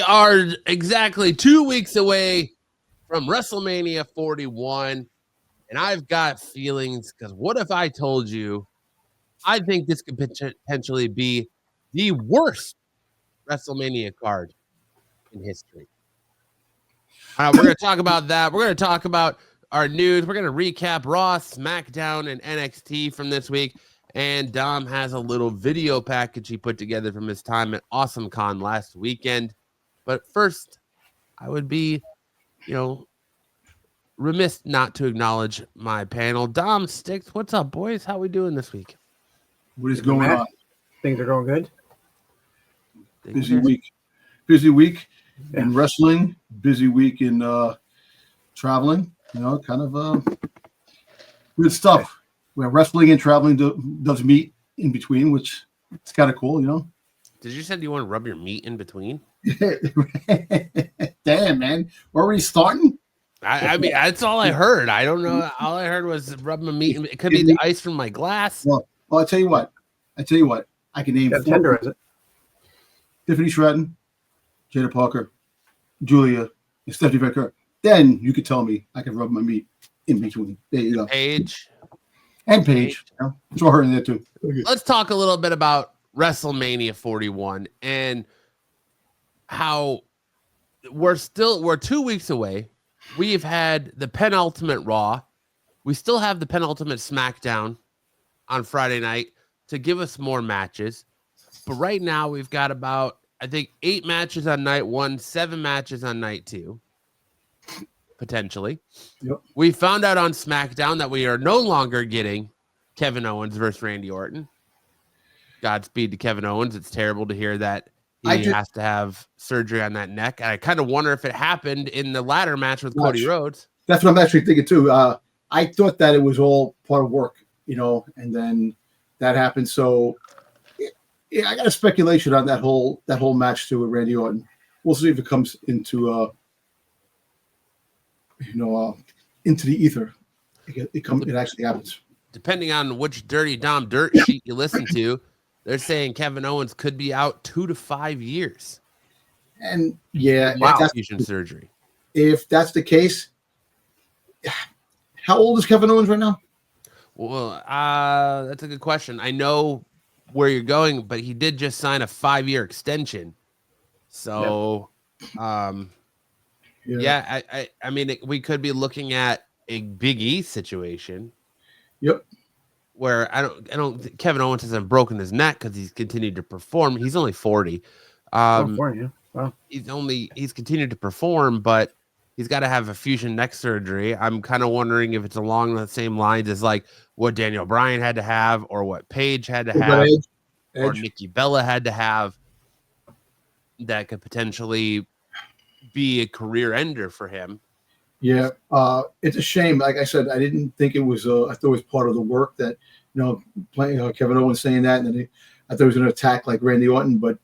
We are exactly 2 weeks away from WrestleMania 41, and I've got feelings because what if I told you I think this could potentially be the worst WrestleMania card in history? We're going to talk about that. We're going to talk about our news. We're going to recap Raw, SmackDown, and NXT from this week. And Dom has a little video package he put together from his time at Awesome Con last weekend. But first, I would be, remiss not to acknowledge my panel. Dom, Styx, what's up, boys? How we doing this week? What is going on? Things are going good. Busy week in wrestling. Busy week in traveling. Kind of good stuff. Where wrestling and traveling does meet in between, which it's kind of cool, Did you say you want to rub your meat in between? Damn, man. We're already starting? I mean, that's all I heard. I don't know. All I heard was rub my meat. It could be the ice from my glass. Well, I'll tell you what. I can name Tender, is it? Tiffany Stratton, Jada Parker, Julia, and Stephanie Becker. Then you could tell me I can rub my meat in between. There you go. Paige. And Paige. Throw her in there too. Okay. Let's talk a little bit about WrestleMania 41 and how we're 2 weeks away. We've had the penultimate Raw. We still have the penultimate SmackDown on Friday night to give us more matches. But right now we've got about, I think, 8 matches on night 1, 7 matches on night 2. Potentially. Yep. We found out on SmackDown that we are no longer getting Kevin Owens versus Randy Orton. Godspeed to Kevin Owens. It's terrible to hear that he has to have surgery on that neck. I kind of wonder if it happened in the ladder match with Cody Rhodes. That's what I'm actually thinking too. I thought that it was all part of work, and then that happened. So yeah, I got a speculation on that whole match too with Randy Orton. We'll see if it comes into into the ether. It actually happens. Depending on which Dirty Dom dirt sheet you listen to, they're saying Kevin Owens could be out 2 to 5 years. And yeah, fusion surgery. If that's the case, how old is Kevin Owens right now? Well, that's a good question. I know where you're going, but he did just sign a 5-year extension. So, yeah, I mean, we could be looking at a Big E situation. Yep. Where I don't think Kevin Owens hasn't broken his neck because he's continued to perform. He's only 40. Wow. He's continued to perform, but he's got to have a fusion neck surgery. I'm kind of wondering if it's along the same lines as like what Daniel Bryan had to have, or what Paige had to have, or Nikki Bella had to have. That could potentially be a career ender for him. Yeah, it's a shame. Like I said, I didn't think it was. I thought it was part of the work that playing Kevin Owens saying that, and then I thought he was going to attack like Randy Orton, but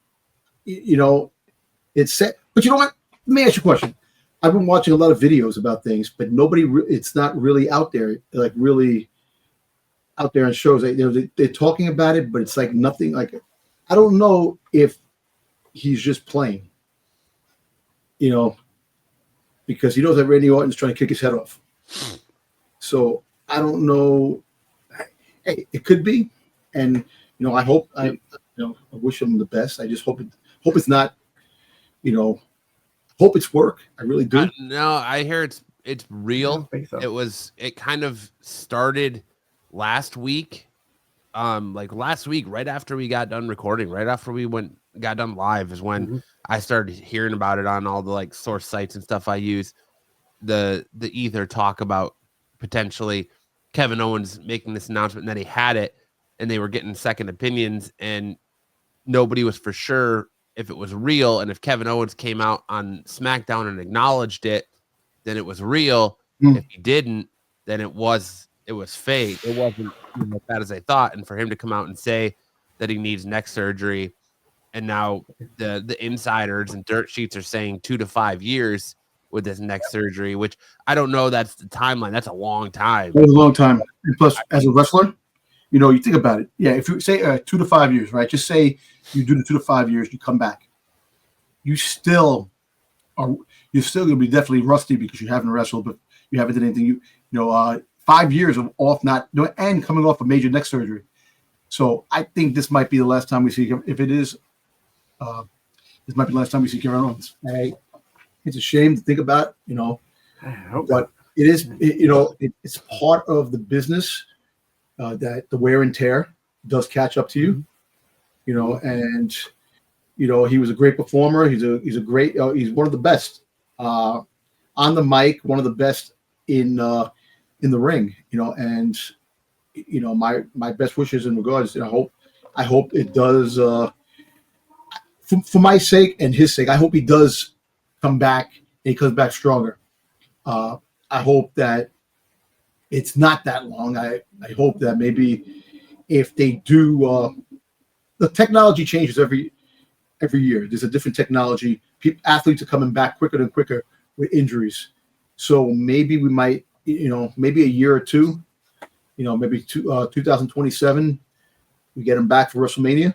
it's set. But you know what? Let me ask you a question. I've been watching a lot of videos about things, but it's not really out there, like really out there on shows. They're talking about it, but it's like nothing. Like I don't know if he's just playing. Because he knows that Randy Orton's trying to kick his head off. So I don't know. Hey, it could be, and I hope I wish him the best. I just hope it's not, hope it's work. I really do. No, I hear it's real. So. It kind of started last week. Last week, right after we got done recording, right after we got done live is when I started hearing about it on all the source sites and stuff I use. The ether talk about potentially Kevin Owens making this announcement, and then he had it, and they were getting second opinions, and nobody was for sure if it was real. And if Kevin Owens came out on SmackDown and acknowledged it, then it was real. If he didn't, then it was fake. It wasn't as bad as I thought. And for him to come out and say that he needs neck surgery, and now the insiders and dirt sheets are saying 2 to 5 years with this neck surgery, which I don't know. That's the timeline. That's a long time. It's a long time. And plus, as a wrestler, you think about it. Yeah, if you say 2 to 5 years, right? Just say you do the 2 to 5 years, you come back. you're still going to be definitely rusty because you haven't wrestled, but you haven't done anything. 5 years of off not doing and coming off a major neck surgery. So I think this might be the last time we see him. If it is, this might be the last time we see Kevin Owens. It's a shame to think about, but it is, it's part of the business that the wear and tear does catch up to you, and he was a great performer. He's a great, he's one of the best on the mic, one of the best in the ring, and my best wishes in regards. I hope it does. For my sake and his sake, I hope he does come back and he comes back stronger. I hope that it's not that long. I hope that maybe if they do, the technology changes every year. There's a different technology. Athletes are coming back quicker and quicker with injuries. So maybe we might, maybe a year or two, maybe 2027, we get him back for WrestleMania.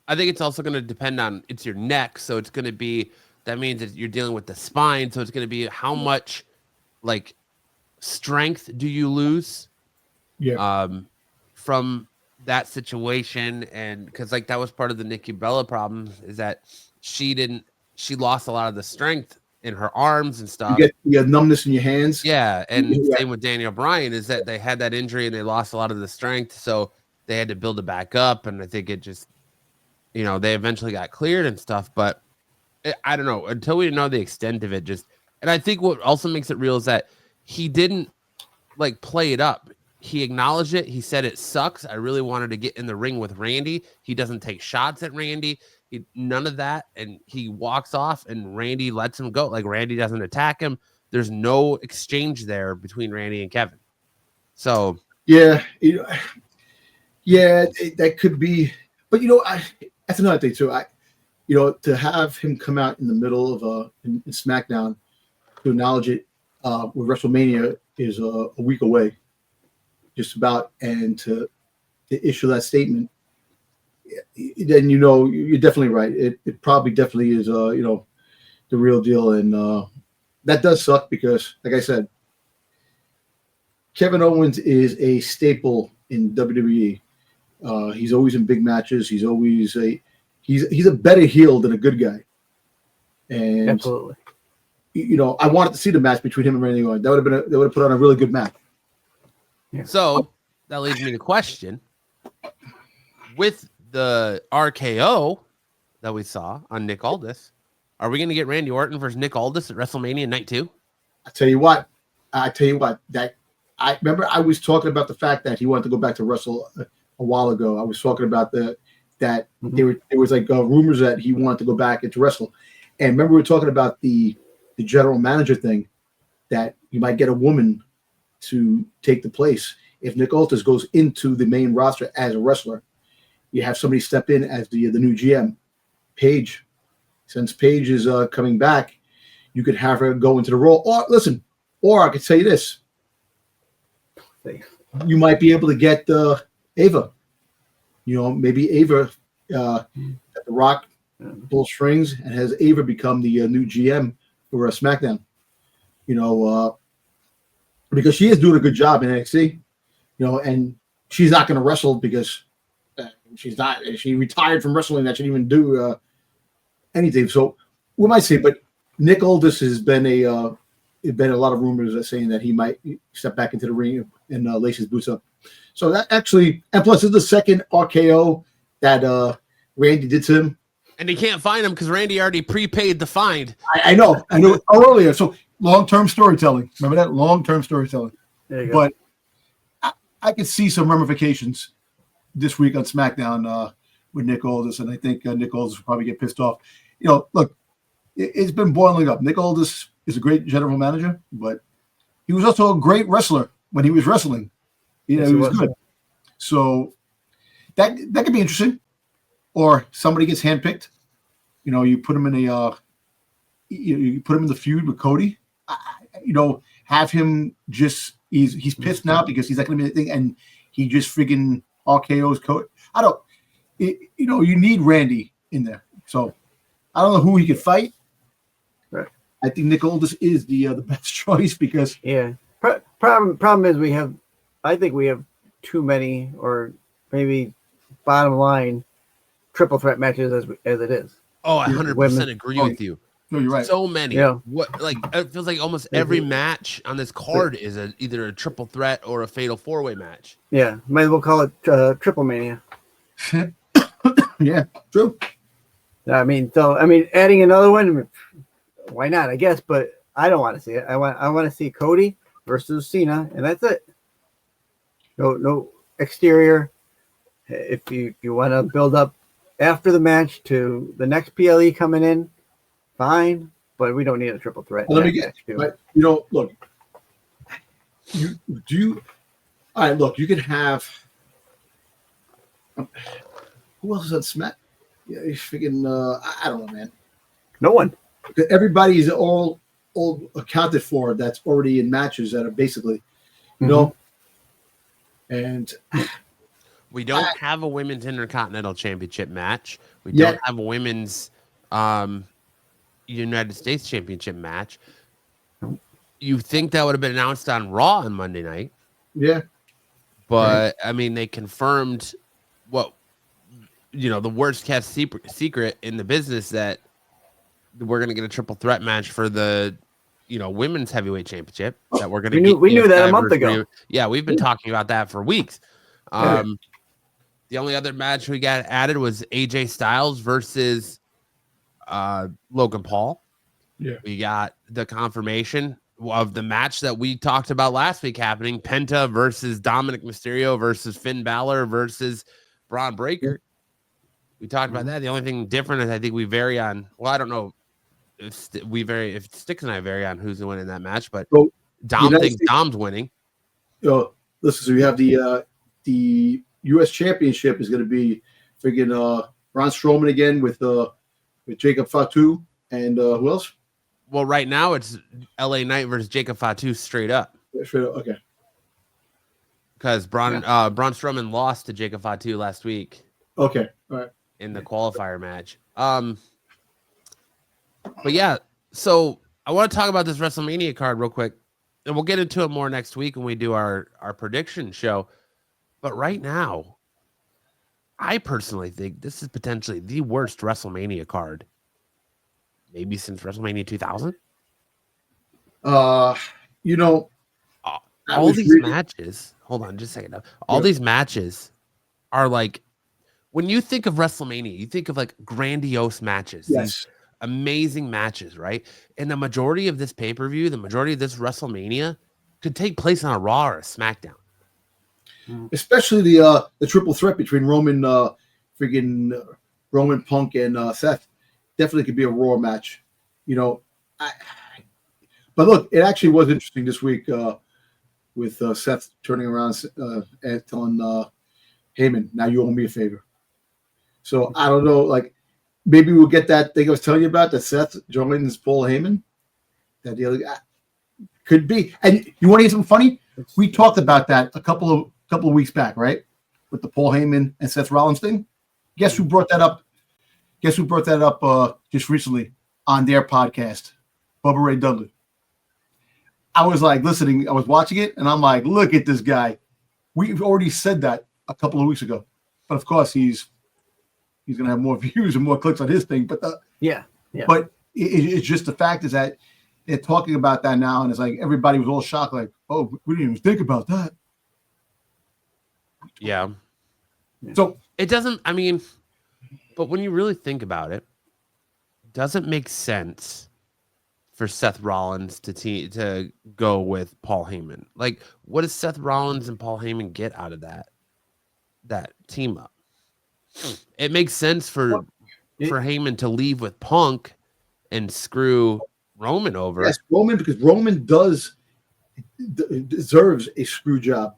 I think it's also going to depend on it's your neck, so it's going to be that means that you're dealing with the spine, so it's going to be how much like strength do you lose from that situation, and because like that was part of the Nikki Bella problem is that she lost a lot of the strength in her arms and stuff. You get numbness in your hands. Yeah, and same with Daniel Bryan is that they had that injury and they lost a lot of the strength, so they had to build it back up, and I think it just they eventually got cleared and stuff, but I don't know until we know the extent of it. And I think what also makes it real is that he didn't like play it up. He acknowledged it. He said it sucks. I really wanted to get in the ring with Randy. He doesn't take shots at Randy. None of that. And he walks off and Randy lets him go. Like Randy doesn't attack him. There's no exchange there between Randy and Kevin. So that could be, but that's another thing too. To have him come out in the middle of in SmackDown to acknowledge it with WrestleMania is a week away, just about, and to issue that statement, then you're definitely right. It probably definitely is the real deal, and that does suck because, like I said, Kevin Owens is a staple in WWE. He's always in big matches. He's always he's a better heel than a good guy. And absolutely, I wanted to see the match between him and Randy Orton. That would have put on a really good match. Yeah. So that leads me to question: with the RKO that we saw on Nick Aldis, are we going to get Randy Orton versus Nick Aldis at WrestleMania Night 2? I tell you what, that I remember I was talking about the fact that he wanted to go back to wrestle a while ago. I was talking about that there was like rumors that he wanted to go back and to wrestle. And remember we were talking about the general manager thing, that you might get a woman to take the place. If Nick Aldis goes into the main roster as a wrestler, you have somebody step in as the new GM. Paige. Since Paige is coming back, you could have her go into the role. Or I could say this. You might be able to get Ava. Maybe Ava at the Rock pull strings and has Ava become the new GM for SmackDown. Because she is doing a good job in NXT. And she's not going to wrestle because she retired from wrestling. That shouldn't even do anything. So we might see. But Nick Aldis has been a lot of rumors saying that he might step back into the ring and lace his boots up. So that actually, and plus, it's the second RKO that Randy did to him. And he can't find him because Randy already prepaid the find. I know earlier. So long-term storytelling. Remember that? Long-term storytelling. There you go. But I could see some ramifications this week on SmackDown with Nick Aldis, and I think Nick Aldis will probably get pissed off. Look, it's been boiling up. Nick Aldis is a great general manager, but he was also a great wrestler when he was wrestling. He was good. So that could be interesting. Or somebody gets handpicked. You put him in you put him in the feud with Cody. Have him just he's pissed now because he's not going to be the thing, and he just friggin' RKO's Cody. You need Randy in there. So I don't know who he could fight. Right. I think Nick Aldis is the best choice because Problem is I think we have too many, or maybe bottom line triple threat matches as it is. Oh, I 100% agree with you. No, you're right. So many. Yeah. It feels like almost every match on this card is either a triple threat or a fatal 4-way match. Yeah, might as well call it Triple Mania. Yeah, true. I mean, adding another one, why not? I guess, but I don't want to see it. I want to see Cody versus Cena, and that's it. No exterior. If you want to build up after the match to the next PLE coming in, fine, but we don't need a triple threat. Let me get, but look, all right, look, you could have, who else is on Smack? Yeah, he's freaking, I don't know, man. No one. Everybody's all accounted for that's already in matches that are basically, you know, and we don't have a women's Intercontinental Championship match. We don't have a women's United States Championship match. You think that would have been announced on Raw on Monday night? Yeah, but I mean, they confirmed what the worst kept secret in the business, that we're going to get a triple threat match for the women's heavyweight championship. That we're going to we knew that a month ago. Yeah, we've been talking about that for weeks. The only other match we got added was AJ Styles versus Logan Paul. Yeah, we got the confirmation of the match that we talked about last week happening: Penta versus Dominic Mysterio versus Finn Balor versus Braun Breaker. We talked about that. The only thing different is I think we vary on. Well, I don't know if Styx and I vary on who's winning that match, but Dom thinks Dom's winning. Listen, so you have the U.S. Championship is going to be freaking Braun Strowman again with Jacob Fatu and who else? Well, right now it's LA Knight versus Jacob Fatu straight up. Straight up, okay. Because Braun Strowman lost to Jacob Fatu last week. Okay, all right. In the qualifier match. But yeah, so I want to talk about this WrestleMania card real quick, and we'll get into it more next week when we do our prediction show. But right now, I personally think this is potentially the worst WrestleMania card, maybe since WrestleMania 2000. All these matches. Hold on, just a second. All these matches are like, when you think of WrestleMania, you think of like grandiose matches. Yes. These amazing matches, right? And the majority of this pay-per-view, the majority of this WrestleMania could take place on a Raw or a SmackDown. Especially the triple threat between Roman Punk and Seth. Definitely could be a Raw match. But look, it actually was interesting this week with Seth turning around and telling Heyman, "Now you owe me a favor." So I don't know, like maybe we'll get that thing I was telling you about, that Seth joins Paul Heyman. That the other guy could be. And you want to hear something funny? We talked about that a couple of weeks back, right? With the Paul Heyman and Seth Rollins thing. Guess who brought that up? Just recently on their podcast, Bubba Ray Dudley. I was like listening, I was watching it, and I'm like, look at this guy. We've already said that a couple of weeks ago, but of course he's going to have more views and more clicks on his thing. But but it's just the fact is that they're talking about that now, and it's like everybody was all shocked, like, oh, we didn't even think about that. Yeah. So it doesn't. I mean, but when you really think about it, it doesn't make sense for Seth Rollins to go with Paul Heyman. Like, what does Seth Rollins and Paul Heyman get out of that team up? It makes sense for Heyman to leave with Punk and screw Roman over. Yes, Roman, because Roman deserves a screw job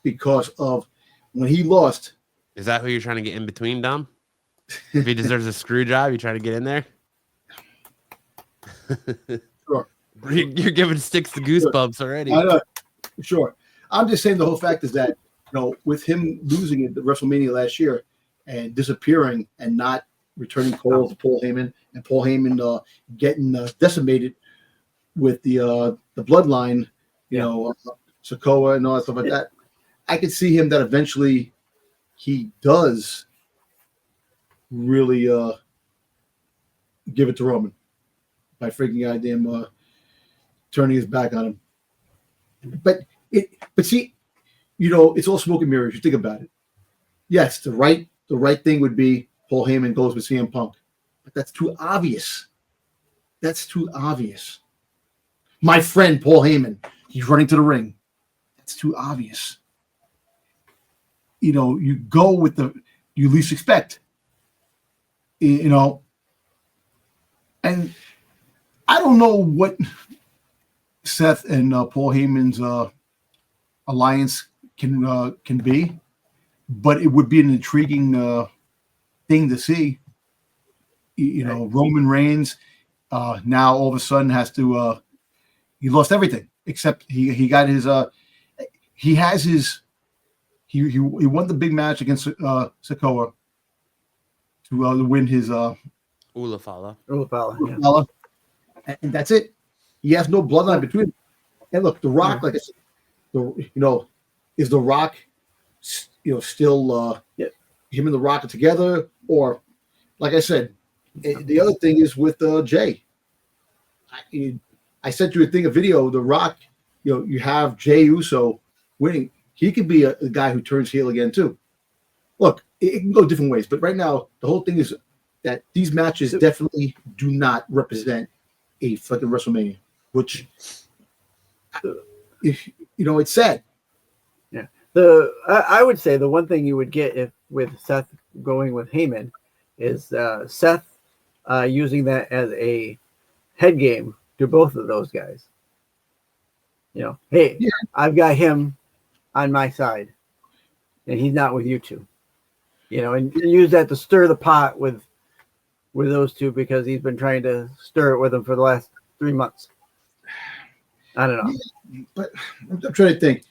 because of when he lost. Is that who you're trying to get in between, Dom? If he deserves a screw job, you trying to get in there? Sure. You're giving Styx the goosebumps already. I know. Sure. I'm just saying the whole fact is that, with him losing at the WrestleMania last year and disappearing and not returning calls to Paul Heyman, and Paul Heyman getting decimated with the bloodline, Sokoa and all that stuff like that. I could see him that eventually he does really give it to Roman by freaking goddamn turning his back on him. But see, it's all smoke and mirrors. You think about it. Yes, the right thing would be Paul Heyman goes with CM Punk, but that's too obvious. That's too obvious. My friend Paul Heyman, he's running to the ring. That's too obvious. You go with you least expect. And I don't know what Seth and Paul Heyman's alliance can be, but it would be an intriguing thing to see. Roman Reigns now all of a sudden has to he lost everything except he got his he has his he won the big match against Sokoa to win his Ulafala, yeah. And that's it. He has no bloodline between them. And look, The Rock, like I said, is The Rock, still him and The Rock are together, or like I said, the other thing is with Jay. I sent you a video. The Rock, you have Jay Uso winning. He could be a guy who turns heel again too. Look, it can go different ways, but right now the whole thing is that these matches definitely do not represent a fucking WrestleMania, which it's sad. Yeah, I would say the one thing you would get with Seth going with Heyman is Seth using that as a head game to both of those guys. Hey, yeah. I've got him on my side, and he's not with you two. And use that to stir the pot with those two because he's been trying to stir it with them for the last 3 months. I don't know. Yeah, but I'm trying to think.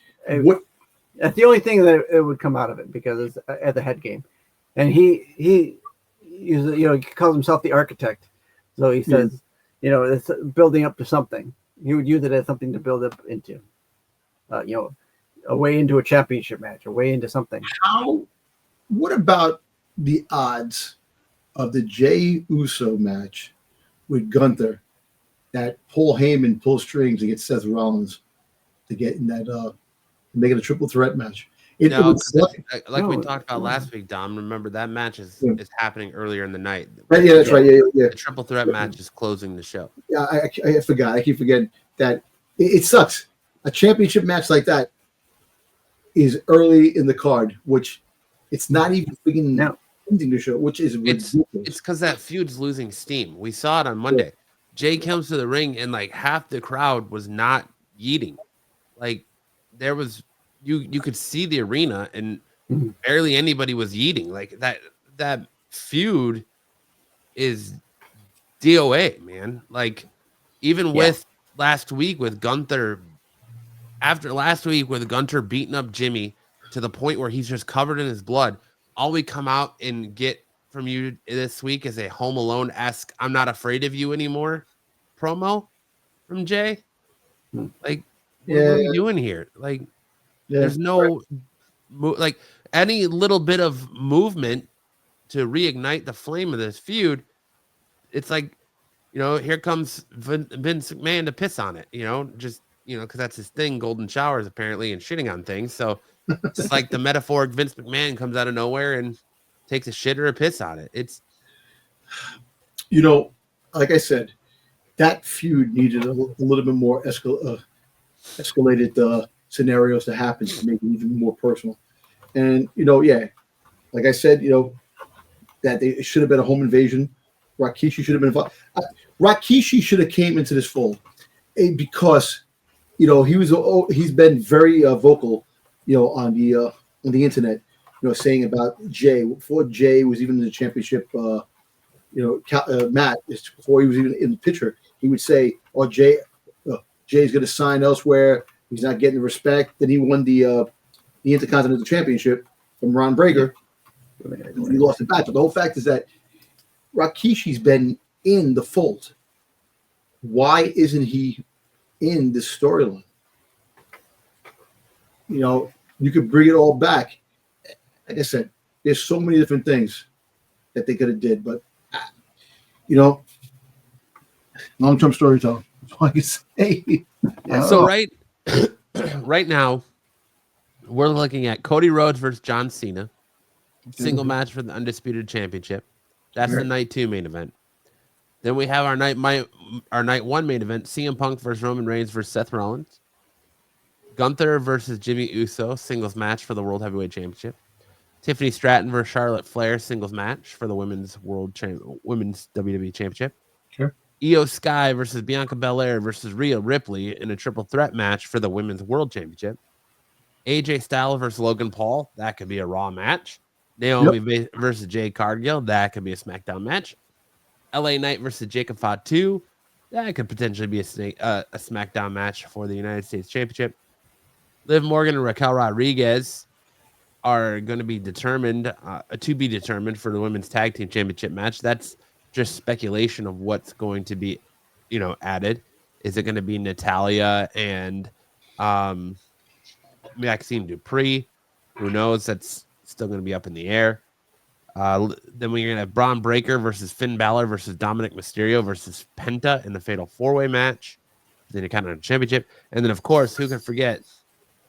That's the only thing that it would come out of it because it's at the head game. And he calls himself the architect. So he says, it's building up to something. He would use it as something to build up into, a way into a championship match, a way into something. What about the odds of the Jey Uso match with Gunther that Paul Heyman pulls strings and gets Seth Rollins to get in that, make it a triple threat match? We talked about last week, Dom. Remember that match is happening earlier in the night. Right, yeah, that's right. Yeah. The triple threat match is closing the show. Yeah, I forgot. I keep forgetting that. It sucks. A championship match like that is early in the card, which it's not even freaking ending the show, which is ridiculous. It's because that feud's losing steam. We saw it on Monday. Yeah. Jay comes to the ring and like half the crowd was not yeeting. Like there was. You could see the arena and barely anybody was yeeting. Like that feud is DOA, man. Like even with last week with Gunther, after last week with Gunther beating up Jimmy to the point where he's just covered in his blood, all we come out and get from you this week is a Home Alone-esque "I'm not afraid of you anymore" promo from Jay. Like, what are we doing here? Like, there's no like any little bit of movement to reignite the flame of this feud. It's like, here comes Vince McMahon to piss on it, just, because that's his thing, golden showers apparently, and shitting on things. So it's like the metaphoric Vince McMahon comes out of nowhere and takes a shit or a piss on it. It's, like I said, that feud needed a little bit more escalated scenarios to happen to make it even more personal. And like I said, that they should have been a home invasion. Rikishi should have been involved. Rikishi should have came into this fold because he's been very vocal on the internet, saying about Jay before Jay was even in the championship Matt, before he was even in the picture, he would say, Jay's going to sign elsewhere. He's not getting the respect. Then he won the Intercontinental Championship from Ron Breaker. He lost it back. But the whole fact is that Rikishi's been in the fold. Why isn't he in this storyline? You know, you could bring it all back. Like I said, there's so many different things that they could have did, but you know, long-term storytelling. That's all I can say. So right now, we're looking at Cody Rhodes versus John Cena, single match for the Undisputed Championship. That's the night 2 main event. Then we have our night 1 main event: CM Punk versus Roman Reigns versus Seth Rollins. Gunther versus Jimmy Uso, singles match for the World Heavyweight Championship. Tiffany Stratton versus Charlotte Flair, singles match for the Women's WWE Championship. Sure. Io Sky versus Bianca Belair versus Rhea Ripley in a triple threat match for the Women's World Championship. AJ Styles versus Logan Paul, that could be a Raw match. Naomi versus Jade Cargill, that could be a SmackDown match. LA Knight versus Jacob Fatu, that could potentially be a SmackDown match for the United States Championship. Liv Morgan and Raquel Rodriguez are going to be determined for the Women's Tag Team Championship match. That's just speculation of what's going to be, added. Is it going to be Natalya and Maxine Dupree? Who knows? That's still going to be up in the air. Then we're going to have Braun Breaker versus Finn Balor versus Dominic Mysterio versus Penta in the Fatal 4-Way match. Then you kind of championship. And then, of course, who can forget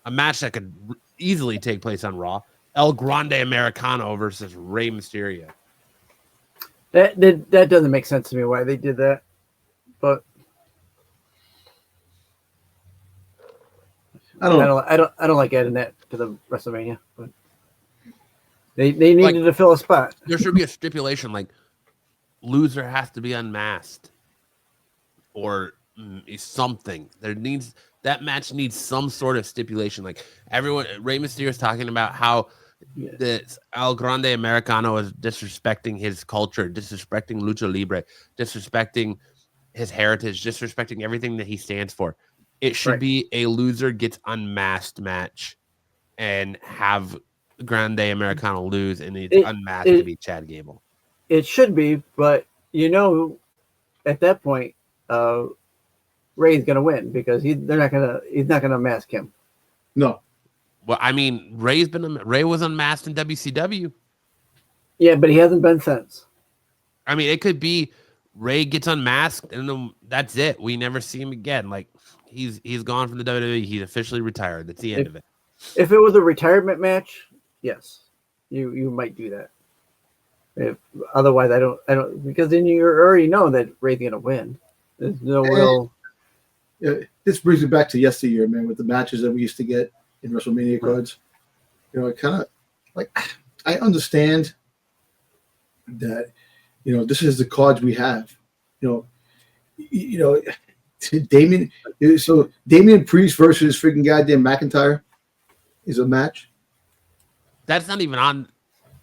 a match that could easily take place on Raw: El Grande Americano versus Rey Mysterio. That doesn't make sense to me why they did that, but I don't like adding that to the WrestleMania, but they needed to fill a spot. There should be a stipulation like loser has to be unmasked or something. That match needs some sort of stipulation. Like Rey Mysterio is talking about how the El Grande Americano is disrespecting his culture, disrespecting Lucha Libre, disrespecting his heritage, disrespecting everything that he stands for. It should be a loser gets unmasked match and have Grande Americano lose and it's unmasked to be Chad Gable. It should be, but at that point, Ray's gonna win because he's not gonna mask him. No. Well, I mean, Ray was unmasked in WCW. Yeah, but he hasn't been since. I mean, it could be Ray gets unmasked and then that's it. We never see him again. Like he's gone from the WWE. He's officially retired. That's the end of it. If it was a retirement match, yes, you might do that. Otherwise, I don't because then you already know that Ray's gonna win. There's no real. This brings me back to yesteryear, man, with the matches that we used to get in WrestleMania cards. It kind of like I understand that this is the cards we have. Damien Priest versus freaking goddamn McIntyre is a match. That's not even on.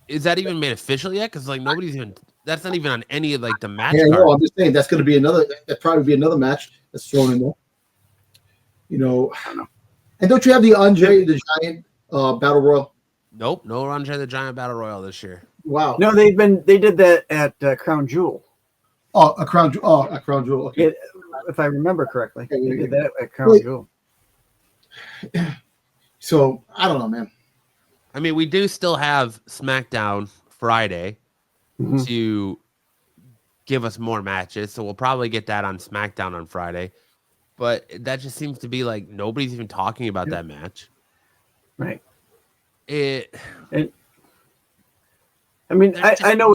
Is that even made official yet? Because nobody's even. That's not even on any of the match. Yeah, no, I'm just saying that's going to be another. That probably be another match that's thrown in there. I don't know. And don't you have the Andre the Giant Battle Royal? Nope, no Andre the Giant Battle Royal this year. Wow. No, they did that at Crown Jewel. Oh, a Crown Jewel. Okay. If I remember correctly, they did that at Crown Jewel. So I don't know, man. I mean, we do still have SmackDown Friday to give us more matches, so we'll probably get that on SmackDown on Friday. But that just seems to be like nobody's even talking about that match. Right. I mean, I know.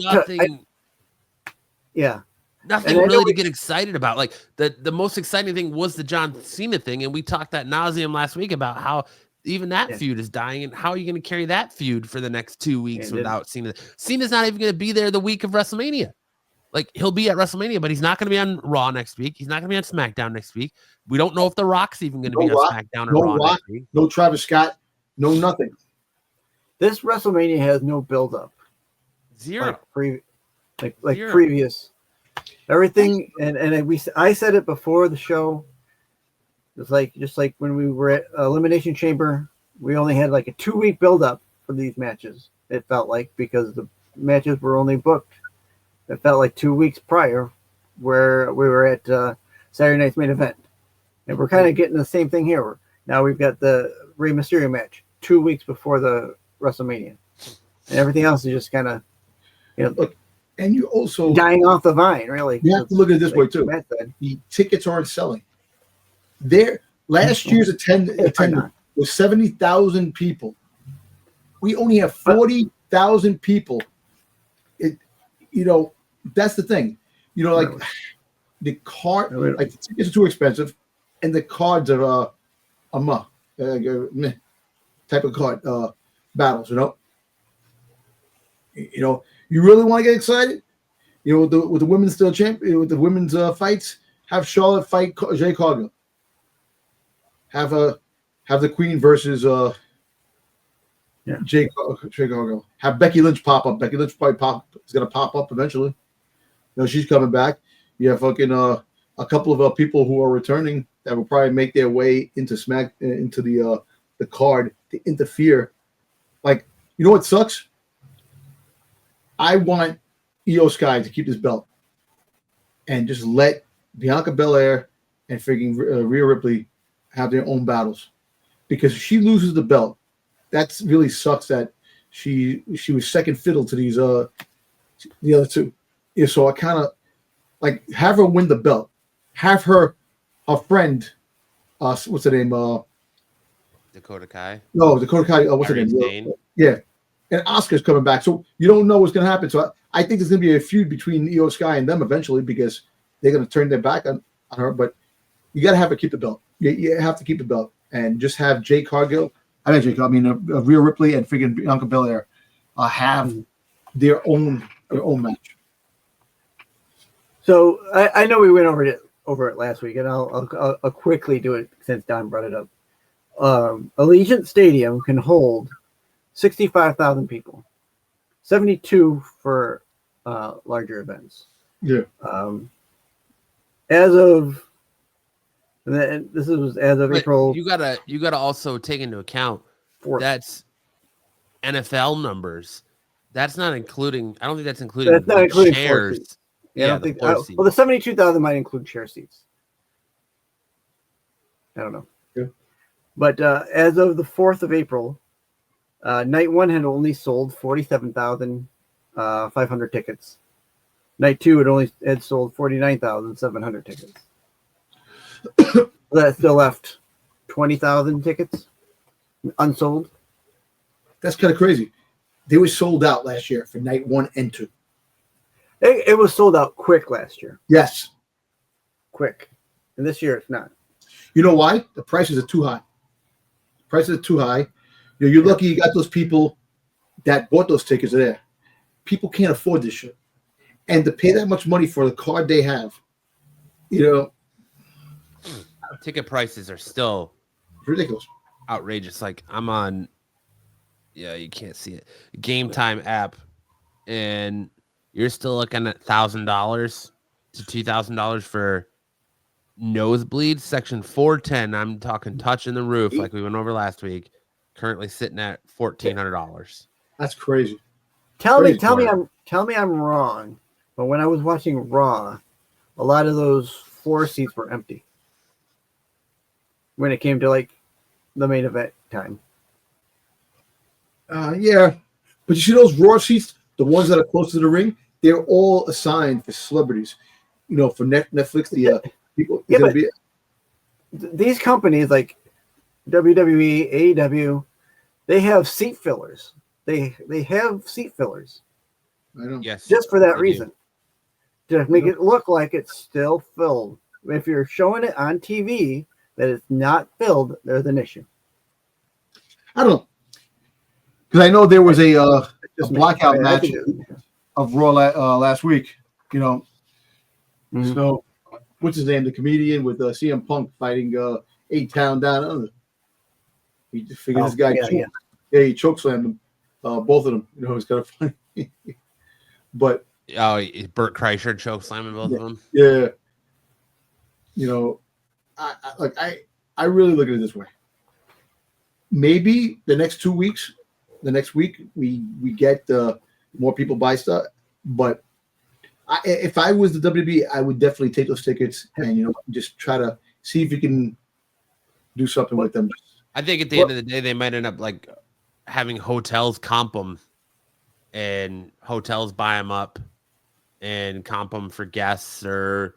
Nothing really to get excited about. Like the most exciting thing was the John Cena thing, and we talked ad nauseum last week about how even that feud is dying, and how are you going to carry that feud for the next 2 weeks without Cena? Cena's not even going to be there the week of WrestleMania. Like he'll be at WrestleMania, but he's not going to be on Raw next week. He's not going to be on SmackDown next week. We don't know if The Rock's even going to be on SmackDown or Raw next week. No Travis Scott. No nothing. This WrestleMania has no build up. Zero. Like previous. Everything and I said it before the show. It's just like when we were at Elimination Chamber, we only had like a 2-week build up for these matches. It felt like because the matches were only booked it felt like 2 weeks prior where we were at Saturday night's main event. And we're kind of getting the same thing here. Now we've got the Rey Mysterio match 2 weeks before the WrestleMania. And everything else is just kind of, look, and you also dying off the vine, really. You have to look at it this way too. The tickets aren't selling. Last year's attendance was 70,000 people. We only have 40,000 people. That's the thing. The card, like the tickets are too expensive, and the cards are type of card battles. You really want to get excited? With the women's still champion, with the women's fights, have Charlotte fight Jay Cargill. Have the Queen versus Jay Cargill. Have Becky Lynch pop up. Becky Lynch probably is gonna pop up eventually. She's coming back. You have fucking a couple of people who are returning that will probably make their way into the card to interfere. Like, you know what sucks? I want Io Sky to keep this belt and just let Bianca Belair and freaking Rhea Ripley have their own battles, because if she loses the belt, that really sucks. That she was second fiddle to these the other two. Yeah, so I kind of like have her win the belt, have her friend, what's her name? Dakota Kai. No, Dakota Kai. What's her name? Yeah. And Asuka's coming back, so you don't know what's going to happen. So I think there's going to be a feud between Io Sky and them eventually, because they're going to turn their back on her. But you got to have her keep the belt. You have to keep the belt and just have Rhea Ripley and freaking Bianca Belair have their own match. So I know we went over it last week, and I'll quickly do it since Don brought it up. Allegiant Stadium can hold 65,000 people, 72 for larger events. Yeah. As of April. You gotta also take into account 4th. That's NFL numbers. That's not including. I don't think that's including. That's not including shares. I don't think. Well, the 72,000 might include share seats. I don't know. Yeah. But as of the 4th of April, night one had only sold 47,500 tickets. Night two had sold 49,700 tickets. That still left 20,000 tickets unsold. That's kind of crazy. They were sold out last year for night 1 and 2. It was sold out quick last year. Yes. Quick. And this year it's not. You know why? The prices are too high. You're lucky you got those people that bought those tickets there. People can't afford this shit. And to pay that much money for the card they have, ticket prices are still ridiculous. Outrageous. Like, I'm on, you can't see it, Game Time app, and you're still looking at $1,000 to $2,000 for nosebleeds, section 410. I'm talking touching the roof, like we went over last week. Currently sitting at $1,400. That's crazy. Tell me I'm wrong, but when I was watching Raw, a lot of those floor seats were empty when it came to like the main event time. Yeah, but you see those Raw seats, the ones that are close to the ring, they're all assigned for celebrities. For Netflix, the people. Yeah, but these companies like WWE, AEW, they have seat fillers. They have seat fillers. I know. Yes. Just for that reason. To make it look like it's still filled. If you're showing it on TV that it's not filled, there's an issue. I don't know. Because I know there was a blackout match of Raw last week. So what's his name? The comedian with CM Punk fighting A-Town down under. He just figured this guy. He chokeslammed them, both of them. It's kind of funny. But Burt Kreischer chokeslamming both of them. Yeah. I really look at it this way. Maybe the next week we get more people buy stuff, but if I was the WWE, I would definitely take those tickets and just try to see if you can do something with them. I think at the end of the day, they might end up like having hotels comp them, and hotels buy them up and comp them for guests or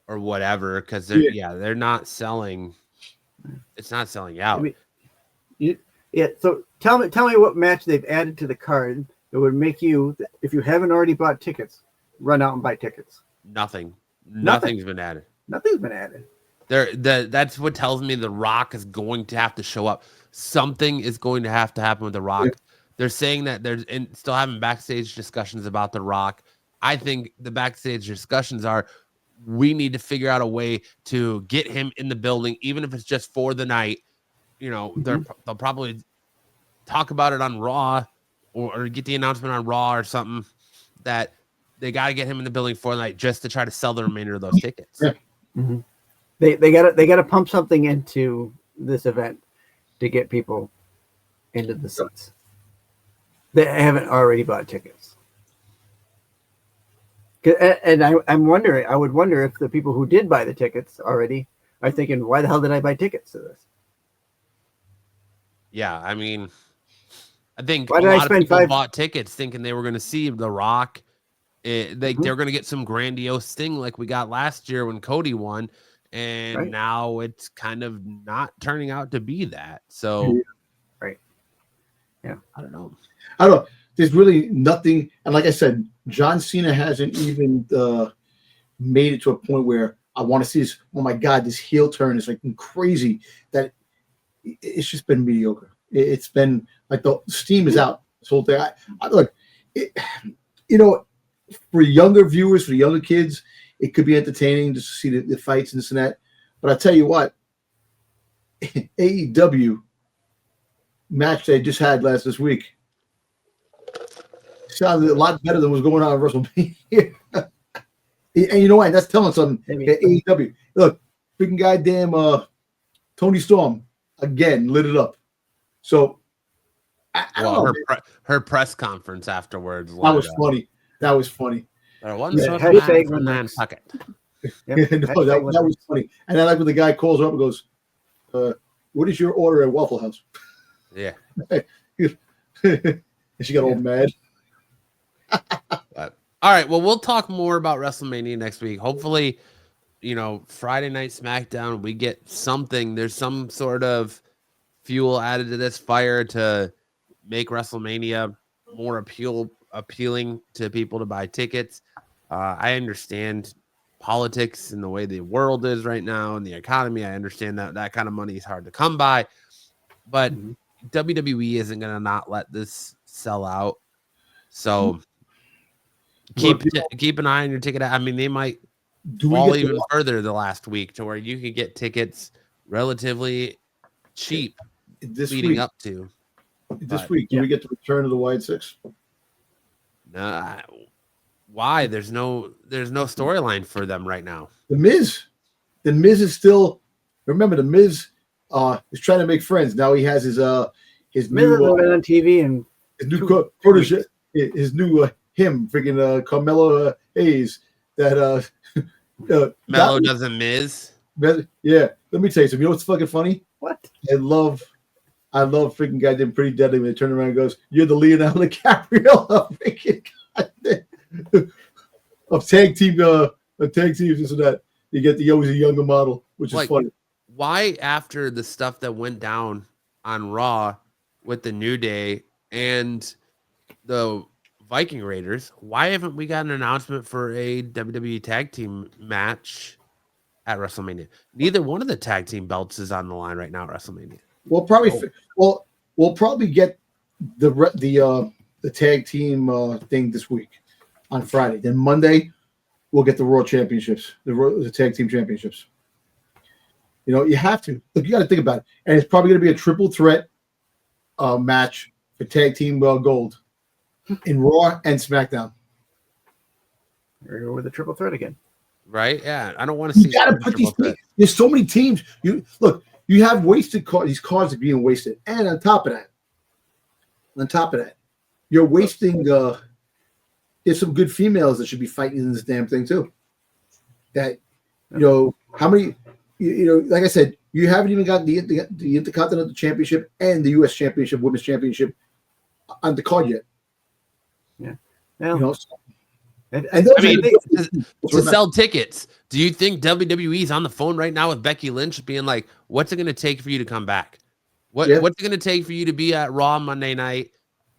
whatever, because they're not selling. It's not selling out. I mean, so tell me what match they've added to the card that would make you, if you haven't already bought tickets, run out and buy tickets. Nothing's been added. Nothing's been added. That's what tells me The Rock is going to have to show up. Something is going to have to happen with The Rock. Yeah. They're saying that still having backstage discussions about The Rock. I think the backstage discussions are, we need to figure out a way to get him in the building, even if it's just for the night. They'll probably talk about it on Raw or get the announcement on Raw or something, that they got to get him in the building for the night just to try to sell the remainder of those tickets. Yeah. Mm-hmm. They got to pump something into this event to get people into the seats that haven't already bought tickets. And I'm wondering, I would wonder if the people who did buy the tickets already are thinking, why the hell did I buy tickets to this? Yeah, I mean, I think a lot of people bought tickets thinking they were going to see The Rock. They're going to get some grandiose thing like we got last year when Cody won, and now it's kind of not turning out to be that. So, yeah, I don't know. There's really nothing, and like I said, John Cena hasn't even made it to a point where I want to see this. Oh my God, this heel turn is like crazy. That it's just been mediocre. It's been like the steam is out. This whole thing. I look, for younger viewers, for the younger kids, it could be entertaining just to see the fights and this and that. But I tell you what, AEW match they just had this week sounded a lot better than what's going on at WrestleMania. And you know what? That's telling something. AEW. Look, freaking goddamn Tony Storm again lit it up. So I don't know. Her press conference afterwards. That was funny. That was funny. That was funny. And I like when the guy calls her up and goes, what is your order at Waffle House? Yeah. And she got all mad. All right. Well, we'll talk more about WrestleMania next week. Hopefully, Friday Night SmackDown, we get something. There's some sort of fuel added to this fire to make WrestleMania more appealing to people to buy tickets. I understand politics and the way the world is right now and the economy. I understand that kind of money is hard to come by, but WWE isn't going to not let this sell out. So keep an eye on your ticket. I mean, they might fall even further the last week to where you could get tickets relatively cheap leading up to this week. Do we get the return of the Wide Six? No. Why? There's no storyline for them right now. The Miz is still. Remember, the Miz is trying to make friends. Now he has his Miz new on TV and his new protege, his new him freaking Carmelo Hayes. That Melo doesn't Miz. Yeah, let me tell you something. You know what's fucking funny? What? I love freaking goddamn Pretty Deadly when they turn around and goes, "You're the Leonardo DiCaprio of freaking of tag teams, this and that." You get the always a younger model, which is funny. Why, after the stuff that went down on Raw with the New Day and the Viking Raiders, why haven't we got an announcement for a WWE tag team match at WrestleMania? Neither one of the tag team belts is on the line right now at WrestleMania. We'll probably get the tag team thing this week on Friday. Then Monday we'll get the Raw Championships, the tag team championships. You have to look. You got to think about it, and it's probably going to be a triple threat match for tag team gold in Raw and SmackDown. We're going with the triple threat again, right? Yeah, I don't want to see. You got to put these. There's so many teams. You have wasted cards. These cards are being wasted, and on top of that, you're wasting. there's some good females that should be fighting in this damn thing too. That, you know, how many, you know, like I said, you haven't even got the Intercontinental Championship and the U.S. Championship, Women's Championship on the card yet. Yeah. You know, I mean, to sell tickets, do you think WWE's on the phone right now with Becky Lynch being like, what's it going to take for you to come back? What's it going to take for you to be at Raw Monday night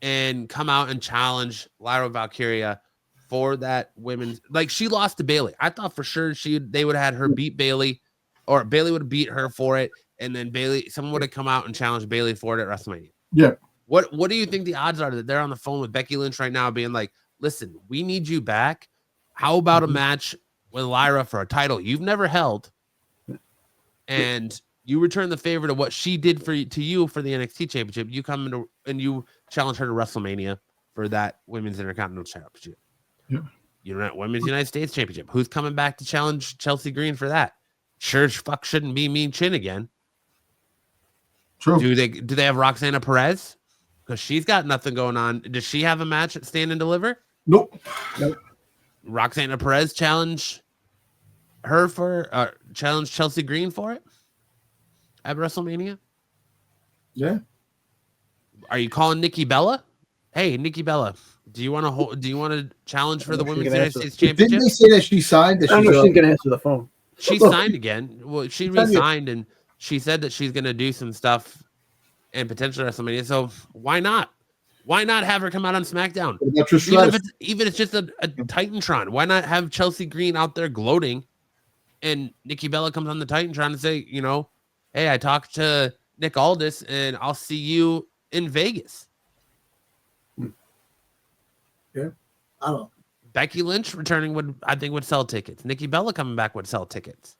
and come out and challenge Lyra Valkyria for that women's, like she lost to Bayley. I thought for sure they would have had her beat Bayley, or Bayley would have beat her for it. And then someone would have come out and challenged Bayley for it at WrestleMania. Yeah. What do you think the odds are that they're on the phone with Becky Lynch right now being like, listen, we need you back. How about a match with Lyra for a title you've never held, and you return the favor to what she did to you for the NXT Championship? You come in and you challenge her to WrestleMania for that Women's Intercontinental Championship. Yeah. You're at Women's United States Championship. Who's coming back to challenge Chelsea Green for that? Sure as fuck shouldn't be Mean Chin again. True. Do they have Roxana Perez? Because she's got nothing going on. Does she have a match at Stand and Deliver? Nope. Roxana Perez challenge her for challenge Chelsea Green for it at WrestleMania? Yeah. Are you calling Nikki Bella? Hey, Nikki Bella, do you want to challenge for the Women's United States Championship? Didn't they say that she signed? That she's going to answer the phone. She signed again. Well, she re-signed, and she said that she's going to do some stuff and potentially WrestleMania. So why not? Why not have her come out on SmackDown? Even if it's just a Titantron. Why not have Chelsea Green out there gloating, and Nikki Bella comes on the Titantron and say, you know, hey, I talked to Nick Aldis, and I'll see you in Vegas. Yeah, I don't know. Becky Lynch returning would sell tickets. Nikki Bella coming back would sell tickets.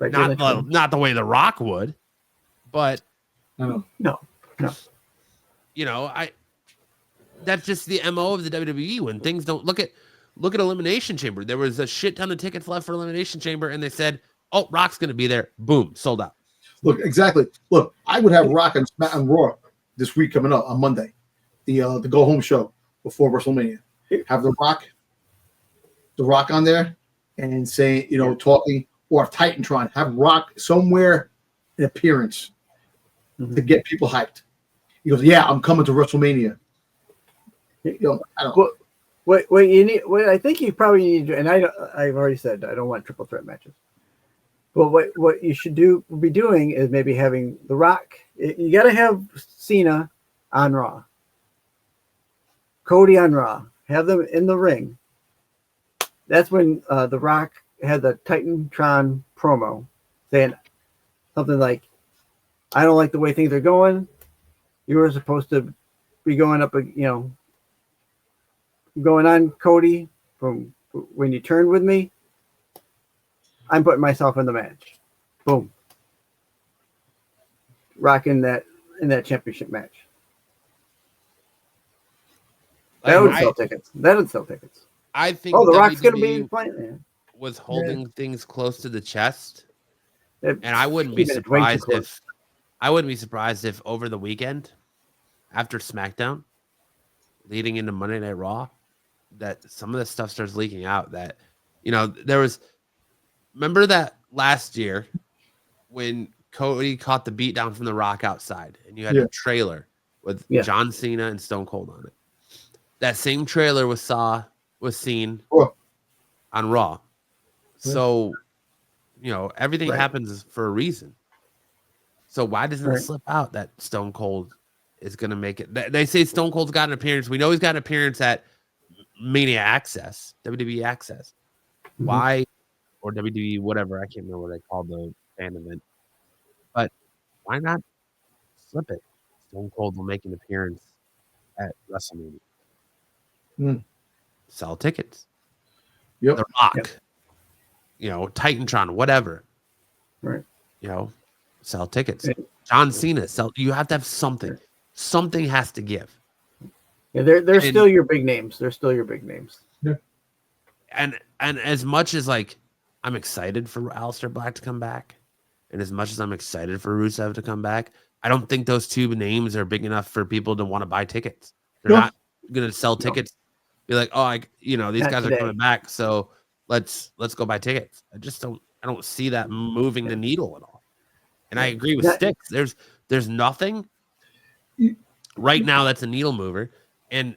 Not the way The Rock would, but no. You know, that's just the MO of the WWE. When things don't look at Elimination Chamber. There was a shit ton of tickets left for Elimination Chamber, and they said, "Oh, Rock's going to be there." Boom, sold out. Look, exactly. Look, I would have Rock on Raw this week coming up on Monday, the go home show before WrestleMania. Have the Rock on there, and saying, you know, talking, or Titantron. Have Rock somewhere in appearance to get people hyped. He goes, "Yeah, I'm coming to WrestleMania." You know, I don't know. What you need, what I think you probably need, and I've already said I don't want triple threat matches. But what you should be doing is maybe having The Rock. You got to have Cena on Raw, Cody on Raw. Have them in the ring. That's when The Rock had the Titantron promo saying something like, "I don't like the way things are going. You were supposed to be going up, going on, Cody, from when you turned with me. I'm putting myself in the match." Boom. Rock in that championship match. That would sell tickets. That would sell tickets. I think. The Rock's going to be playing. Was holding things close to the chest, and I wouldn't be surprised if over the weekend, after SmackDown, leading into Monday Night Raw, that some of this stuff starts leaking out. That, you know, there was. Remember that last year when Cody caught the beat down from The Rock outside, and you had a trailer with John Cena and Stone Cold on it. That same trailer was seen on Raw. So, you know, everything happens for a reason. So why doesn't it slip out that Stone Cold is going to make it? They say Stone Cold's got an appearance. We know he's got an appearance at Mania Access, WWE Access. Mm-hmm. Why, or WWE, whatever, I can't remember what they call the fan event. But why not slip it? Stone Cold will make an appearance at WrestleMania. Sell tickets. Yep. The Rock. You know, Titantron, whatever. Right. You know, sell tickets. John Cena, you have to have something. Something has to give. Yeah, they're still your big names. They're still your big names. Yeah. And as much as like I'm excited for Aleister Black to come back, and as much as I'm excited for Rusev to come back, I don't think those two names are big enough for people to want to buy tickets. They're not going to sell tickets be like, oh, these Not guys today. are coming back, so let's go buy tickets. I don't see that moving the needle at all. And I agree with Styx. There's nothing right now that's a needle mover. And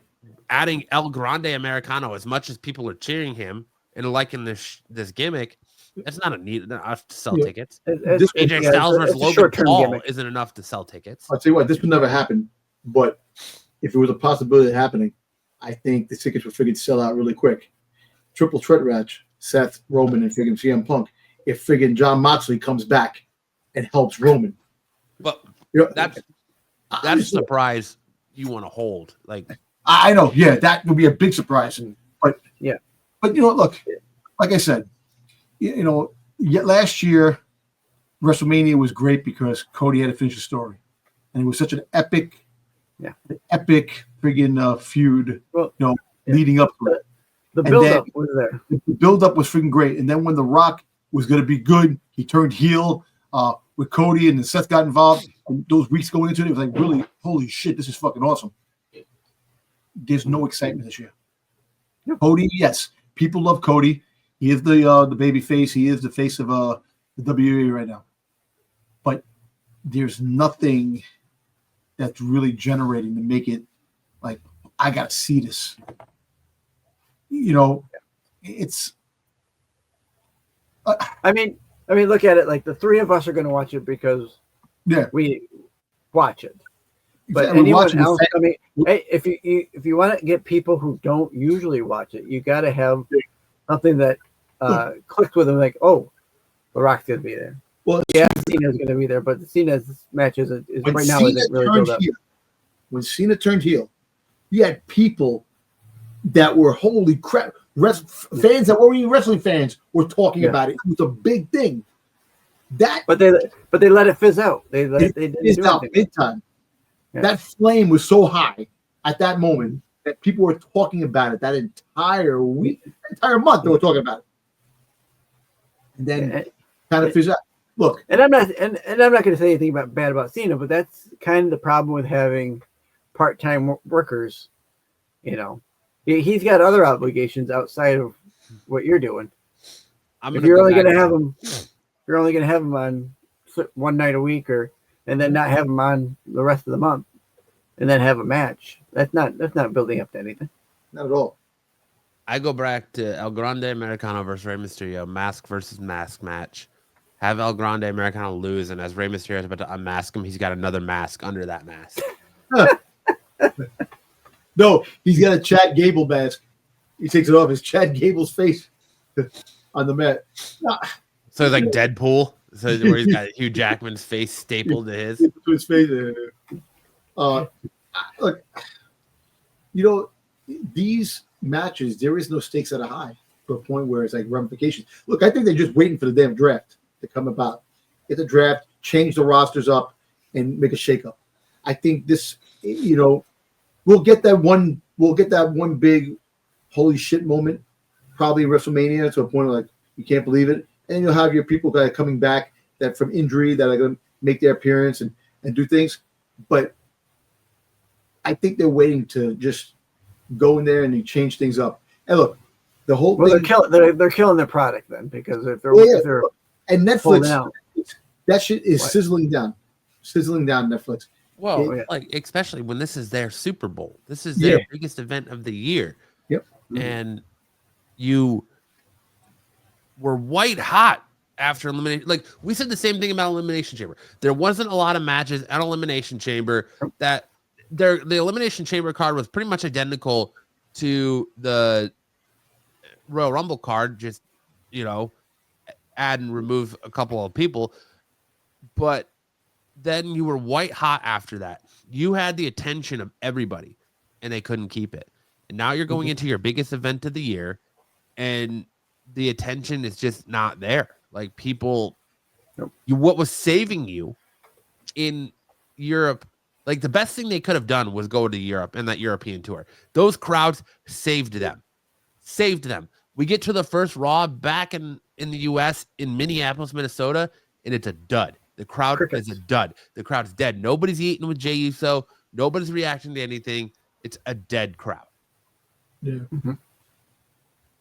adding El Grande Americano, as much as people are cheering him and liking this gimmick, that's not enough to sell tickets. AJ Styles versus Logan Paul gimmick isn't enough to sell tickets. I'll tell you what, this would never happen. But if it was a possibility of happening, I think the tickets would figure sell out really quick. Triple threat match, Seth, Roman, and friggin' CM Punk. If friggin' John Moxley comes back and helps Roman. But that's a surprise you want to hold. Like, I know, yeah, that would be a big surprise. But look, like I said, last year WrestleMania was great because Cody had to finish the story, and it was such an epic friggin' feud. Leading up to it. The build-up was there. The build-up was freaking great, and then when The Rock was going to be good, he turned heel with Cody, and then Seth got involved. And those weeks going into it, it was like, really, holy shit, this is fucking awesome. There's no excitement this year. Cody, yes, people love Cody. He is the baby face. He is the face of the WWE right now. But there's nothing that's really generating to make it like, I got to see this. It's. I mean, look at it. Like the three of us are going to watch it because we watch it. But anyone else, hey, if you want to get people who don't usually watch it, you got to have something that clicks with them. Like, oh, The Rock's going to be there. Well, yeah, Cena's going to be there, but Cena's match is right now isn't really built up. When Cena turned heel, you had people that were holy crap. Fans that weren't even wrestling fans were talking about it. It was a big thing. But they let it fizz out. They fizzed out big time. Yeah. That flame was so high at that moment that people were talking about it that entire week, entire month. They were talking about it, and then kind of fizzed out. Look, and I'm not going to say anything bad about Cena, but that's kind of the problem with having part-time workers. He's got other obligations outside of what you're doing. If you're only going to have him, you're only going to have him on one night a week, and then not have him on the rest of the month, and then have a match. That's not building up to anything. Not at all. I go back to El Grande Americano versus Rey Mysterio, mask versus mask match. Have El Grande Americano lose, and as Rey Mysterio is about to unmask him, he's got another mask under that mask. No, he's got a Chad Gable mask. He takes it off. It's Chad Gable's face on the mat. So it's like Deadpool. So where he's got Hugh Jackman's face stapled to his. To his face. Look, these matches, there is no stakes that are high to a point where it's like ramifications. Look, I think they're just waiting for the damn draft to come about. Get the draft, change the rosters up, and make a shakeup. I think this, we'll get that one big holy shit moment, probably WrestleMania, to a point where like you can't believe it. And you'll have your people that are coming back that from injury that are going to make their appearance and do things. But I think they're waiting to just go in there and change things up. And look, the whole thing, they're killing their product then, because if they're and Netflix, that shit is sizzling down Netflix. Well, like especially when this is their Super Bowl, this is their biggest event of the year. Yep, and you were white hot after elimination. Like we said the same thing about Elimination Chamber. There wasn't a lot of matches at Elimination Chamber that the Elimination Chamber card was pretty much identical to the Royal Rumble card. Just add and remove a couple of people, but then you were white hot after that. You had the attention of everybody, and they couldn't keep it. And now you're going into your biggest event of the year, and the attention is just not there. Like people, what was saving you in Europe? Like the best thing they could have done was go to Europe and that European tour. Those crowds saved them. We get to the first Raw back in the U.S. in Minneapolis, Minnesota, and it's a dud. The crowd is a dud. The crowd's dead. Nobody's eating with Jey Uso. Nobody's reacting to anything. It's a dead crowd. Yeah.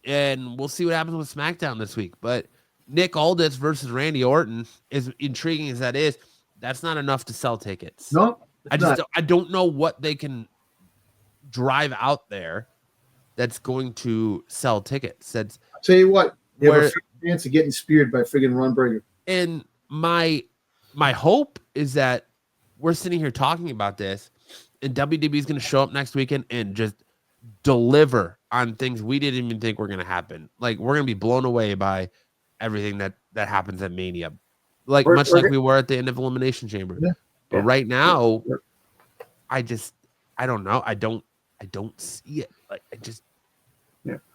And we'll see what happens with SmackDown this week. But Nick Aldis versus Randy Orton, as intriguing as that is, that's not enough to sell tickets. No, I don't know what they can drive out there that's going to sell tickets. That's I'll tell you what, they have a chance of getting speared by friggin' Ron Breaker. And my hope is that we're sitting here talking about this, and WWE is going to show up next weekend and just deliver on things we didn't even think were going to happen. Like, we're going to be blown away by everything that happens at Mania, like much like we were at the end of Elimination Chamber. Yeah. But right now, I don't know. I don't see it. Like, I don't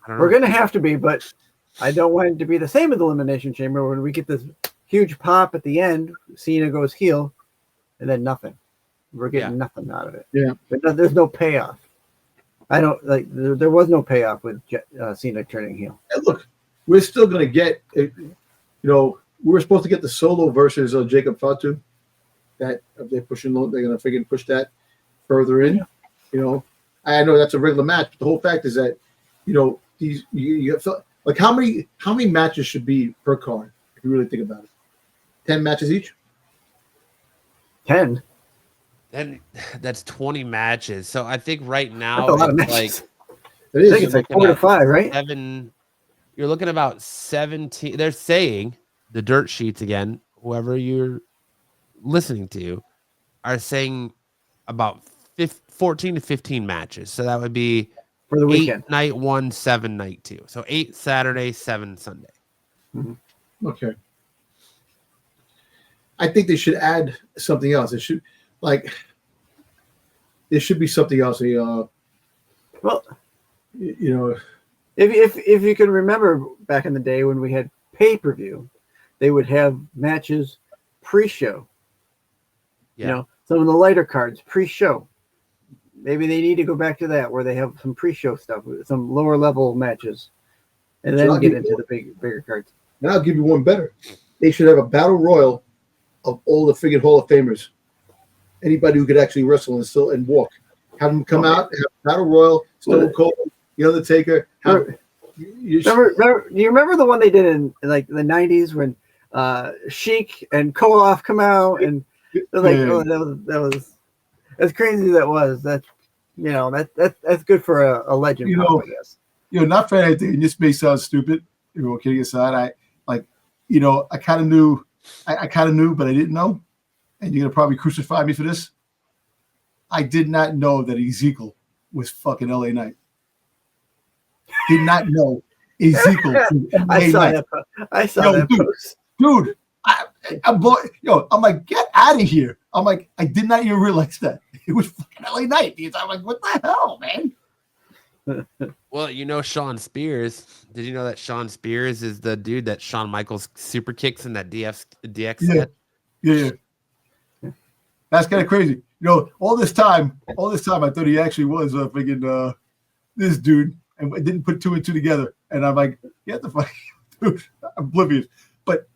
know. We're going to have to be, but I don't want it to be the same as the Elimination Chamber when we get this huge pop at the end. Cena goes heel, and then nothing. We're getting nothing out of it. Yeah, but there's no payoff. I don't like. There was no payoff with Cena turning heel. And look, we're still going to get. We were supposed to get the Solo versus Jacob Fatu. That they're pushing. They're going to freaking push that further in. Yeah. I know that's a regular match, but the whole fact is that these like how many matches should be per card if you really think about it? 10 matches each. 10. And that's 20 matches. So I think right now that's a lot of it's matches. It is. I think it's like 4 to 5, right? 7. You're looking about 17. They're saying the dirt sheets again. Whoever you're listening to are saying about 14 to 15 matches. So that would be for the weekend. 8 night 1, 7 night 2. So 8 Saturday, 7 Sunday. Mm-hmm. Okay. I think they should add something else. It should there should be something else. Well, if you can remember back in the day when we had pay-per-view, they would have matches pre-show. Yeah. Some of the lighter cards pre-show. Maybe they need to go back to that where they have some pre-show stuff, some lower level matches, and then get into the bigger cards. And I'll give you one better. They should have a battle royal of all the friggin' Hall of Famers. Anybody who could actually wrestle and walk. Have them come out, have a battle royal, Stone Cold, The Undertaker. Do you remember the one they did in like the 90s when Sheik and Koloff come out and they're like, that was as crazy as that was. That's good for a legend. I guess. Not for anything. This may sound stupid. Kidding aside, I kind of knew. I kind of knew, but I didn't know. And you're gonna probably crucify me for this. I did not know that Ezekiel was fucking LA Knight. Did not know Ezekiel. I saw that post. Dude. I'm like, get out of here. I'm like, I did not even realize that it was fucking LA Knight. I'm like, what the hell, man? Well, Shawn Spears. Did you know that Shawn Spears is the dude that Shawn Michaels super kicks in that DX set? Yeah. That's kind of crazy. All this time, I thought he actually was freaking this dude, and I didn't put 2 and 2 together. And I'm like, get the fuck, dude, I'm oblivious. But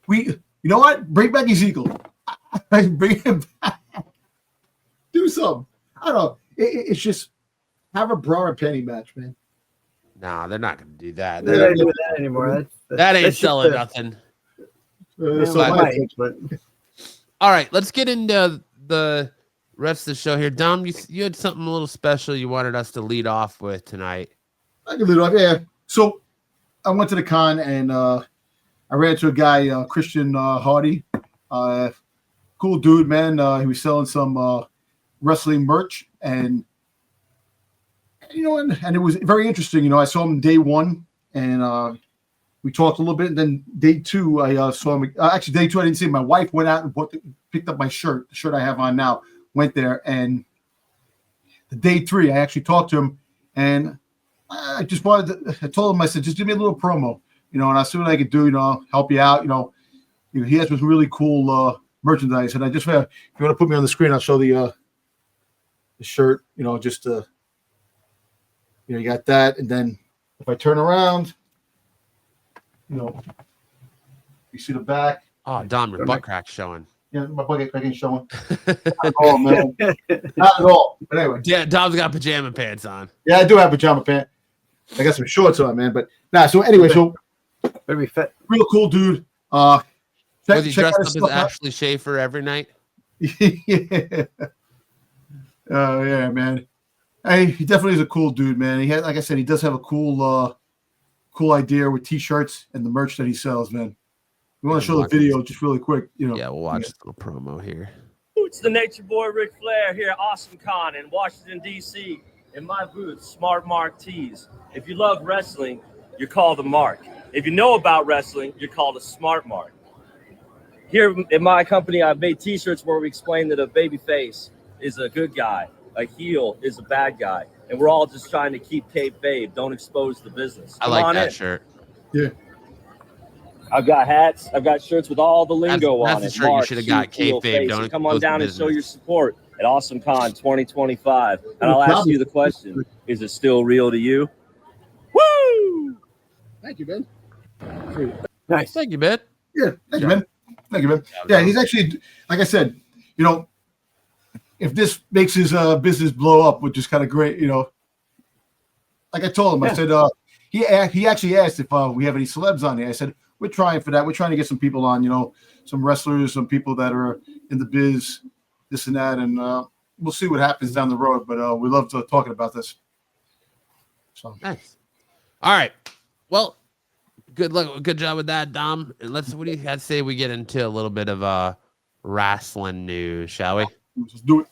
you know what? Bring back Ezekiel. Bring him back. Do something. I don't know. It's just have a bra and penny match, man. No, they're not going to do that. They're not doing that anymore. That ain't selling nothing. All right, let's get into the rest of the show here. Dom, you had something a little special you wanted us to lead off with tonight. I can lead off, yeah. So I went to the con and I ran into a guy, Christian Hardy. Cool dude, man. He was selling some wrestling merch, and and it was very interesting. I saw him day 1, and we talked a little bit. And then day 2, I saw him. Actually, day 2, I didn't see him. My wife went out and picked up my shirt, the shirt I have on now. Went there, and the day 3, I actually talked to him, and I just I told him, I said, just give me a little promo, and I see what I could do, help you out. He has some really cool merchandise, and I just, if you want to put me on the screen, I'll show the shirt, just you got that, and then if I turn around, you see the back. Oh, Dom, your butt crack's showing. Yeah, my butt crack ain't showing. Not at all, man. Not at all. But anyway. Yeah, Dom's got pajama pants on. Yeah, I do have pajama pants. I got some shorts on, man. But so anyway, so Better be fit. real cool dude. Was he Check dressed out up his as stuff out. Ashley Schaefer every night? Yeah. Oh yeah, man. Hey, he definitely is a cool dude, man. He had, like I said, he does have a cool idea with t-shirts and the merch that he sells, man. We want to show the video just really quick, you know. Yeah, we'll watch this little promo here. It's the Nature Boy Ric Flair here at Awesome Con in Washington, D.C. in my booth, Smart Mark Tees. If you love wrestling, you're called a Mark. If you know about wrestling, you're called a Smart Mark. Here in my company, I've made t-shirts where we explain that a baby face is a good guy, a heel is a bad guy, and we're all just trying to keep kayfabe, don't expose the business. I like that shirt. Yeah. I've got hats. I've got shirts with all the lingo that's on the it. shirt you should have got, heel, kayfabe, face. don't Come on expose down the and show business. your support at Awesome Con 2025. And I'll ask you the question, is it still real to you? Woo! Thank you, man. Nice. Thank you, man. Yeah, thank you, man. Thank you, man. Yeah, he's actually, like I said, you know, if this makes his business blow up, which is kind of great, you know. Like I told him, I said, he actually asked if we have any celebs on here. I said, we're trying for that. We're trying to get some people on, you know, some wrestlers, some people that are in the biz, this and that, and we'll see what happens down the road. But we love talking about this. So nice. All right. Well, good luck. Good job with that, Dom. And what do you have to say? We get into a little bit of wrestling news, shall we? let's do it.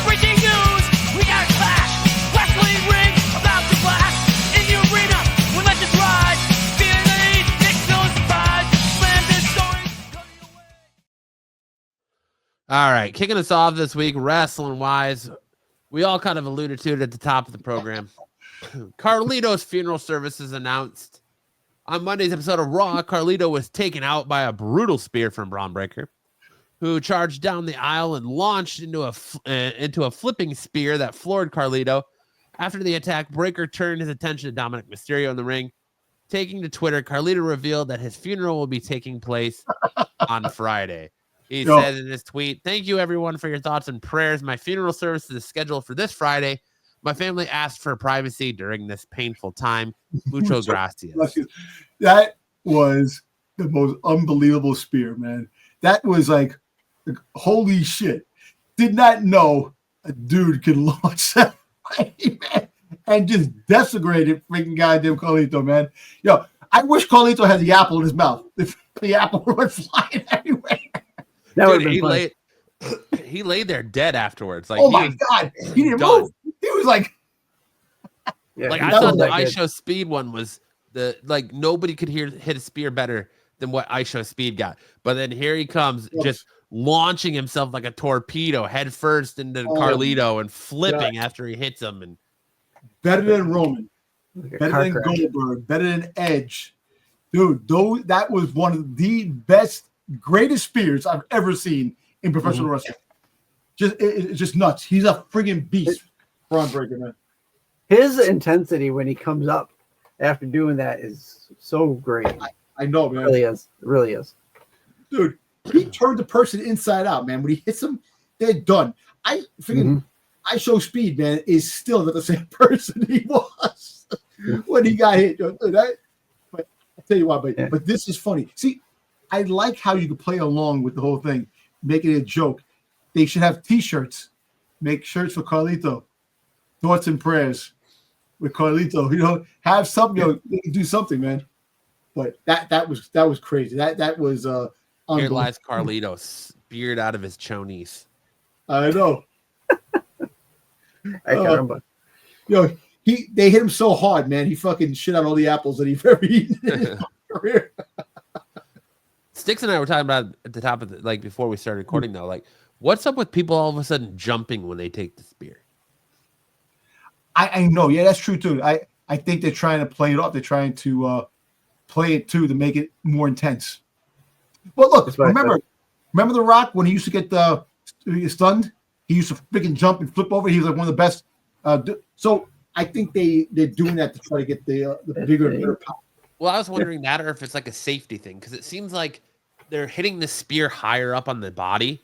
Breaking news, we got a clash. Wrestling ring about to blast. In the arena, we let this ride. Feeling the heat, Nick knows the vibe. Slam this story, coming your way. All right. Kicking us off this week, wrestling-wise, we all kind of alluded to it at the top of the program. Carlito's funeral service is announced. On Monday's episode of Raw, Carlito was taken out by a brutal spear from Braun Breaker, who charged down the aisle and launched into a flipping spear that floored Carlito. After the attack, Breaker turned his attention to Dominic Mysterio in the ring. Taking to Twitter, Carlito revealed that his funeral will be taking place on Friday. He said in his tweet, "Thank you, everyone, for your thoughts and prayers. My funeral service is scheduled for this Friday. My family asked for privacy during this painful time. Mucho gracias." That was the most unbelievable spear, man. That was like, holy shit. Did not know a dude could launch that man, and just desecrated freaking goddamn Carlito, man. Yo, I wish Carlito had the apple in his mouth. The apple went flying everywhere. That would Dude, have been fun. he lay there dead afterwards. Like, Oh my God. He didn't done. move. He was like, Yeah, Like, that I thought was the that I good. Show Speed one was nobody could hit a spear better than what I Show Speed got. But then here he comes, just launching himself like a torpedo head first into Carlito and flipping after he hits him. And better than Roman, Like a better car than crash. Goldberg, better than Edge. Dude, that was one of the best, greatest spears I've ever seen in professional wrestling. It's just nuts. He's a friggin' beast. Braun Breaker, man. His intensity when he comes up after doing that is so great. I know, It man. really is. It really is. Dude, he turned the person inside out, man. When he hits them, they're done. I Show Speed, man, is still not the same person he was when he got hit. Dude, but I tell you what, but this is funny. See, I like how you can play along with the whole thing, making it a joke. They should have T-shirts. Make shirts for Carlito. Thoughts and prayers with Carlito. You know, have something. You know, they can do something, man. But that was crazy. That was here lies Carlito, speared out of his chonies. I know. I can't remember. You know, they hit him so hard, man. He fucking shit out all the apples that he's ever eaten in his career. Styx and I were talking about at the top of before we started recording though, like, what's up with people all of a sudden jumping when they take the spear? I know, yeah, that's true too. I think they're trying to play it off. They're trying to play it too to make it more intense. But look, remember The Rock when he used to get stunned? He used to freaking jump and flip over. He was like one of the best. So I think they're doing that to try to get the bigger and better power. Well, I was wondering that, or if it's like a safety thing, because it seems like they're hitting the spear higher up on the body,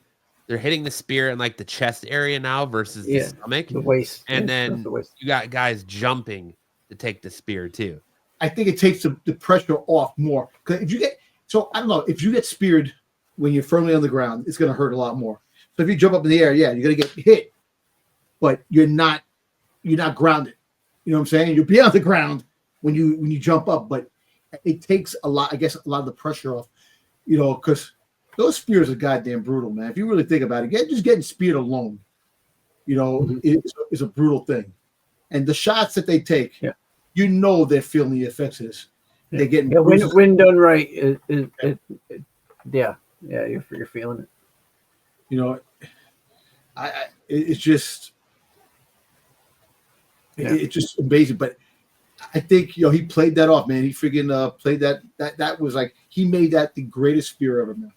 they're hitting the spear in like the chest area now versus the stomach, the waist, and yeah, then the waist. you got guys jumping to take the spear too. I think it takes the pressure off more. Because if you get, so I don't know, if you get speared when you're firmly on the ground, it's going to hurt a lot more. So if you jump up in the air, yeah, you're going to get hit, but you're not grounded. You know what I'm saying? You'll be on the ground when you jump up, but it takes a lot, I guess, a lot of the pressure off, you know, because those spears are goddamn brutal, man. If you really think about it, just getting speared alone, you know, is a brutal thing. And the shots that they take, you know, they're feeling the effects of this. Yeah. They're getting when done right, you're feeling it. You know, it's just it's just amazing. But I think, you know, he played that off, man. He friggin' played that. That was like, he made that the greatest spear ever, man.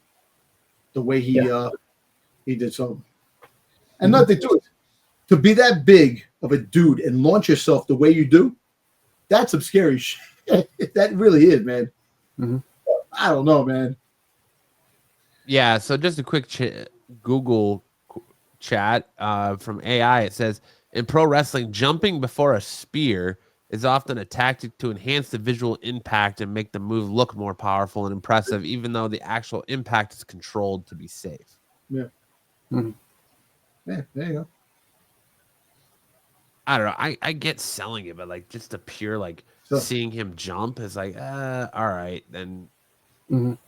The way he did so. And nothing to it. To be that big of a dude and launch yourself the way you do, that's some scary shit. That really is, man. I don't know, man. Yeah, so just a quick Google chat from AI. It says, in pro wrestling, jumping before a spear is often a tactic to enhance the visual impact and make the move look more powerful and impressive, even though the actual impact is controlled to be safe. Yeah. Yeah, there you go. I don't know. I get selling it, but like just the pure like seeing him jump is like, all right, then I don't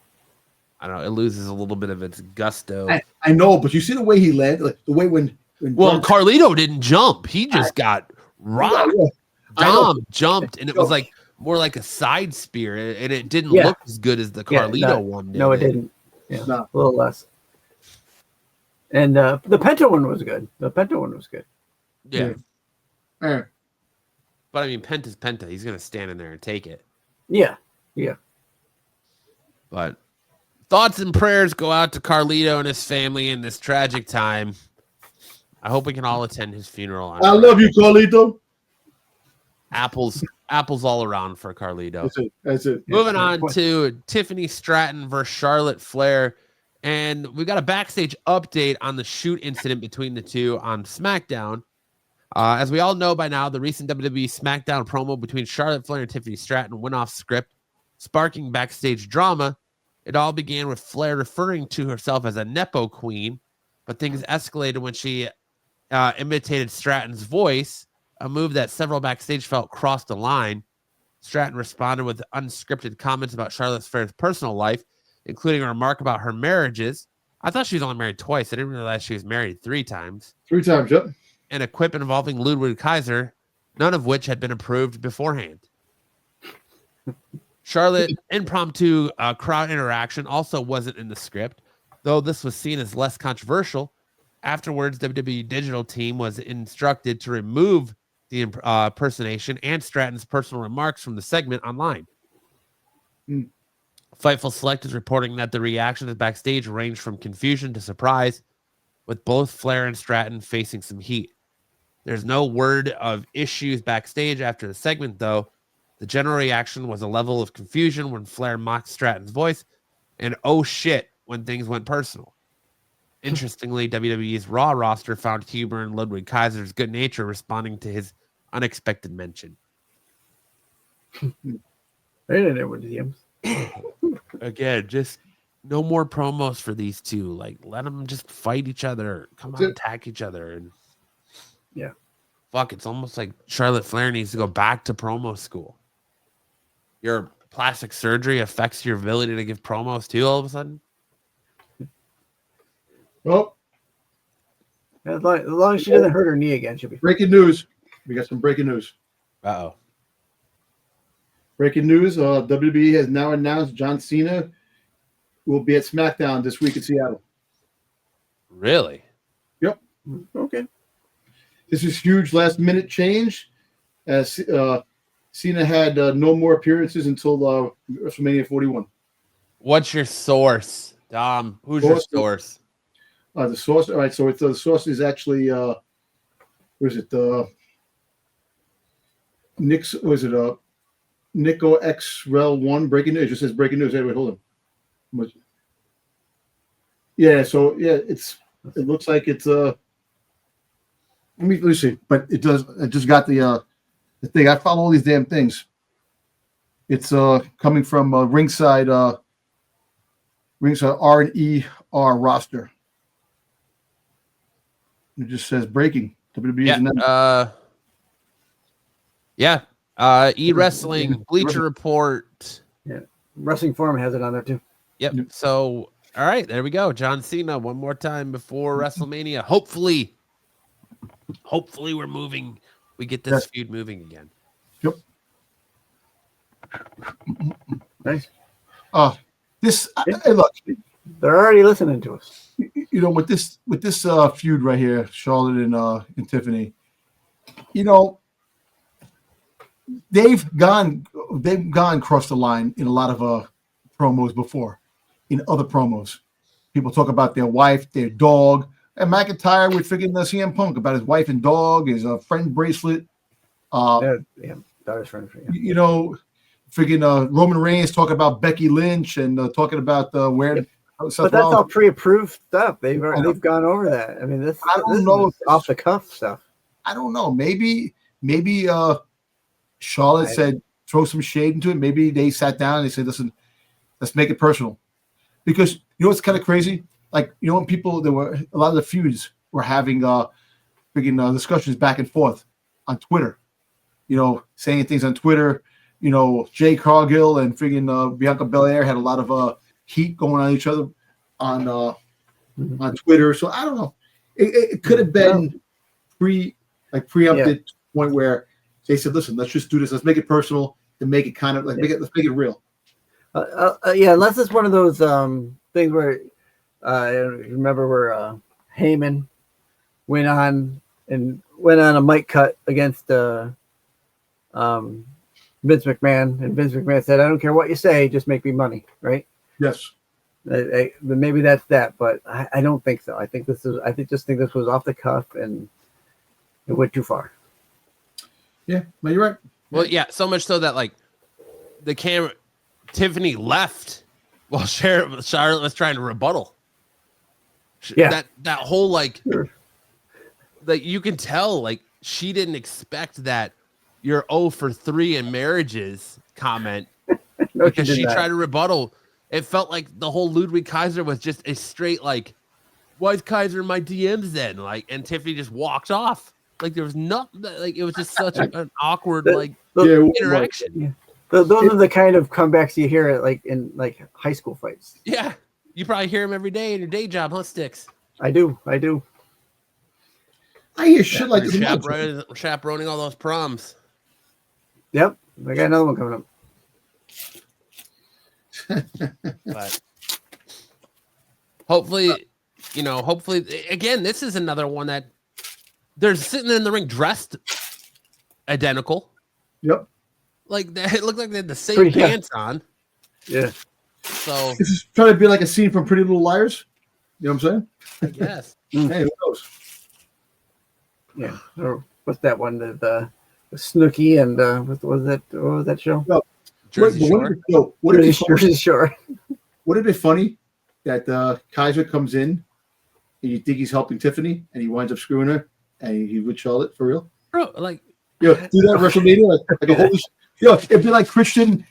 know. It loses a little bit of its gusto. I know, but you see the way he landed, like the way when Carlito didn't jump. He just got rocked. Dom jumped, and it was like more like a side spear, and it didn't look as good as the Carlito one did. No, it didn't. Yeah, a little less. And the Penta one was good. Yeah. But I mean, Penta's Penta. He's going to stand in there and take it. Yeah. But thoughts and prayers go out to Carlito and his family in this tragic time. I hope we can all attend his funeral. I love you, Carlito. Apples all around for Carlito. That's it. Moving on to Tiffany Stratton versus Charlotte Flair. And we got a backstage update on the shoot incident between the two on SmackDown. As we all know by now, the recent WWE SmackDown promo between Charlotte Flair and Tiffany Stratton went off script, sparking backstage drama. It all began with Flair referring to herself as a Nepo queen, but things escalated when she imitated Stratton's voice, a move that several backstage felt crossed the line. Stratton responded with unscripted comments about Charlotte Flair's personal life, including a remark about her marriages. I thought she was only married twice. I didn't realize she was married 3 times. 3 times, yep. And a quip involving Ludwig Kaiser, none of which had been approved beforehand. Charlotte impromptu crowd interaction also wasn't in the script, though this was seen as less controversial. Afterwards, WWE Digital team was instructed to remove the impersonation and Stratton's personal remarks from the segment online. Fightful Select is reporting that the reactions backstage ranged from confusion to surprise, with both Flair and Stratton facing some heat. There's no word of issues backstage after the segment, though. The general reaction was a level of confusion when Flair mocked Stratton's voice, and oh shit when things went personal. Interestingly, WWE's Raw roster found humor in Ludwig Kaiser's good nature, responding to his unexpected mention. Again, just no more promos for these two. Like, let them just fight each other, come out, attack each other, and fuck. It's almost like Charlotte Flair needs to go back to promo school. Your plastic surgery affects your ability to give promos too. All of a sudden. Well, as long as she doesn't hurt her knee again, she'll be fine. Breaking news. We got some breaking news. Uh-oh. Breaking news. WWE has now announced John Cena will be at SmackDown this week in Seattle. Really? Yep. Okay. This is huge last-minute change, as Cena had no more appearances until WrestleMania 41. What's your source, Dom? Who's your source? The source. All right, so the source is actually what is it? Nick's was it Nico XREL1 breaking news? It just says breaking news. Anyway, hold on. Yeah, so it's It looks like it's let me see, but it does. I just got the thing. I follow all these damn things. It's coming from ringside R&ER roster. It just says breaking. WWE is announced. E-Wrestling, Bleacher Report. Yeah, Wrestling Forum has it on there too. Yep. So, all right, there we go. John Cena one more time before WrestleMania. Hopefully we're moving. We get this feud moving again. Yep. Nice. Hey, look, they're already listening to us. You know, with this feud right here, Charlotte and Tiffany. You know, they've gone across the line in a lot of promos before. In other promos, people talk about their wife, their dog, and McIntyre with freaking CM Punk about his wife and dog, his friend bracelet. Daughter's friend. Yeah. You know, freaking Roman Reigns talking about Becky Lynch and talking about where. Yep. But that's all pre-approved stuff. They've gone over that. I mean, this is off the cuff stuff. I don't know. Maybe Charlotte said throw some shade into it. Maybe they sat down and they said, "Listen, let's make it personal." Because you know what's kind of crazy? Like, you know, when there were a lot of the feuds were having freaking discussions back and forth on Twitter. You know, saying things on Twitter. You know, Jay Cargill and freaking Bianca Belair had a lot of heat going on each other on Twitter. So I don't know. It could have been preempted to the point where they said, "Listen, let's just do this. Let's make it personal and make it kind of like let's make it real." Unless it's one of those things where remember where Heyman went on a mic cut against Vince McMahon, and Vince McMahon said, "I don't care what you say, just make me money." Right? Yes. Maybe that's that, but I don't think so. I think this was off the cuff and it went too far. Yeah, no, you're right. Well, yeah, so much so that like the camera, Tiffany left while Charlotte was trying to rebuttal. Yeah, that whole like you can tell like she didn't expect that you're 0 for 3 in marriages comment because she tried to rebuttal. It felt like the whole Ludwig Kaiser was just a straight like, why is Kaiser in my DMs then? Like, and Tiffany just walked off. Like there was nothing. Like it was just such an awkward interaction. Yeah. Those are the kind of comebacks you hear like in like high school fights. Yeah, you probably hear them every day in your day job, huh, Styx? I do. I hear shit like this. Chaperoning all those proms. Yep, I got another one coming up. But hopefully, again, this is another one that they're sitting in the ring dressed identical. Yep. Like that, it looked like they had the same pants on. Yeah. So this is trying to be like a scene from Pretty Little Liars. You know what I'm saying? I guess. Hey, who knows? Yeah. Or what's that one? The Snooki and what was that show? No. Jersey Shore. Would it be funny that Kaiser comes in and you think he's helping Tiffany and he winds up screwing her and he with Charlotte for real? Bro, like do that at WrestleMania like a holy it'd be like Christian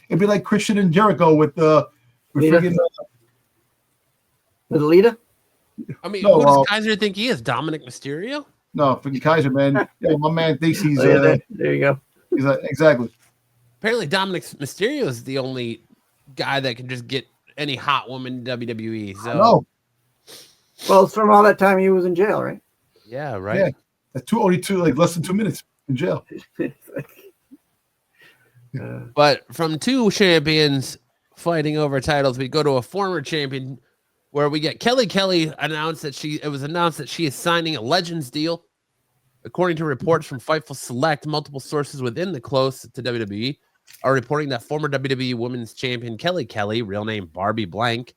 and Jericho with freaking with Lita. I mean, who does Kaiser think he is? Dominic Mysterio? No, freaking Kaiser, man. Yeah, my man thinks he's there you go. He's exactly. Apparently, Dominic Mysterio is the only guy that can just get any hot woman in WWE. So, no. Well, it's from all that time he was in jail, right? Yeah, right. Yeah, that's less than 2 minutes in jail. But from two champions fighting over titles, we go to a former champion where we get Kelly announced that she is signing a Legends deal. According to reports from Fightful Select, multiple sources within the close to WWE are reporting that former WWE Women's Champion Kelly, real name Barbie Blank,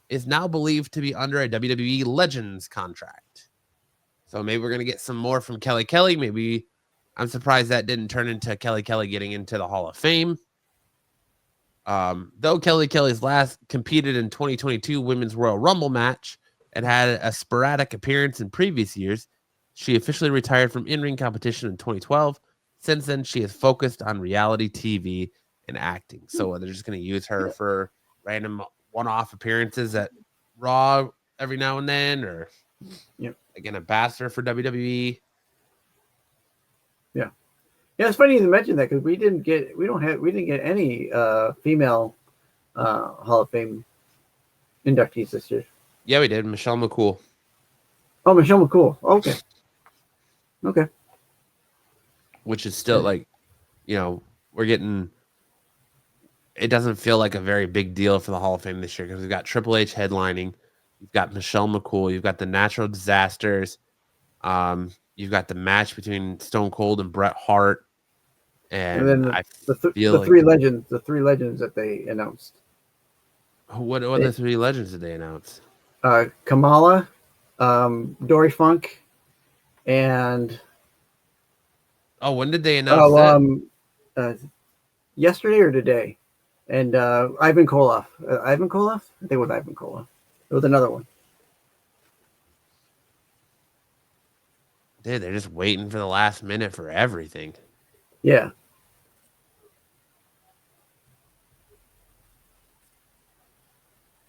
is now believed to be under a WWE Legends contract. So maybe we're going to get some more from Kelly. Maybe I'm surprised that didn't turn into Kelly getting into the Hall of Fame. Though Kelly's last competed in 2022 Women's Royal Rumble match and had a sporadic appearance in previous years. She officially retired from in-ring competition in 2012. Since then, she has focused on reality TV and acting. So they're just going to use her for random one-off appearances at Raw every now and then, or like an ambassador for WWE. Yeah, it's funny you mentioned that because we didn't get any female Hall of Fame inductees this year. Yeah, we did. Michelle McCool. Oh, Michelle McCool. Okay. Which is still like, we're getting. It doesn't feel like a very big deal for the Hall of Fame this year because we've got Triple H headlining. You've got Michelle McCool. You've got the Natural Disasters. You've got the match between Stone Cold and Bret Hart. And then the three legends that they announced. What are the three legends that they announced? Kamala, Dory Funk, and when did they announce that? Yesterday or today? And Ivan Koloff. Ivan Koloff? I think it was Ivan Koloff. It was another one. Dude, they're just waiting for the last minute for everything. Yeah.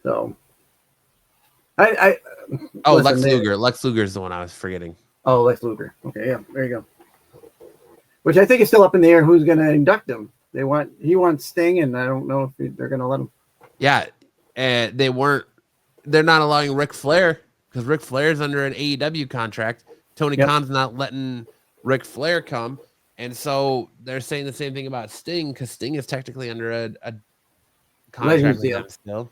So, Lex Luger. Lex Luger is the one I was forgetting. Oh, Lex Luger. Okay, yeah, there you go. Which I think is still up in the air. Who's going to induct him? He wants Sting, and I don't know if they're going to let him. Yeah, and they're not allowing Ric Flair because Ric Flair's under an AEW contract. Tony Khan's not letting Ric Flair come, and so they're saying the same thing about Sting because Sting is technically under a contract with them still.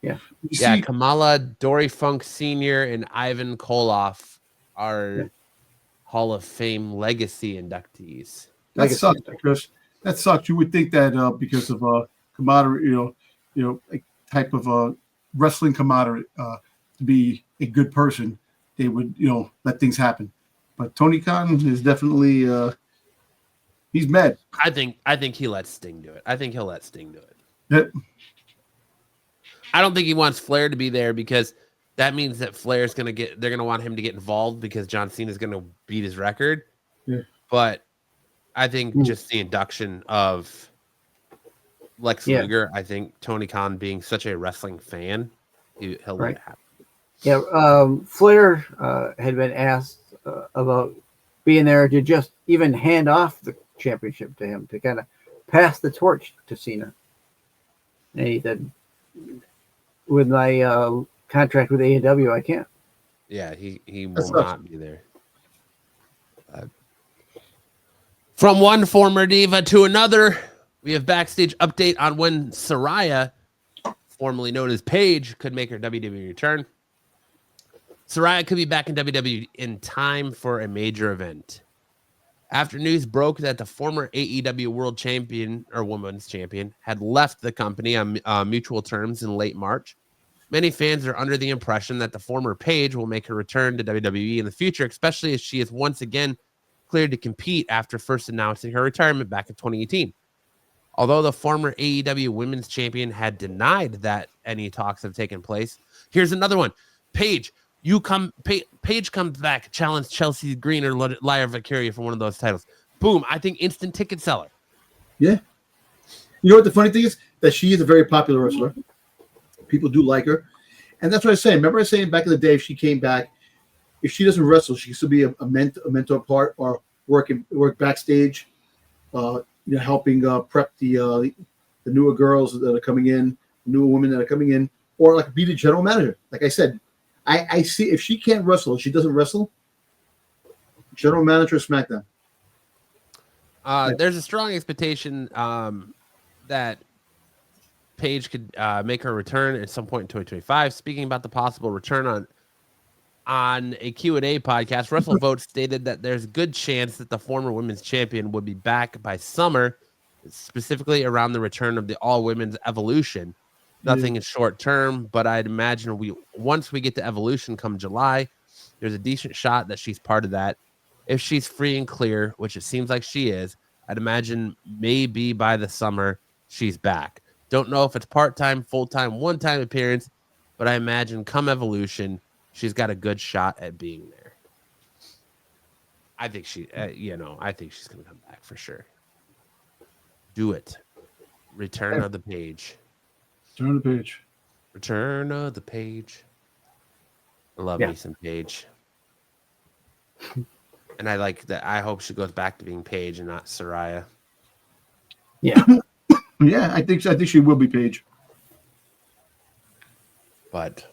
Yeah. Kamala, Dory Funk Sr., and Ivan Koloff are Hall of Fame legacy inductees. That sucks, Chris. That sucks. You would think that because of camaraderie, a type of wrestling camaraderie, to be a good person, they would, let things happen. But Tony Khan is definitely he's mad. I think he lets Sting do it. I think he'll let Sting do it. Yeah. I don't think he wants Flair to be there because that means that Flair's they're going to want him to get involved because John Cena is going to beat his record. Yeah. But I think just the induction of Lex Luger, I think Tony Khan being such a wrestling fan, he'll let it happen. Yeah. Flair had been asked about being there to just even hand off the championship to him to kind of pass the torch to Cena. And he said, with my contract with AEW, I can't. Yeah, he will not be there. From one former diva to another, we have backstage update on when Saraya, formerly known as Paige, could make her WWE return. Saraya could be back in WWE in time for a major event. After news broke that the former AEW World Champion or Women's Champion had left the company on mutual terms in late March, many fans are under the impression that the former Paige will make her return to WWE in the future, especially as she is once again cleared to compete after first announcing her retirement back in 2018. Although the former AEW Women's Champion had denied that any talks have taken place, here's another one. Paige comes back, challenge Chelsea Green or Lyra Valkyria for one of those titles. Boom. I think instant ticket seller. Yeah. You know what the funny thing is? That she is a very popular wrestler. People do like her. And that's what I was saying. Remember I was saying back in the day, if she came back, if she doesn't wrestle, she can still be a mentor part or work backstage, helping prep the newer girls that are coming in, newer women that are coming in, or like be the general manager. Like I said, I see if she can't wrestle, if she doesn't wrestle, general manager of SmackDown. There's a strong expectation that Paige could make her return at some point in 2025. Speaking about the possible return on a Q&A podcast, WrestleVote stated that there's a good chance that the former women's champion would be back by summer, specifically around the return of the all-women's Evolution. Nothing is short term, but I'd imagine once we get to Evolution come July, there's a decent shot that she's part of that. If she's free and clear, which it seems like she is, I'd imagine maybe by the summer she's back. Don't know if it's part-time, full-time, one-time appearance, but I imagine come Evolution, she's got a good shot at being there. I think she, I think she's going to come back for sure. Do it. Return of the page. Turn the page. Return of the page. I love me some Paige. And I like that. I hope she goes back to being Paige and not Saraya. Yeah. Yeah, I think she will be Paige. But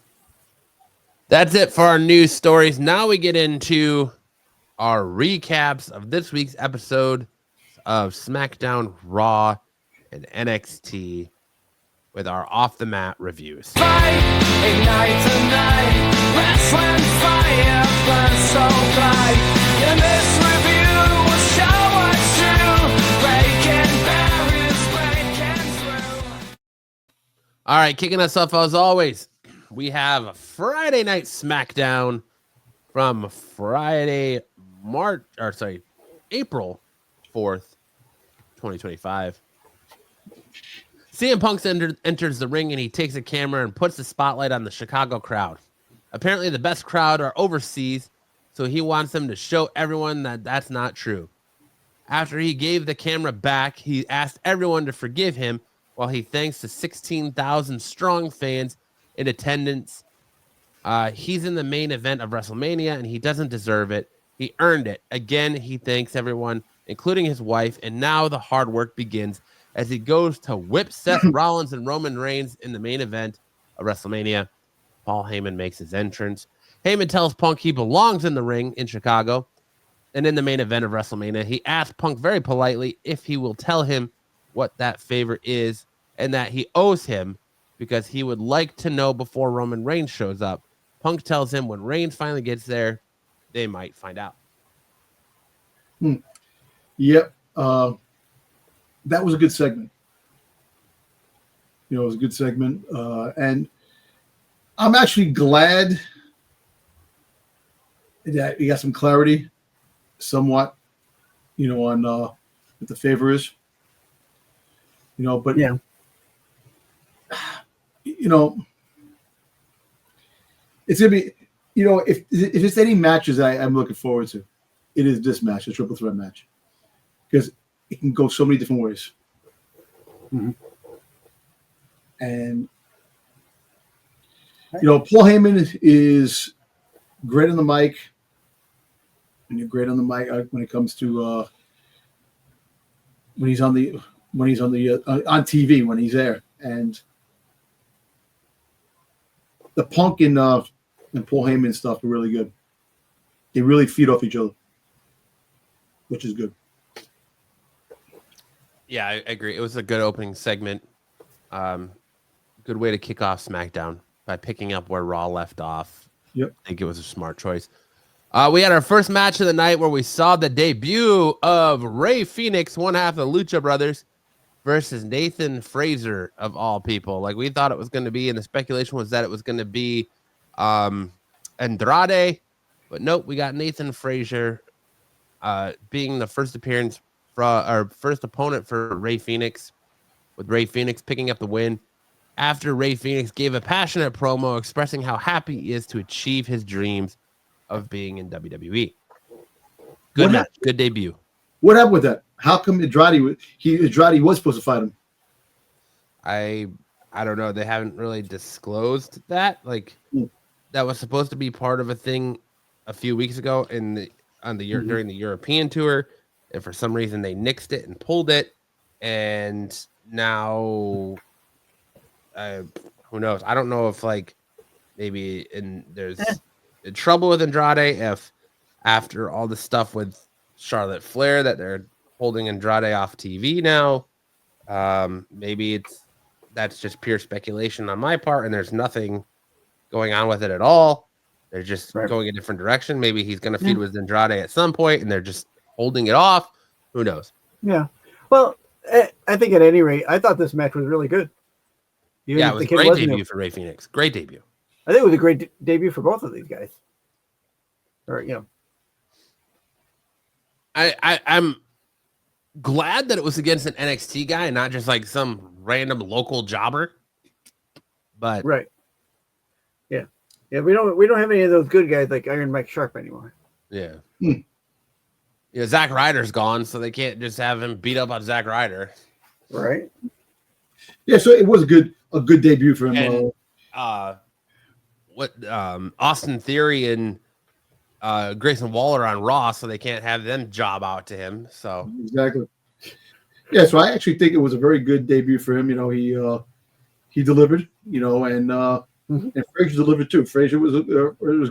that's it for our news stories. Now we get into our recaps of this week's episode of SmackDown, Raw, and NXT with our off the mat reviews. Fight, ignite tonight. Wrestling fire burns so bright. And this review will show us true. Breaking barriers, breaking through. All right, kicking us off as always, we have a Friday night SmackDown from Friday, April 4th, 2025. CM Punk enters the ring and he takes a camera and puts the spotlight on the Chicago crowd. Apparently the best crowd are overseas, so he wants them to show everyone that that's not true. After he gave the camera back, he asked everyone to forgive him while he thanks the 16,000 strong fans in attendance. He's in the main event of WrestleMania and he doesn't deserve it. He earned it. Again, he thanks everyone, including his wife, and now the hard work begins as he goes to whip Seth Rollins and Roman Reigns in the main event of WrestleMania. Paul Heyman makes his entrance. Heyman tells Punk he belongs in the ring in Chicago. And in the main event of WrestleMania, he asks Punk very politely if he will tell him what that favor is and that he owes him because he would like to know before Roman Reigns shows up. Punk tells him when Reigns finally gets there, they might find out. Yep. That was a good segment. It was a good segment. And I'm actually glad that we got some clarity somewhat, on what the favor is. But yeah. It's gonna be, if it's any matches I'm looking forward to, it is this match, the triple threat match, because it can go so many different ways. Mm-hmm. And Paul Heyman is great on the mic, and you're great on the mic when it comes to when he's on TV, when he's there, and the Punk and Paul Heyman stuff are really good. They really feed off each other, which is good. Yeah, I agree. It was a good opening segment. Good way to kick off SmackDown by picking up where Raw left off. Yep. I think it was a smart choice. We had our first match of the night where we saw the debut of Rey Fenix, one half of the Lucha Brothers, versus Nathan Frazer, of all people. Like we thought it was going to be, and the speculation was that it was going to be Andrade, but nope, we got Nathan Frazer being the first appearance our first opponent for Rey Fenix, with Rey Fenix picking up the win after Rey Fenix gave a passionate promo expressing how happy he is to achieve his dreams of being in WWE. Good match, good debut. What happened with that? How come Andrade was supposed to fight him? I don't know. They haven't really disclosed that. That was supposed to be part of a thing a few weeks ago during the European tour. And for some reason they nixed it and pulled it. And now, who knows? I don't know if maybe there's trouble with Andrade if after all the stuff with Charlotte Flair that they're holding Andrade off TV now. Maybe that's just pure speculation on my part and there's nothing going on with it at all. They're just going a different direction. Maybe he's going to feud with Andrade at some point and they're just holding it off. Who knows? Yeah. Well, I think at any rate, I thought this match was really good. It was a great debut for Rey Fenix. Great debut. I think it was a great debut for both of these guys. I'm glad that it was against an NXT guy and not just some random local jobber. But right. Yeah, we don't have any of those good guys like Iron Mike Sharp anymore. Yeah. Yeah, Zack Ryder's gone, so they can't just have him beat up on Zack Ryder. Right. Yeah, so it was a good debut for him. And Austin Theory and Grayson Waller on Raw, so they can't have them job out to him. So exactly. Yeah, so I actually think it was a very good debut for him. You know, he delivered. You know, and Frazier delivered too. Frazier was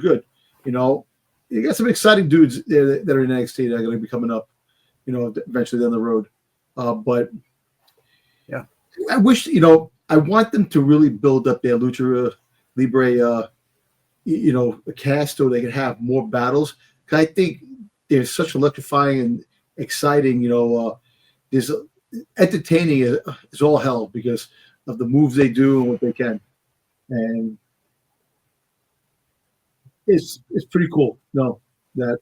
good. You know, you got some exciting dudes there that are in NXT that are going to be coming up. You know, eventually down the road. But yeah, I wish, you know, I want them to really build up their Lucha Libre, you know, cast so they can have more battles. Because I think they're such electrifying and exciting. You know, there's entertaining is all hell because of the moves they do and what they can, and it's pretty cool. No, that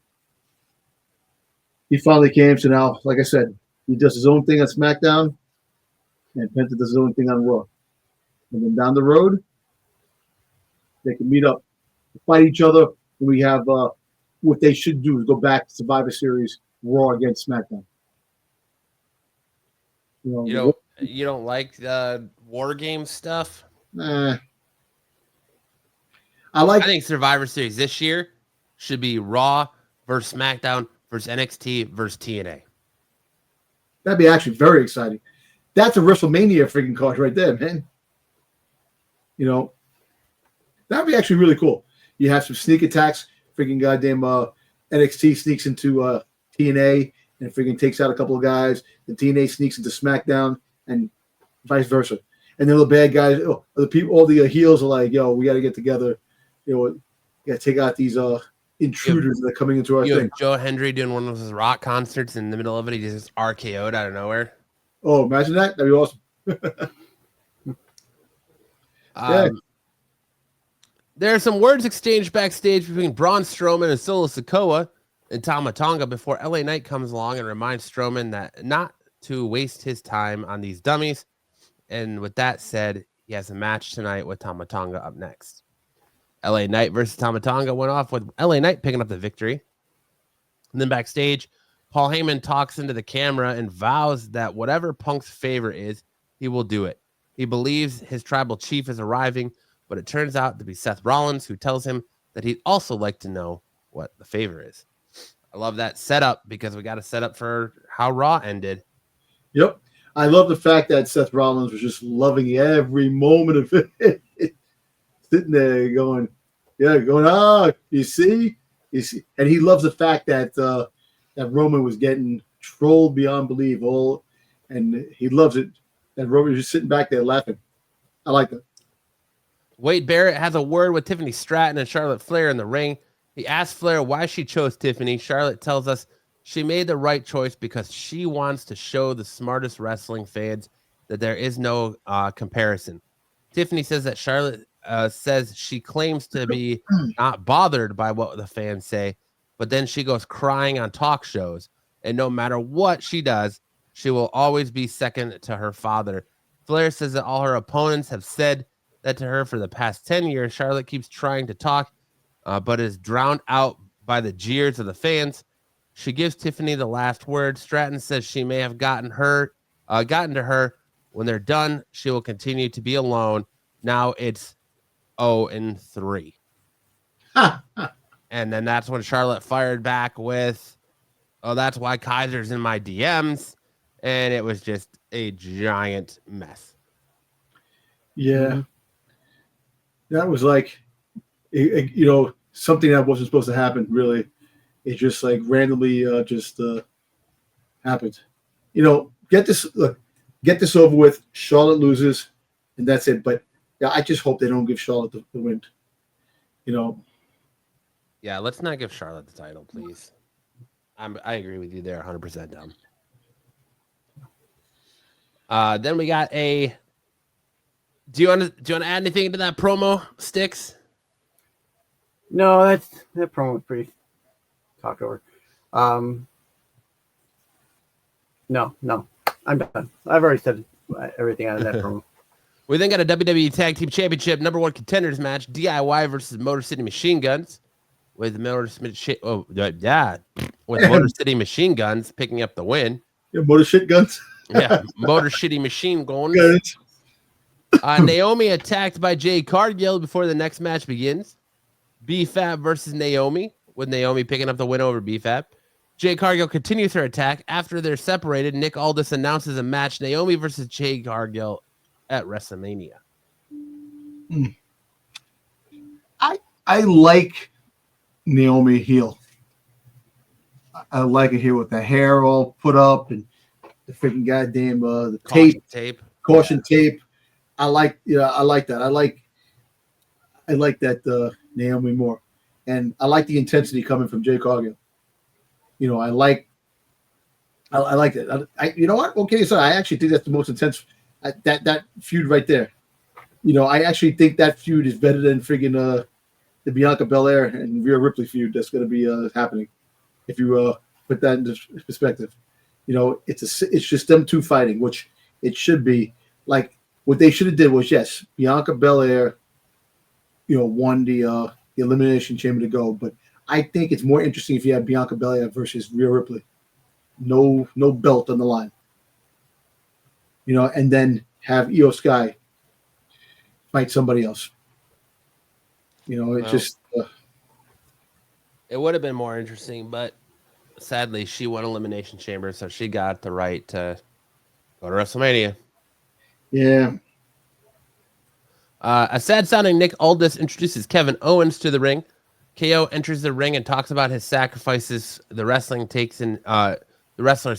he finally came. So now, like I said, he does his own thing on SmackDown, and Penta does his own thing on Raw. And then down the road, they can meet up, fight each other. And we have what they should do is go back to Survivor Series Raw against SmackDown. You don't like the War Games stuff? I think Survivor Series this year should be Raw versus SmackDown versus NXT versus TNA. That'd be actually very exciting. That's a WrestleMania freaking card right there, man. You know, that'd be actually really cool. You have some sneak attacks. Freaking goddamn NXT sneaks into TNA and freaking takes out a couple of guys. The TNA sneaks into SmackDown and vice versa. And then the bad guys, all the heels are like, yo, we got to get together. You know, got to take out these intruders that are coming into our thing. Joe Hendry doing one of his rock concerts in the middle of it. He just RKO'd out of nowhere. Oh, imagine that. That'd be awesome. Yeah. There are some words exchanged backstage between Braun Strowman and Solo Sikoa and Tama Tonga before LA Knight comes along and reminds Strowman that not to waste his time on these dummies. And with that said, he has a match tonight with Tama Tonga up next. LA Knight versus Tama Tonga went off with LA Knight picking up the victory. And then backstage, Paul Heyman talks into the camera and vows that whatever Punk's favor is, he will do it. He believes his tribal chief is arriving, but it turns out to be Seth Rollins, who tells him that he'd also like to know what the favor is. I love that setup because we got to set up for how Raw ended. Yep. I love the fact that Seth Rollins was just loving every moment of it. Sitting there going, you see? And he loves the fact that that Roman was getting trolled beyond belief. And he loves it. And Roman was just sitting back there laughing. I like that. Wade Barrett has a word with Tiffany Stratton and Charlotte Flair in the ring. He asks Flair why she chose Tiffany. Charlotte tells us she made the right choice because she wants to show the smartest wrestling fans that there is no comparison. Tiffany says that Charlotte says she claims to be not bothered by what the fans say, but then she goes crying on talk shows. And no matter what she does, she will always be second to her father. Flair says that all her opponents have said that to her for the past 10 years. Charlotte keeps trying to talk, but is drowned out by the jeers of the fans. She gives Tiffany the last word. Stratton says she may have gotten to her. When they're done, she will continue to be alone. Now it's 0-3. And then that's when Charlotte fired back with, oh, that's why Kaiser's in my DMs. And it was just a giant mess. Yeah. That was like, something that wasn't supposed to happen, really. It just like randomly happened. Get this over with. Charlotte loses, and that's it. But yeah, I just hope they don't give Charlotte the win. Yeah, let's not give Charlotte the title, please. I agree with you there, 100% down. Then we got a. Do you want to add anything to that promo, Styx? No, that promo was pretty talked over. No, I'm done. I've already said everything out of that promo. We then got a WWE Tag Team Championship #1 contenders match, DIY versus Motor City Machine Guns, with Motor City Machine Guns picking up the win. Yeah, motor shit guns. Yeah, Motor City Machine Guns. Naomi attacked by Jade Cargill before the next match begins. B-Fab versus Naomi, with Naomi picking up the win over B-Fab. Jade Cargill continues her attack. After they're separated, Nick Aldis announces a match, Naomi versus Jade Cargill at WrestleMania. I like Naomi heel. I like it here with the hair all put up and the freaking goddamn the caution tape. I like that. I like that Naomi more, and I like the intensity coming from Jade Cargill. You know, I like it. You know what? Okay, so I actually think that's the most intense that feud right there. You know, I actually think that feud is better than friggin' the Bianca Belair and Rhea Ripley feud that's going to be happening. If you put that into perspective, you know, it's just them two fighting, which it should be. Like what they should have did was, yes, Bianca Belair, you know, won the Elimination Chamber to go, but I think it's more interesting if you have Bianca Belair versus Rhea Ripley. No belt on the line. You know, and then have Io Sky fight somebody else. You know, it just... it would have been more interesting, but sadly, she won Elimination Chamber, so she got the right to go to WrestleMania. Yeah. A sad-sounding Nick Aldis introduces Kevin Owens to the ring. KO enters the ring and talks about his sacrifices the wrestlers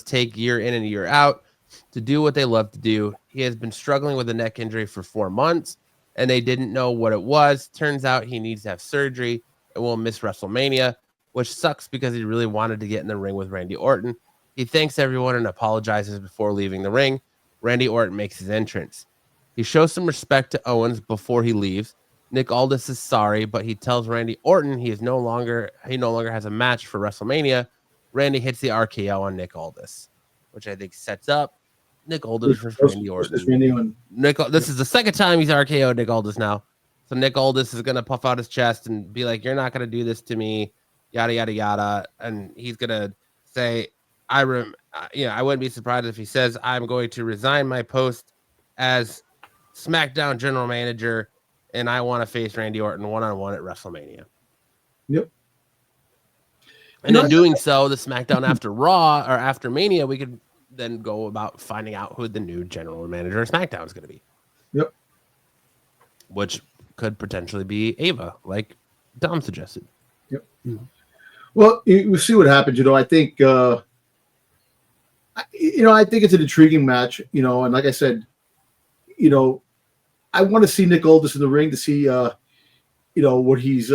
take year in and year out to do what they love to do. He has been struggling with a neck injury for 4 months, and they didn't know what it was. Turns out he needs to have surgery and will miss WrestleMania, which sucks because he really wanted to get in the ring with Randy Orton. He thanks everyone and apologizes before leaving the ring. Randy Orton makes his entrance. He shows some respect to Owens before he leaves. Nick Aldis is sorry, but he tells Randy Orton he no longer has a match for WrestleMania. Randy hits the RKO on Nick Aldis, which I think sets up Nick Aldis for Randy Orton. This is the second time he's RKO'd Nick Aldis now. So Nick Aldis is going to puff out his chest and be like, you're not going to do this to me, yada, yada, yada. And he's going to say, I wouldn't be surprised if he says, I'm going to resign my post as SmackDown general manager, and I want to face Randy Orton one-on-one at WrestleMania. Yep. And in doing so, the SmackDown after Raw or after Mania, we could then go about finding out who the new general manager of SmackDown is going to be. Yep. Which could potentially be Ava, like Dom suggested. Yep. Mm-hmm. Well, we'll see what happens. You know, I think, I think it's an intriguing match, you know, and like I said, you know, I want to see Nick Aldis in the ring to see, what he's,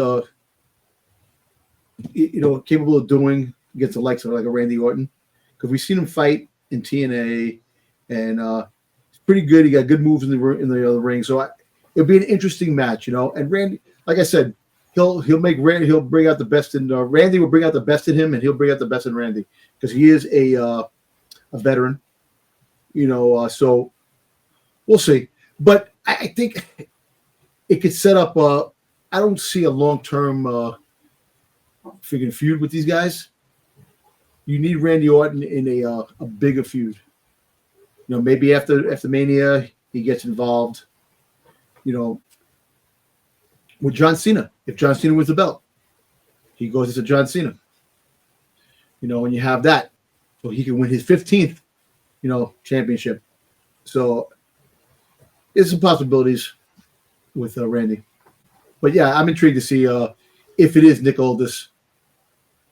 capable of doing against the likes of like a Randy Orton, because we've seen him fight in TNA, and it's pretty good. He got good moves in the ring, so it'll be an interesting match, you know. And Randy, like I said, he'll bring out the best in Randy. Will bring out the best in him, and he'll bring out the best in Randy because he is a veteran, you know. So we'll see, but I think it could set up. I don't see a long-term freaking feud with these guys. You need Randy Orton in a bigger feud. You know, maybe after Mania he gets involved. You know, with John Cena. If John Cena wins the belt, he goes into John Cena. You know, and you have that, so he can win his 15th, championship. So there's some possibilities with Randy. But yeah, I'm intrigued to see if it is Nick Aldis,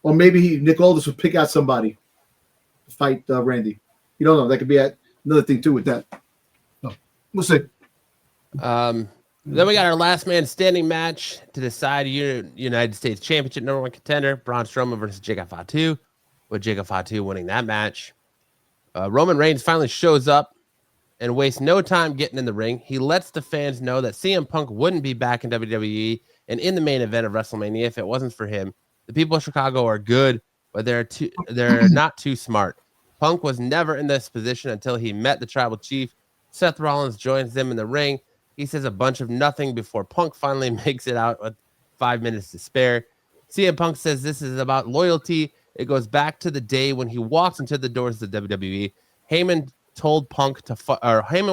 or maybe Nick Aldis will pick out somebody to fight Randy. You don't know. That could be another thing too with that. So we'll see. Then we got our last man standing match to decide United States Championship #1 contender, Braun Strowman versus Jacob Fatu, with Jacob Fatu winning that match. Roman Reigns finally shows up and wastes no time getting in the ring. He lets the fans know that CM Punk wouldn't be back in WWE and in the main event of WrestleMania if it wasn't for him. The people of Chicago are good, but they're not too smart. Punk was never in this position until he met the tribal chief. Seth Rollins joins them in the ring. He says a bunch of nothing before Punk finally makes it out with 5 minutes to spare. CM Punk says this is about loyalty. It goes back to the day when he walked into the doors of the WWE. Heyman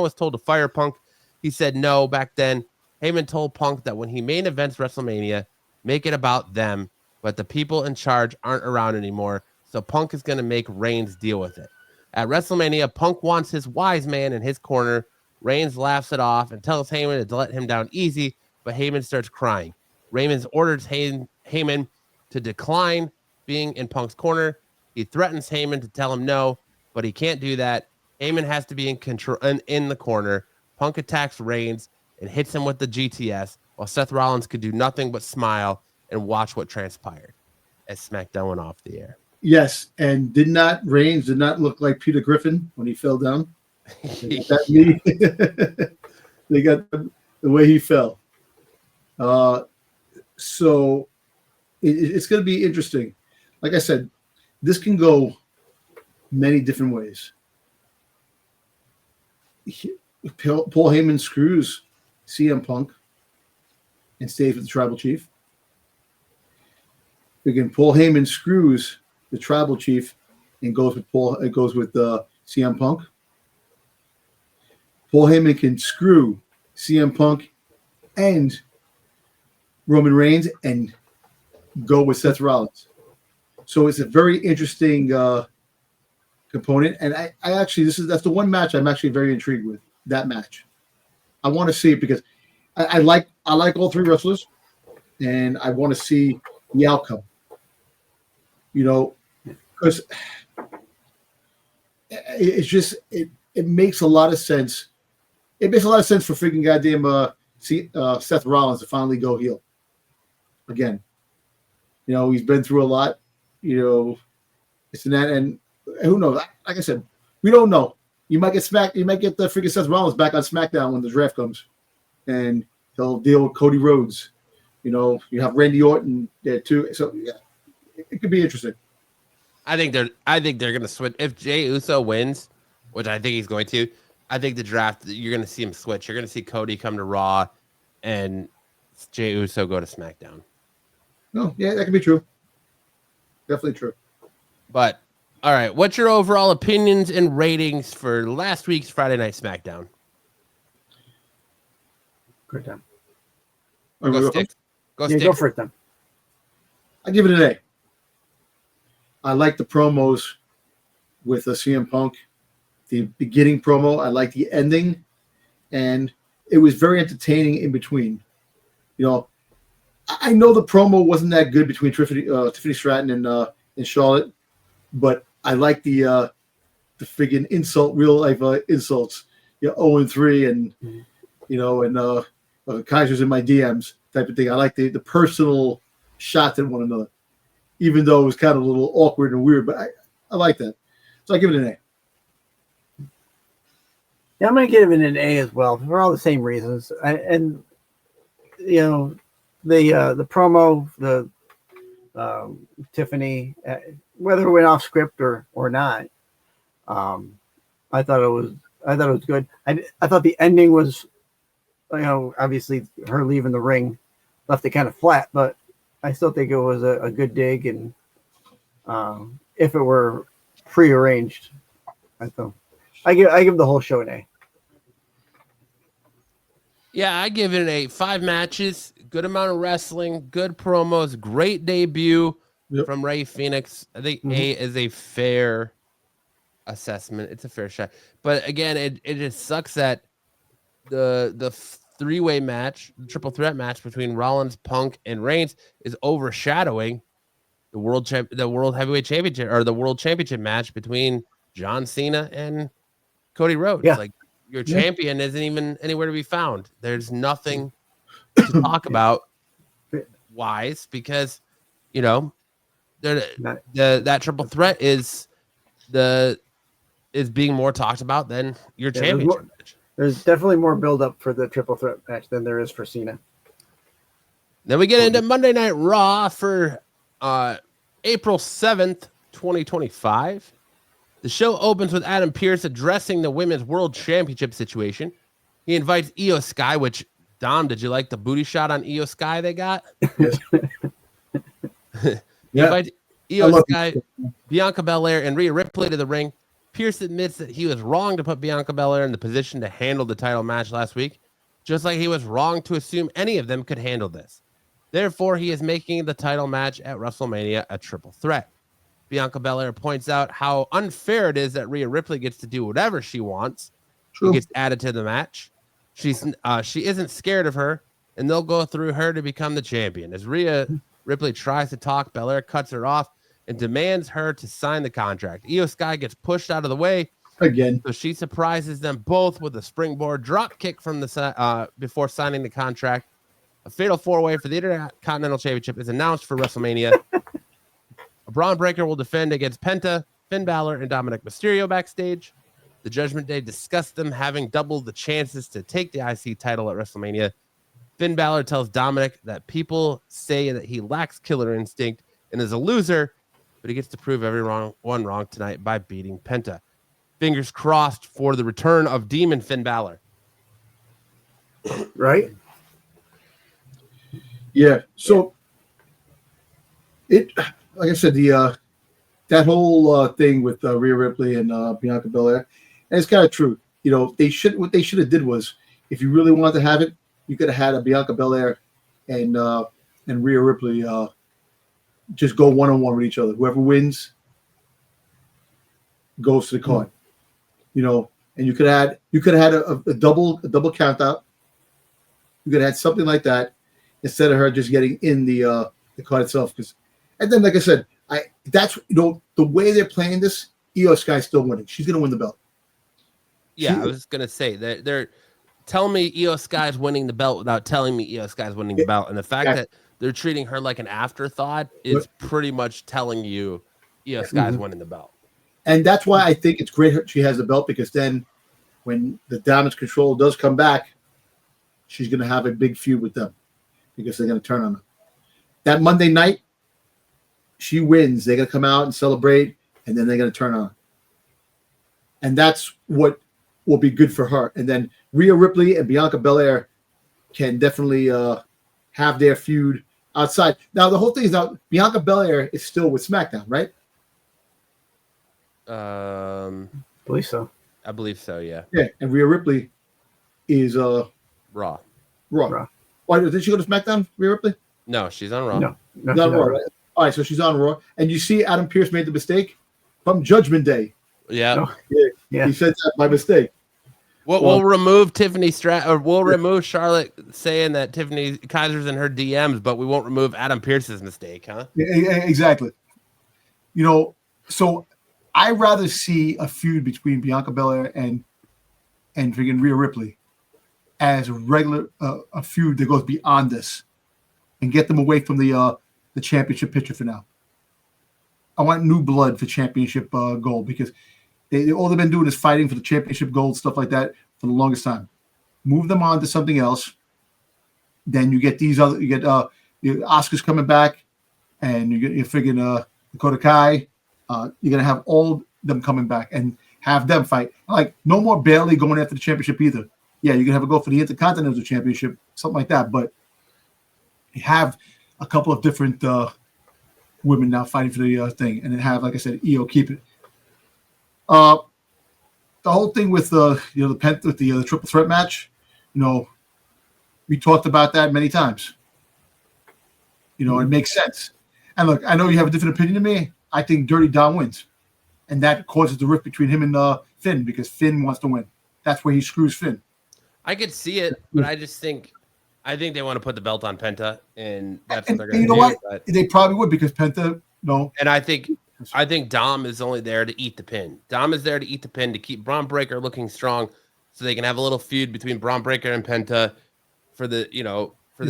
was told to fire Punk. He said no back then. Heyman told Punk that when he main events WrestleMania, make it about them, but the people in charge aren't around anymore, so Punk is going to make Reigns deal with it. At WrestleMania, Punk wants his wise man in his corner. Reigns laughs it off and tells Heyman to let him down easy, but Heyman starts crying. Reigns orders Heyman to decline being in Punk's corner. He threatens Heyman to tell him no, but he can't do that. Heyman has to be in control in the corner. Punk attacks Reigns and hits him with the GTS, while Seth Rollins could do nothing but smile and watch what transpired as SmackDown went off the air. Yes, and Reigns did not look like Peter Griffin when he fell down. They got the way he fell. So it's going to be interesting. Like I said, this can go many different ways. Paul Heyman screws CM Punk and stays with the Tribal Chief. Again, Paul Heyman screws the Tribal Chief and goes with CM Punk. Paul Heyman can screw CM Punk and Roman Reigns and go with Seth Rollins. So it's a very interesting component. And I actually, that's the one match I'm actually very intrigued with, that match. I want to see it because I like all three wrestlers, and I want to see the outcome. Because it's just it makes a lot of sense. It makes a lot of sense for freaking goddamn Seth Rollins to finally go heel again. He's been through a lot. It's that, and who knows? Like I said, we don't know. You might get smacked. You might get the freaking Seth Rollins back on SmackDown when the draft comes, and he'll deal with Cody Rhodes. You have Randy Orton there too. So yeah, it could be interesting. I think they're gonna switch if Jey Uso wins, which I think he's going to. I think the draft you're gonna see him switch. You're gonna see Cody come to Raw, and Jey Uso go to SmackDown. No, yeah, that could be true. Definitely true. But all right, what's your overall opinions and ratings for last week's Friday Night SmackDown? Good time. Go Styx. Go for it then. I give it an A. I like the promos with CM Punk. The beginning promo, I like the ending, and it was very entertaining in between. I know the promo wasn't that good between Tiffany Stratton and Charlotte, but I like the friggin' real life insults. 0-3 and Kaiser's in my DMs type of thing. I like the personal shots at one another, even though it was kind of a little awkward and weird, but I like that. So I give it an A. Yeah, I'm going to give it an A as well for all the same reasons. The promo, the Tiffany, whether it went off script or not, I thought it was good. I thought the ending was, obviously her leaving the ring left it kind of flat, but I still think it was a good dig, and if it were prearranged, I give the whole show an A. Yeah, I give it an A. 5 matches, good amount of wrestling, good promos, great debut from Rey Fenix. I think A is a fair assessment. It's a fair shot. But again, it just sucks that the three-way match, the triple threat match between Rollins, Punk, and Reigns is overshadowing the world heavyweight championship, or the world championship match between John Cena and Cody Rhodes. Yeah. Like, your champion isn't even anywhere to be found. There's nothing to talk about wise, because that triple threat is being more talked about than your championship match. There's definitely more build up for the triple threat match than there is for Cena. Then we get into Monday Night Raw for April 7th, 2025. The show opens with Adam Pearce addressing the Women's World Championship situation. He invites Io Sky, which, Dom, did you like the booty shot on Io Sky they got? Yes. He invites Io Sky, Bianca Belair, and Rhea Ripley to the ring. Pierce admits that he was wrong to put Bianca Belair in the position to handle the title match last week, just like he was wrong to assume any of them could handle this. Therefore, he is making the title match at WrestleMania a triple threat. Bianca Belair points out how unfair it is that Rhea Ripley gets to do whatever she wants. True. Who gets added to the match. She isn't scared of her, and they'll go through her to become the champion. As Rhea Ripley tries to talk, Belair cuts her off and demands her to sign the contract. Io Sky gets pushed out of the way again, so she surprises them both with a springboard drop kick from the before signing the contract. A fatal four-way for the Intercontinental Championship is announced for WrestleMania. A Braun Breaker will defend against Penta, Finn Balor, and Dominic Mysterio backstage. The Judgment Day discussed them having doubled the chances to take the IC title at WrestleMania. Finn Balor tells Dominic that people say that he lacks killer instinct and is a loser, but he gets to prove everyone wrong tonight by beating Penta. Fingers crossed for the return of Demon Finn Balor. Right? Yeah. So it, like I said, the that whole thing with Rhea Ripley and Bianca Belair, and it's kind of true. You know, what they should have did was, if you really wanted to have it, you could have had a Bianca Belair and Rhea Ripley just go one-on-one with each other. Whoever wins goes to the card. You know, and you could have had a double count out. You could have had something like that instead of her just getting in the card itself. And then, like I said, that's, you know, the way they're playing this, Io Sky's still winning. She's going to win the belt. Yeah, I was going to say that they're telling me Io Sky's winning the belt without telling me Io Sky's winning the belt. And the fact that they're treating her like an afterthought is pretty much telling you Io Sky's winning the belt. And that's why I think it's great she has the belt, because then when the Damage Control does come back, she's going to have a big feud with them because they're going to turn on her. That Monday night, she wins. They're going to come out and celebrate, and then they're going to turn on her. And that's what will be good for her. And then Rhea Ripley and Bianca Belair can definitely have their feud outside. Now, the whole thing is now Bianca Belair is still with SmackDown, right? I believe so. I believe so, yeah. Yeah, and Rhea Ripley is Raw. Why did she go to SmackDown, Rhea Ripley? No, she's on Raw. No, she's on Raw. Right? All right, so she's on Raw. And you see Adam Pearce made the mistake from Judgment Day. Yeah. Yeah. He said that by mistake. We'll remove we'll remove Charlotte saying that Tiffany Kaiser's in her DMs, but we won't remove Adam Pearce's mistake, huh? Yeah, exactly. You know, so I'd rather see a feud between Bianca Belair and freaking Rhea Ripley as a regular a feud that goes beyond this and get them away from the championship picture for now. I want new blood for championship gold, because all they've been doing is fighting for the championship gold, stuff like that, for the longest time. Move them on to something else. Then you get Oscar's coming back, and you're friggin' Dakota Kai. You're gonna have all them coming back and have them fight. Like, no more Bayley going after the championship either. Yeah, you're gonna have to go for the Intercontinental Championship, something like that. But you have a couple of different women now fighting for the thing, and then have, like I said, Io keep it. The whole thing with the triple threat match, you know, we talked about that many times. You know, it makes sense. And look, I know you have a different opinion than me. I think Dirty Dom wins, and that causes the rift between him and Finn, because Finn wants to win. That's where he screws Finn. I could see it, but I think they want to put the belt on Penta, and that's what they're going to do. You know what? But they probably would, because Penta, no. And I think Dom is only there to eat the pin. Dom is there to eat the pin to keep Braun Breaker looking strong, so they can have a little feud between Braun Breaker and Penta for the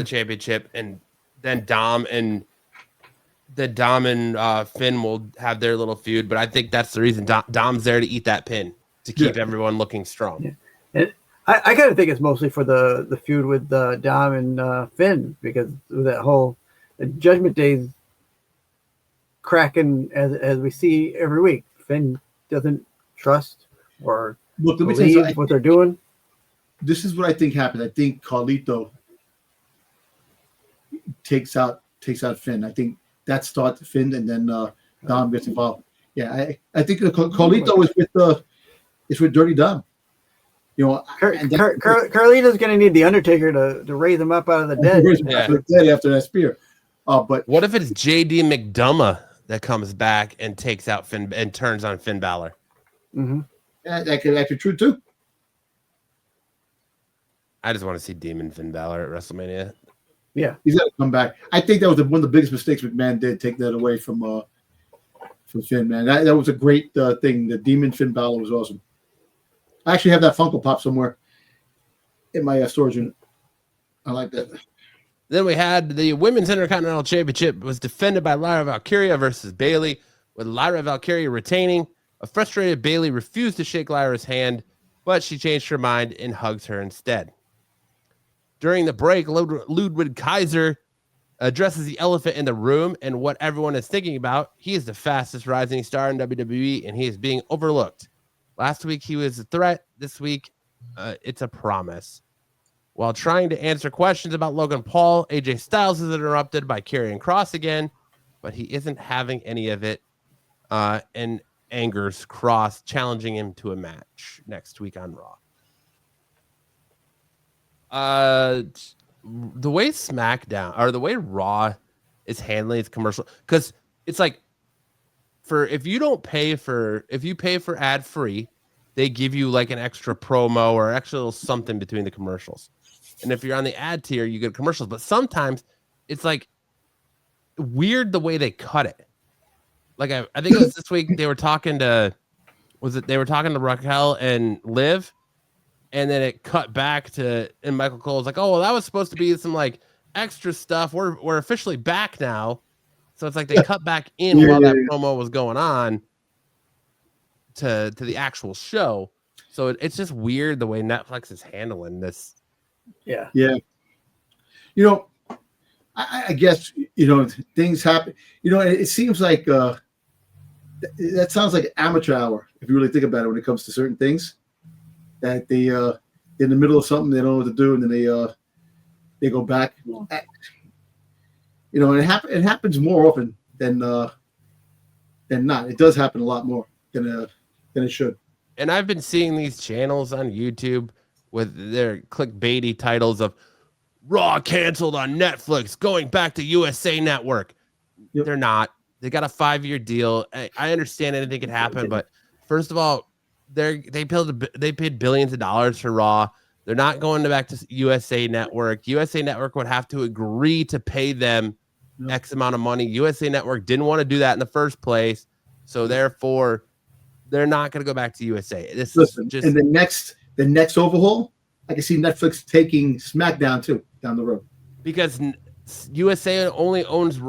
championship, and then Dom and Finn will have their little feud. But I think that's the reason Dom's there to eat that pin, to keep everyone looking strong. Yeah. And I kind of think it's mostly for the feud with Dom and Finn, because of that whole Judgment Day's cracking as we see every week. Finn doesn't trust or believe what they're doing. this is what I think happened. I think Carlito takes out Finn. I think that starts Finn, and then Dom gets involved. Yeah, I think Carlito is with Dirty Dom. You know, Carlito's going to need the Undertaker to raise him up out of the dead. After that spear. But what if it's JD McDonough that comes back and takes out Finn and turns on Finn Balor? Mm-hmm. Yeah, that could be true too. I just want to see Demon Finn Balor at WrestleMania. Yeah, he's got to come back. I think that was one of the biggest mistakes McMahon did, take that away from Finn. Man, that was a great thing. The Demon Finn Balor was awesome. I actually have that Funko Pop somewhere in my storage unit. I like that. Then we had the Women's Intercontinental Championship was defended by Lyra Valkyria versus Bayley, with Lyra Valkyria retaining. A frustrated Bayley refused to shake Lyra's hand, but she changed her mind and hugs her instead. During the break, Ludwig Kaiser addresses the elephant in the room and what everyone is thinking about. He is the fastest rising star in WWE, and he is being overlooked. Last week, he was a threat. This week, it's a promise. While trying to answer questions about Logan Paul, AJ Styles is interrupted by Karrion Kross again, but he isn't having any of it and angers Kross, challenging him to a match next week on Raw. The way SmackDown or the way Raw is handling its commercial, because it's like, if you pay for ad free, they give you like an extra promo or extra little something between the commercials. And if you're on the ad tier, you get commercials. But sometimes it's like weird the way they cut it. Like I think it was this week they were talking to Raquel and Liv, and then it cut back to, and Michael Cole was like, oh, well, that was supposed to be some like extra stuff. We're officially back now. So it's like they cut back in while that promo was going on to the actual show. So it's just weird the way Netflix is handling this. Yeah. Yeah. You know, I guess, you know, things happen. You know, it seems like that sounds like amateur hour, if you really think about it, when it comes to certain things. That they in the middle of something, they don't know what to do, and then they go back. You know, it happens more often than not. It does happen a lot more than it should. And I've been seeing these channels on YouTube with their clickbaity titles of Raw canceled on Netflix, going back to USA Network. Yep. They're not. They got a 5-year deal. I understand anything could happen, but first of all, they paid billions of dollars for Raw. They're not going back to USA Network. USA Network would have to agree to pay them X amount of money. USA Network didn't want to do that in the first place, so therefore they're not going to go back to USA. Listen, and the next overhaul, I can see Netflix taking SmackDown too down the road, because USA only owns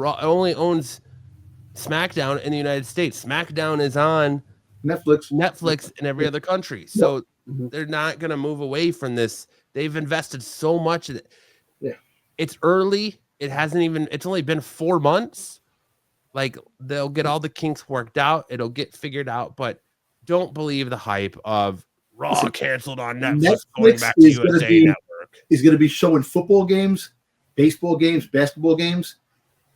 SmackDown in the United States. SmackDown is on Netflix in every other country, so they're not going to move away from this. They've invested so much in it. Yeah, it's early. It's only been 4 months. Like, they'll get all the kinks worked out. It'll get figured out, but don't believe the hype of Raw canceled on Netflix going back to USA Network. Is going to be showing football games, baseball games, basketball games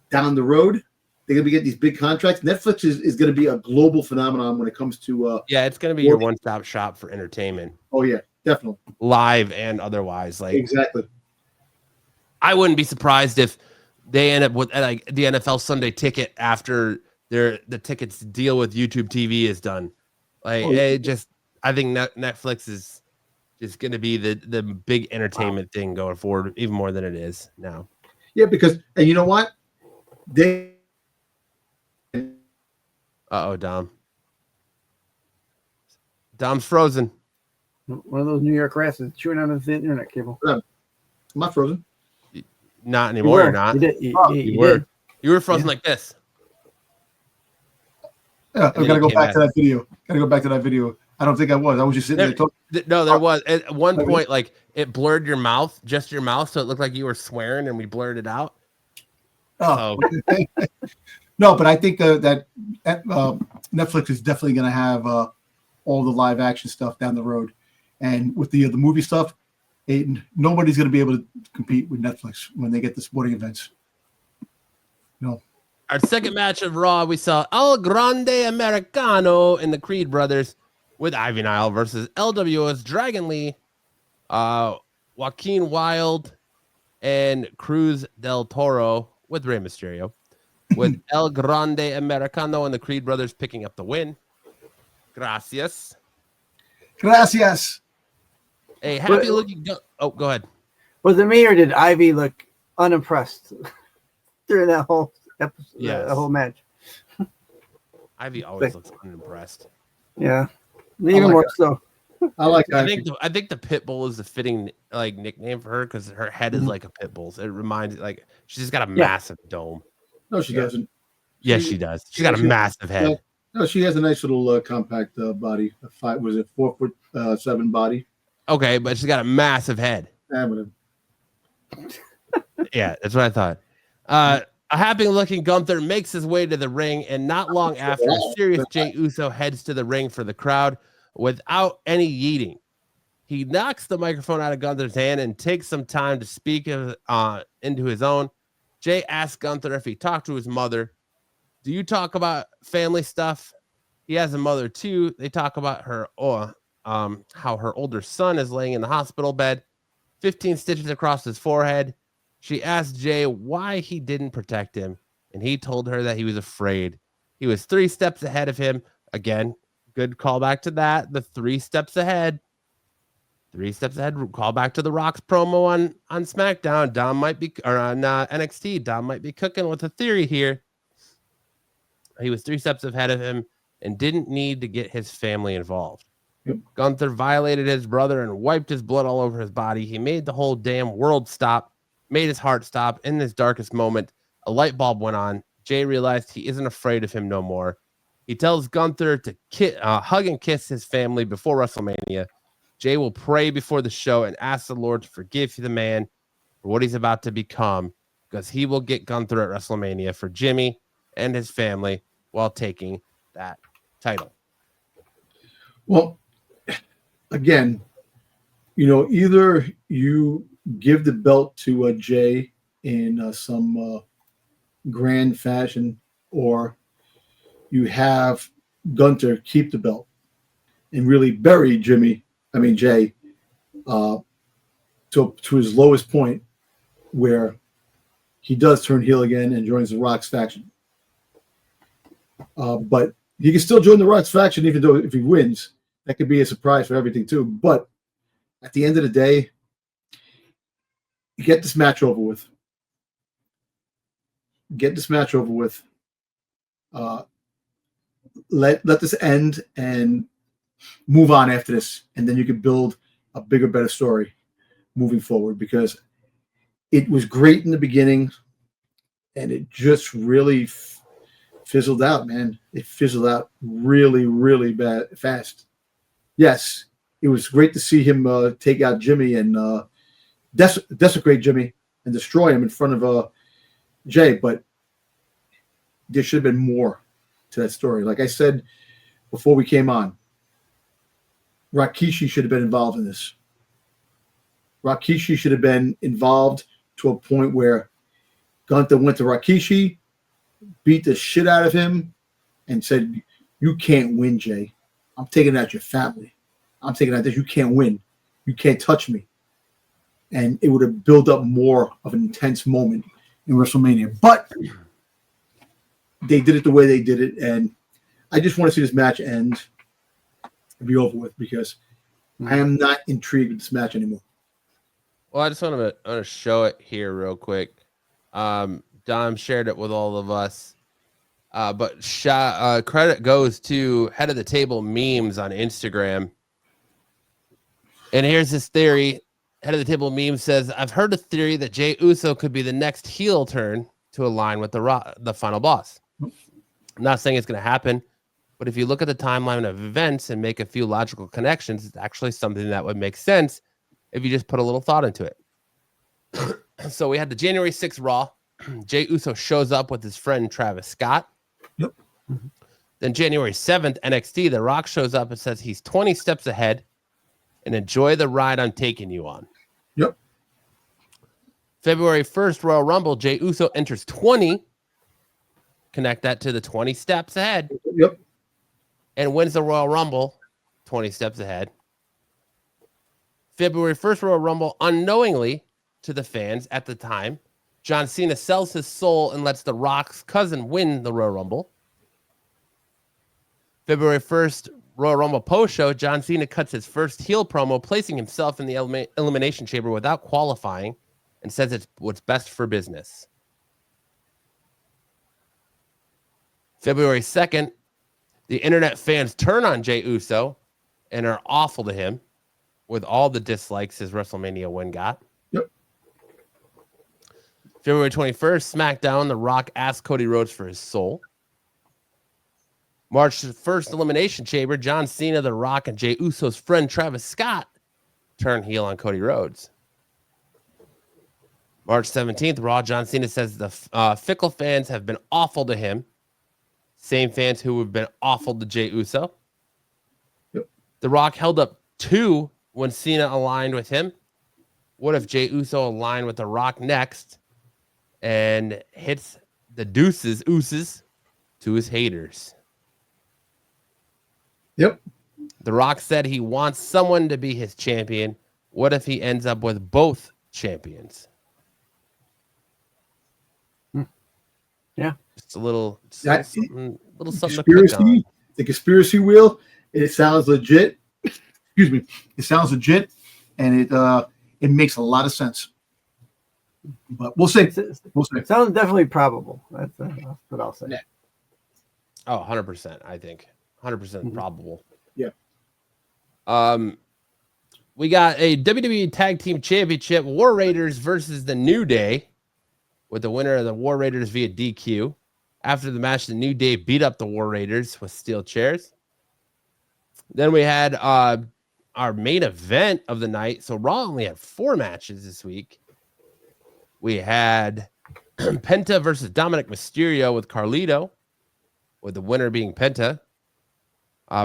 down the road. They're going to be getting these big contracts. Netflix is going to be a global phenomenon when it comes to it's going to be your one-stop shop for entertainment. Oh yeah, definitely. Live and otherwise. Like, exactly. I wouldn't be surprised if they end up with like the NFL Sunday Ticket after the tickets deal with YouTube TV is done. Like, I think Netflix is just going to be the big entertainment thing going forward, even more than it is now. Yeah, because, and you know what? Dom. Dom's frozen. One of those New York rats is chewing on his internet cable. I'm not frozen. Not anymore. You're not. You were. You were frozen like this. Yeah, I gotta go back to that video. I don't think I was. I was just sitting there talking. No, there was at one point, like, it blurred your mouth, just your mouth, so it looked like you were swearing, and we blurred it out. Oh, no, but I think that Netflix is definitely going to have all the live action stuff down the road, and with the movie stuff, nobody's going to be able to compete with Netflix when they get the sporting events. Our second match of Raw, we saw El Grande Americano and the Creed brothers with Ivy Nile versus LWO's Dragon Lee, Joaquin Wilde, and Cruz del Toro with Rey Mysterio, with El Grande Americano and the Creed brothers picking up the win. Gracias. A happy looking. Go ahead. Was it me or did Ivy look unimpressed during that whole episode? Yes. The whole match. Ivy always looks unimpressed. Yeah, even more so. I like. I think the pit bull is the fitting like nickname for her because her head is like a pit bull's. It reminds like she's just got a massive dome. No, she doesn't. Yes, she does. She's got a massive head. No, she has a nice little compact body. 4'7" body. Okay, but she's got a massive head. Yeah, that's what I thought. A happy-looking Gunther makes his way to the ring, and not long after, a serious Jey Uso heads to the ring for the crowd without any yeeting. He knocks the microphone out of Gunther's hand and takes some time to speak into his own. Jey asks Gunther if he talked to his mother. Do you talk about family stuff? He has a mother too. They talk about her, how her older son is laying in the hospital bed, 15 stitches across his forehead. She asked Jey why he didn't protect him, and he told her that he was afraid. He was 3 steps ahead of him. Again, good callback to that. The 3 steps ahead. 3 steps ahead. Call back to the Rock's promo on SmackDown. Dom might be, or on NXT. Dom might be cooking with a theory here. He was 3 steps ahead of him and didn't need to get his family involved. Yep. Gunther violated his brother and wiped his blood all over his body. He made the whole damn world stop, made his heart stop. In his darkest moment, a light bulb went on. Jey realized he isn't afraid of him no more. He tells Gunther to hug and kiss his family before WrestleMania. Jey will pray before the show and ask the Lord to forgive the man for what he's about to become, because he will get Gunther at WrestleMania for Jimmy and his family while taking that title. Well, again, either you give the belt to Jey in some grand fashion, or you have Gunther keep the belt and really bury Jey to his lowest point, where he does turn heel again and joins the Rock's faction. But he can still join the Rock's faction even though if he wins. That could be a surprise for everything too. But at the end of the day, you get this match over with. Let this end and move on after this, and then you can build a bigger, better story moving forward, because it was great in the beginning and it just really fizzled out, man. It fizzled out really, really fast. Yes, it was great to see him take out Jimmy and desecrate Jimmy and destroy him in front of Jey, but there should have been more to that story. Like I said before we came on, Rikishi should have been involved in this. Rikishi should have been involved to a point where Gunther went to Rikishi, beat the shit out of him, and said, "You can't win, Jey. I'm taking out your family. I'm taking out this. You can't win. You can't touch me." And it would have built up more of an intense moment in WrestleMania. But they did it the way they did it, and I just want to see this match end and be over with, because I am not intrigued with this match anymore. Well, I just want to show it here real quick. Dom shared it with all of us. But credit goes to Head of the Table Memes on Instagram. And here's his theory. Head of the Table Memes says, "I've heard a theory that Jey Uso could be the next heel turn to align with the final boss. I'm not saying it's going to happen, but if you look at the timeline of events and make a few logical connections, it's actually something that would make sense if you just put a little thought into it." So we had the January 6th Raw. Jey Uso shows up with his friend Travis Scott. Yep. Then January 7th, NXT, The Rock shows up and says he's 20 steps ahead and enjoy the ride I'm taking you on. Yep. February 1st, Royal Rumble, Jey Uso enters 20. Connect that to the 20 steps ahead. Yep. And wins the Royal Rumble 20 steps ahead. February 1st, Royal Rumble, unknowingly to the fans at the time, John Cena sells his soul and lets The Rock's cousin win the Royal Rumble. February 1st, Royal Rumble post-show, John Cena cuts his first heel promo, placing himself in the Elimination Chamber without qualifying, and says it's what's best for business. February 2nd, the internet fans turn on Jey Uso and are awful to him with all the dislikes his WrestleMania win got. Yep. February 21st, SmackDown, The Rock asks Cody Rhodes for his soul. March 1st, Elimination Chamber, John Cena, The Rock, and Jey Uso's friend Travis Scott turn heel on Cody Rhodes. March 17th, Raw, John Cena says the fickle fans have been awful to him. Same fans who have been awful to Jey Uso. Yep. The Rock held up 2 when Cena aligned with him. What if Jey Uso aligned with The Rock next and hits the ooses to his haters? Yep. The Rock said he wants someone to be his champion. What if he ends up with both champions? Yeah. Just a little, something to click Conspiracy. The conspiracy wheel. It sounds legit. Excuse me. It sounds legit, and it makes a lot of sense. But we'll see. We'll see. It sounds definitely probable. That's what I'll say. Yeah. Oh, 100%, I think. 100% probable. Yeah. We got a WWE Tag Team Championship, War Raiders versus the New Day, with the winner of the War Raiders via DQ. After the match, the New Day beat up the War Raiders with steel chairs. Then we had our main event of the night. So Raw only had 4 matches this week. We had Penta versus Dominic Mysterio with Carlito, with the winner being Penta.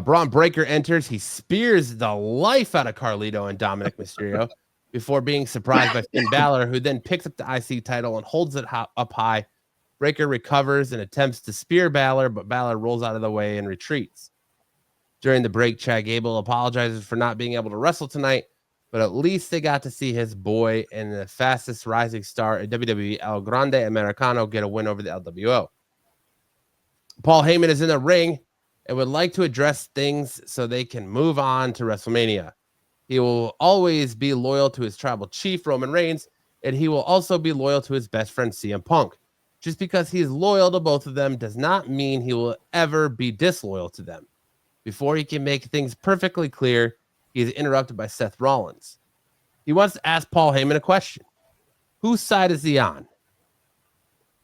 Braun Breaker enters. He spears the life out of Carlito and Dominic Mysterio before being surprised by Finn Balor, who then picks up the IC title and holds it up high. Breaker recovers and attempts to spear Balor, but Balor rolls out of the way and retreats. During the break, Chad Gable apologizes for not being able to wrestle tonight, but at least they got to see his boy and the fastest rising star in WWE, El Grande Americano, get a win over the LWO. Paul Heyman is in the ring and would like to address things so they can move on to WrestleMania. He will always be loyal to his tribal chief, Roman Reigns, and he will also be loyal to his best friend, CM Punk. Just because he is loyal to both of them does not mean he will ever be disloyal to them. Before he can make things perfectly clear, he is interrupted by Seth Rollins. He wants to ask Paul Heyman a question. Whose side is he on?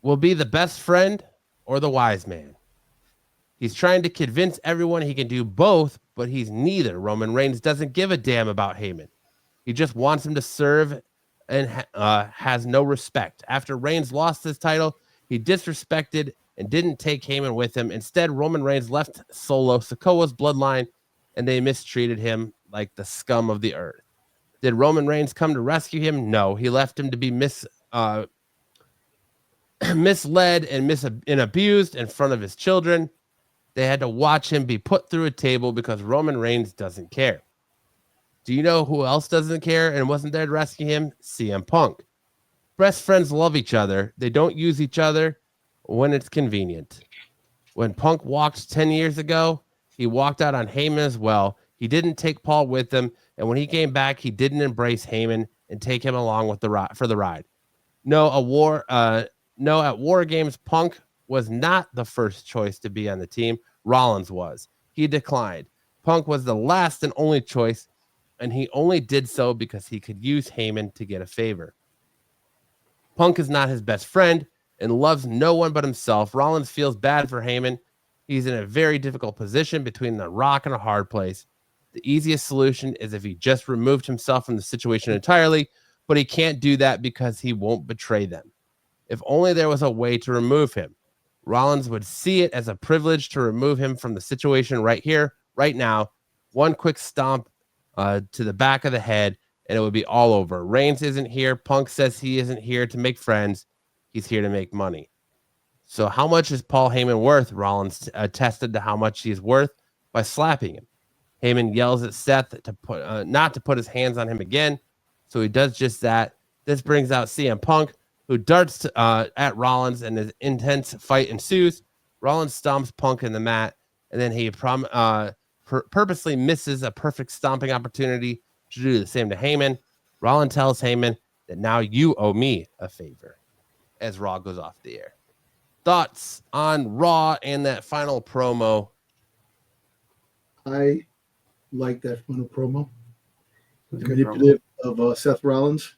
Will be the best friend or the wise man? He's trying to convince everyone he can do both, but he's neither. Roman Reigns doesn't give a damn about Heyman. He just wants him to serve and has no respect. After Reigns lost his title, he disrespected and didn't take Heyman with him. Instead, Roman Reigns left Solo Sikoa's bloodline, and they mistreated him like the scum of the earth. Did Roman Reigns come to rescue him? No. He left him to be misled and abused in front of his children. They had to watch him be put through a table because Roman Reigns doesn't care. Do you know who else doesn't care and wasn't there to rescue him? CM Punk. Best friends love each other. They don't use each other when it's convenient. When Punk walked 10 years ago, he walked out on Heyman as well. He didn't take Paul with him, and when he came back, he didn't embrace Heyman and take him along with for the ride. No, at War Games, Punk was not the first choice to be on the team. Rollins was. He declined. Punk was the last and only choice, and he only did so because he could use Heyman to get a favor. Punk is not his best friend and loves no one but himself. Rollins feels bad for Heyman. He's in a very difficult position between the rock and a hard place. The easiest solution is if he just removed himself from the situation entirely, but he can't do that because he won't betray them. If only there was a way to remove him. Rollins would see it as a privilege to remove him from the situation right here, right now. One quick stomp to the back of the head, and it would be all over. Reigns isn't here. Punk says he isn't here to make friends. He's here to make money. So how much is Paul Heyman worth? Rollins attested to how much he's worth by slapping him. Heyman yells at Seth to put not to put his hands on him again. So he does just that. This brings out CM Punk, who darts at Rollins, and an intense fight ensues. Rollins stomps Punk in the mat, and then he purposely misses a perfect stomping opportunity to do the same to Heyman. Rollins tells Heyman that now you owe me a favor as Raw goes off the air. Thoughts on Raw and that final promo? I like that final promo. It was The a good promo. manipulative of Seth Rollins.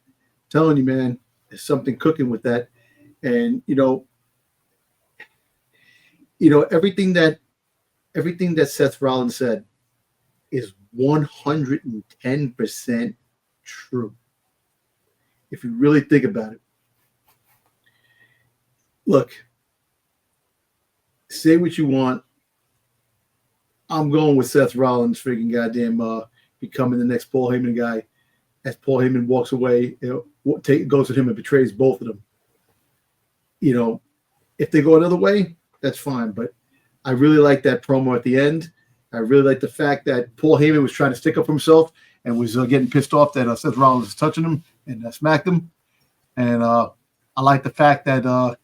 Telling you, man, there's something cooking with that. And everything that Seth Rollins said is 110% true. If you really think about it. Look, say what you want. I'm going with Seth Rollins freaking goddamn becoming the next Paul Heyman guy. As Paul Heyman walks away, goes with him and betrays both of them. If they go another way, that's fine. But I really like that promo at the end. I really like the fact that Paul Heyman was trying to stick up for himself and was getting pissed off that Seth Rollins was touching him and smacked him. And I like the fact that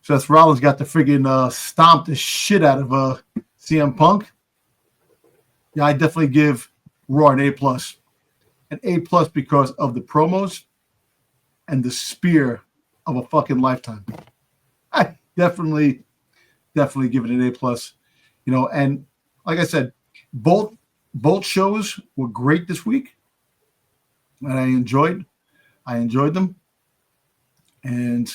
Seth Rollins got to friggin' stomp the shit out of CM Punk. Yeah, I definitely give Raw an A+. An A+ because of the promos and the spear of a fucking lifetime. I definitely give it an A+. And like I said, both shows were great this week, and I enjoyed them. And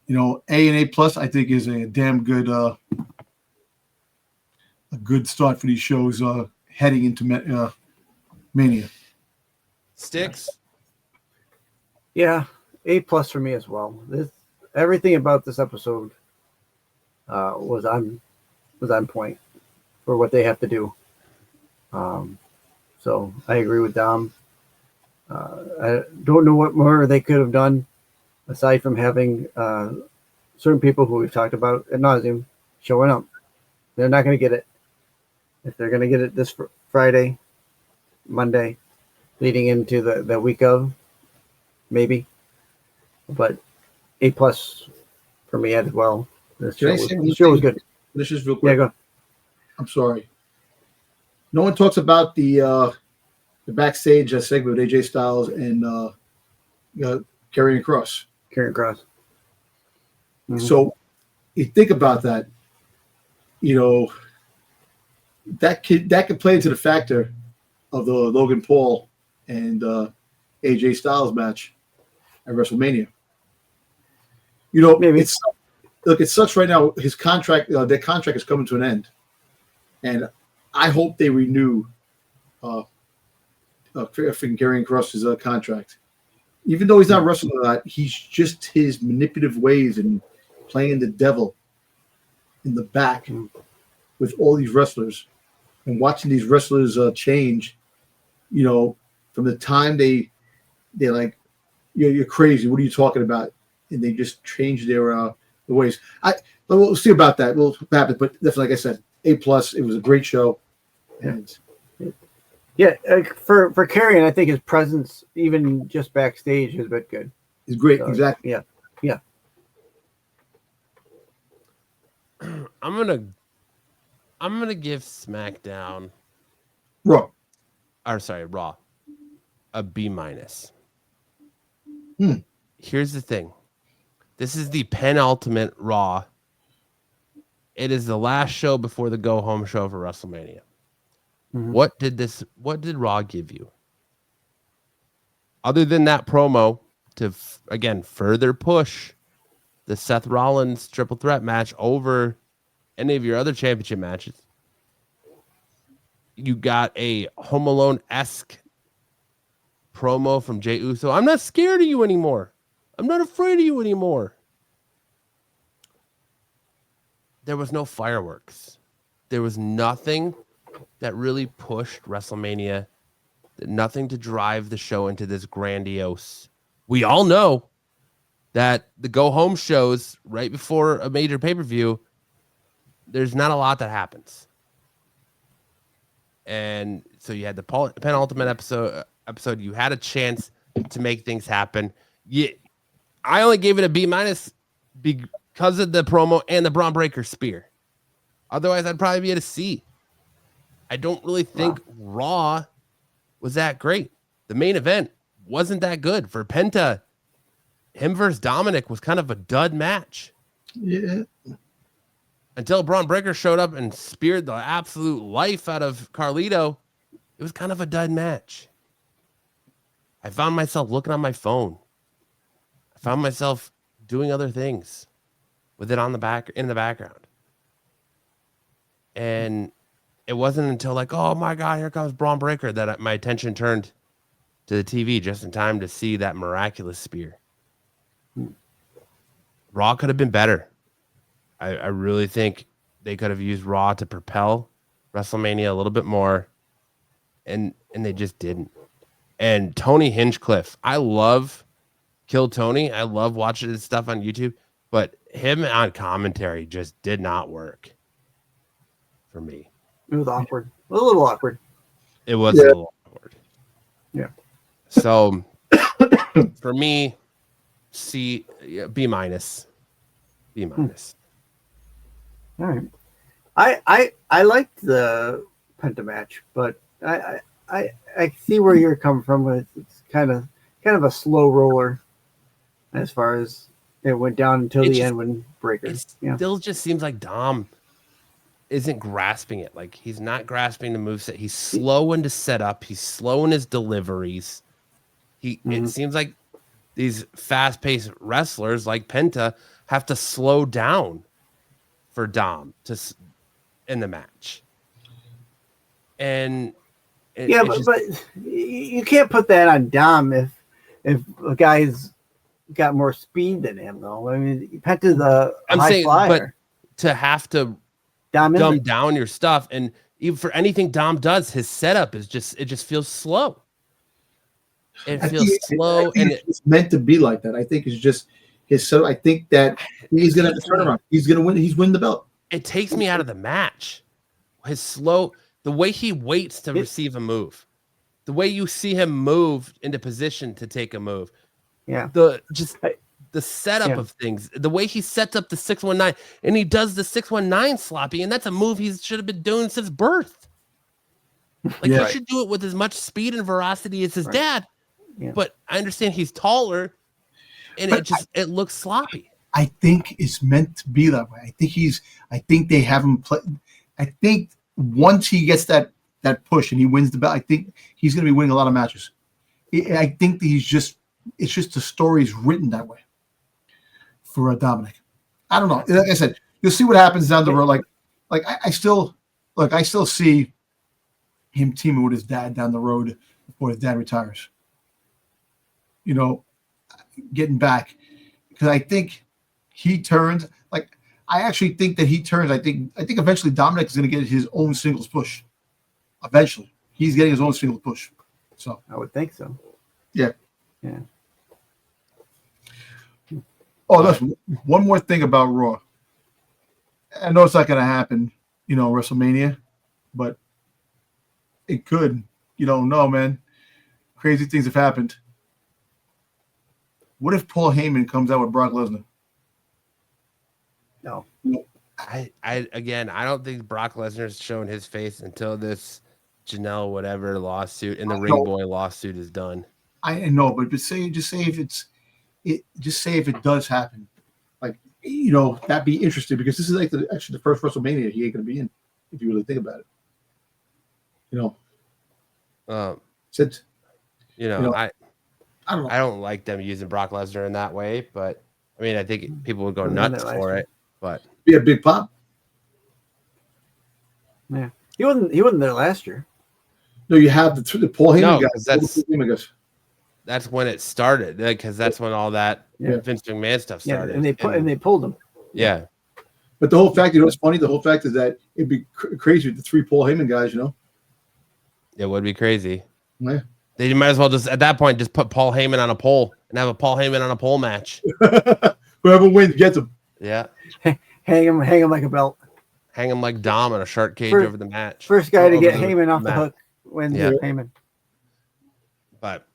A and A+ I think is a damn good a good start for these shows heading into Mania. Styx? Yeah, A+ for me as well. Everything about this episode was on point for what they have to do. So I agree with Dom. I don't know what more they could have done aside from having certain people who we've talked about ad nauseum showing up. They're not going to get it. If they're going to get it this Friday, Monday, leading into the week of, maybe. But A+ for me as well. This show was good. This is real quick. Yeah, go. I'm sorry. No one talks about the backstage segment with AJ Styles and Karrion Kross. Karrion Kross. Mm-hmm. So you think about that, that could play into the factor of the Logan Paul and AJ Styles match at WrestleMania. Maybe. It sucks right now. His contract, their contract is coming to an end, and I hope they renew Karrion Kross's contract. Even though he's not wrestling a lot, he's just his manipulative ways and playing the devil in the back with all these wrestlers and watching these wrestlers change. From the time they're like, you're crazy. What are you talking about? And they just change their ways. We'll see about that. We'll happen, but definitely, like I said, A+. It was a great show. And yeah, for Karrion, I think his presence, even just backstage, has been good. It's great. So, Exactly. Yeah. I'm gonna give SmackDown Raw a B-. Hmm. Here's the thing. This is the penultimate Raw. It is the last show before the go-home show for WrestleMania. Mm-hmm. What did Raw give you? Other than that promo to, again, further push the Seth Rollins triple threat match over any of your other championship matches. You got a Home Alone-esque promo from Jey Uso. I'm not scared of you anymore. I'm not afraid of you anymore. There was no fireworks. There was nothing that really pushed WrestleMania nothing to drive the show into this grandiose. We all know that the go home shows right before a major pay-per-view, there's not a lot that happens. And so you had the penultimate episode. You had a chance to make things happen. I only gave it a B- because of the promo and the Braun Breaker spear. Otherwise, I'd probably be at a C. I don't really think Raw was that great. The main event wasn't that good. For Penta, him versus Dominic was kind of a dud match. Yeah. Until Braun Breaker showed up and speared the absolute life out of Carlito, it was kind of a dud match. I found myself looking on my phone. I found myself doing other things with it in the background. And it wasn't until like, oh my God, here comes Braun Breaker, that my attention turned to the TV just in time to see that miraculous spear. Raw could have been better. I really think they could have used Raw to propel WrestleMania a little bit more, and they just didn't. And Tony Hinchcliffe, I love Kill Tony. I love watching his stuff on YouTube, but him on commentary just did not work for me. It was awkward. A little awkward. It was a little awkward. Yeah. So for me, B-. B-. All right. I liked the Penta match, but I see where you're coming from. It's kind of a slow roller as far as it went down until the end when Breaker. It still just seems like Dom isn't grasping it. Like, he's not grasping the moveset. He's slow in the setup. He's slow in his deliveries. It seems like these fast-paced wrestlers like Penta have to slow down for Dom in the match. And but you can't put that on Dom if a guy's got more speed than him, though. I mean, Penta's a high flyer. But to have to dumb down your stuff, and even for anything Dom does, his setup is just feels slow. It feels slow, and it's meant to be like that. I think it's just his. So I think that he's gonna have to turn around. He's gonna win. He's winning the belt. It takes me out of the match. His slow, the way he waits to receive a move, the way you see him move into position to take a move. Yeah. The setup of things, the way he sets up the 619, and he does the 619 sloppy, and that's a move he should have been doing since birth. Like, he should do it with as much speed and veracity as his dad. Yeah. But I understand he's taller, and it looks sloppy. I think it's meant to be that way. I think they have him play. I think once he gets that push and he wins the belt, I think he's going to be winning a lot of matches. I think that it's just the story's written that way for Dominic. I don't know. Like I said, you'll see what happens down the road. Like I still see him teaming with his dad down the road before his dad retires. You know, getting back, because I think he turns. Like, I actually think that he turns. I think eventually Dominic is going to get his own singles push. Eventually, he's getting his own singles push. So I would think so. Yeah. Yeah. Oh, that's one more thing about Raw. I know it's not going to happen, WrestleMania, but it could. You don't know, man. Crazy things have happened. What if Paul Heyman comes out with Brock Lesnar? No. I don't think Brock Lesnar's shown his face until this Janelle whatever lawsuit and the Ring Boy lawsuit is done. I know, but just say if it does happen, like, that'd be interesting, because this is like actually the first WrestleMania he ain't gonna be in, if you really think about it. I don't know. I don't like them using Brock Lesnar in that way, but I mean, I think people would go nuts for it. But be a big pop. Yeah, he wasn't there last year. No, you have the Paul Heyman guy. That's when it started, because that's when all that Vince McMahon stuff started. Yeah, and they pulled him. Yeah. But the whole fact, what's funny? The whole fact is that it'd be crazy with the three Paul Heyman guys. It would be crazy. Yeah. They might as well just at that point just put Paul Heyman on a pole and have a Paul Heyman on a pole match. Whoever wins gets him. Yeah. Hang him like a belt. Hang him like Dom on a shark cage over the match. First guy to Over get the Heyman off the mat. hook wins Yeah. Heyman. But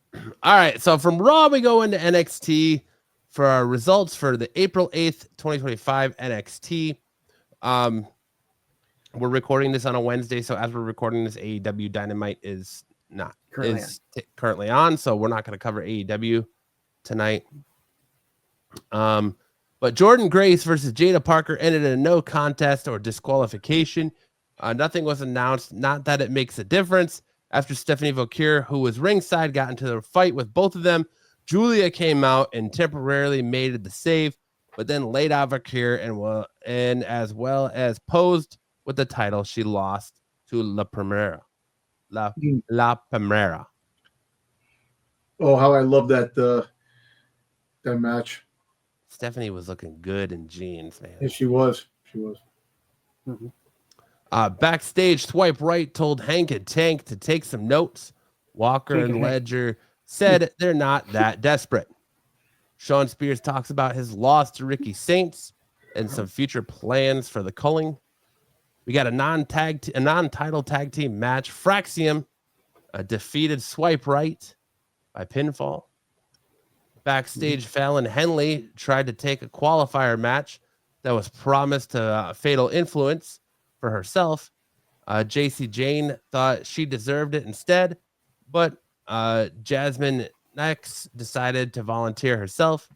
all right, so from Raw we go into NXT for our results for the April 8th, 2025 NXT. We're recording this on a Wednesday, so as we're recording this, AEW Dynamite is not currently on, so we're not going to cover AEW tonight. But Jordan Grace versus Jada Parker ended in a no contest or disqualification. Nothing was announced, not that it makes a difference. After Stephanie Vauquier, who was ringside, got into the fight with both of them, Julia came out and temporarily made the save, but then laid out Vauquier and as well as posed with the title, she lost to La Primera. La Primera. Oh, how I love that that match. Stephanie was looking good in jeans, man. Yeah, she was. She was. Mm-hmm. Backstage, Swipe Right told Hank and Tank to take some notes. Walker and Ledger said they're not that desperate. Sean Spears talks about his loss to Ricky Saints and some future plans for the culling. We got a non-title tag team match. Fraxium defeated Swipe Right by pinfall. Backstage, Fallon Henley tried to take a qualifier match that was promised to Fatal Influence for herself. JC Jane thought she deserved it instead, but Jasmine next decided to volunteer herself.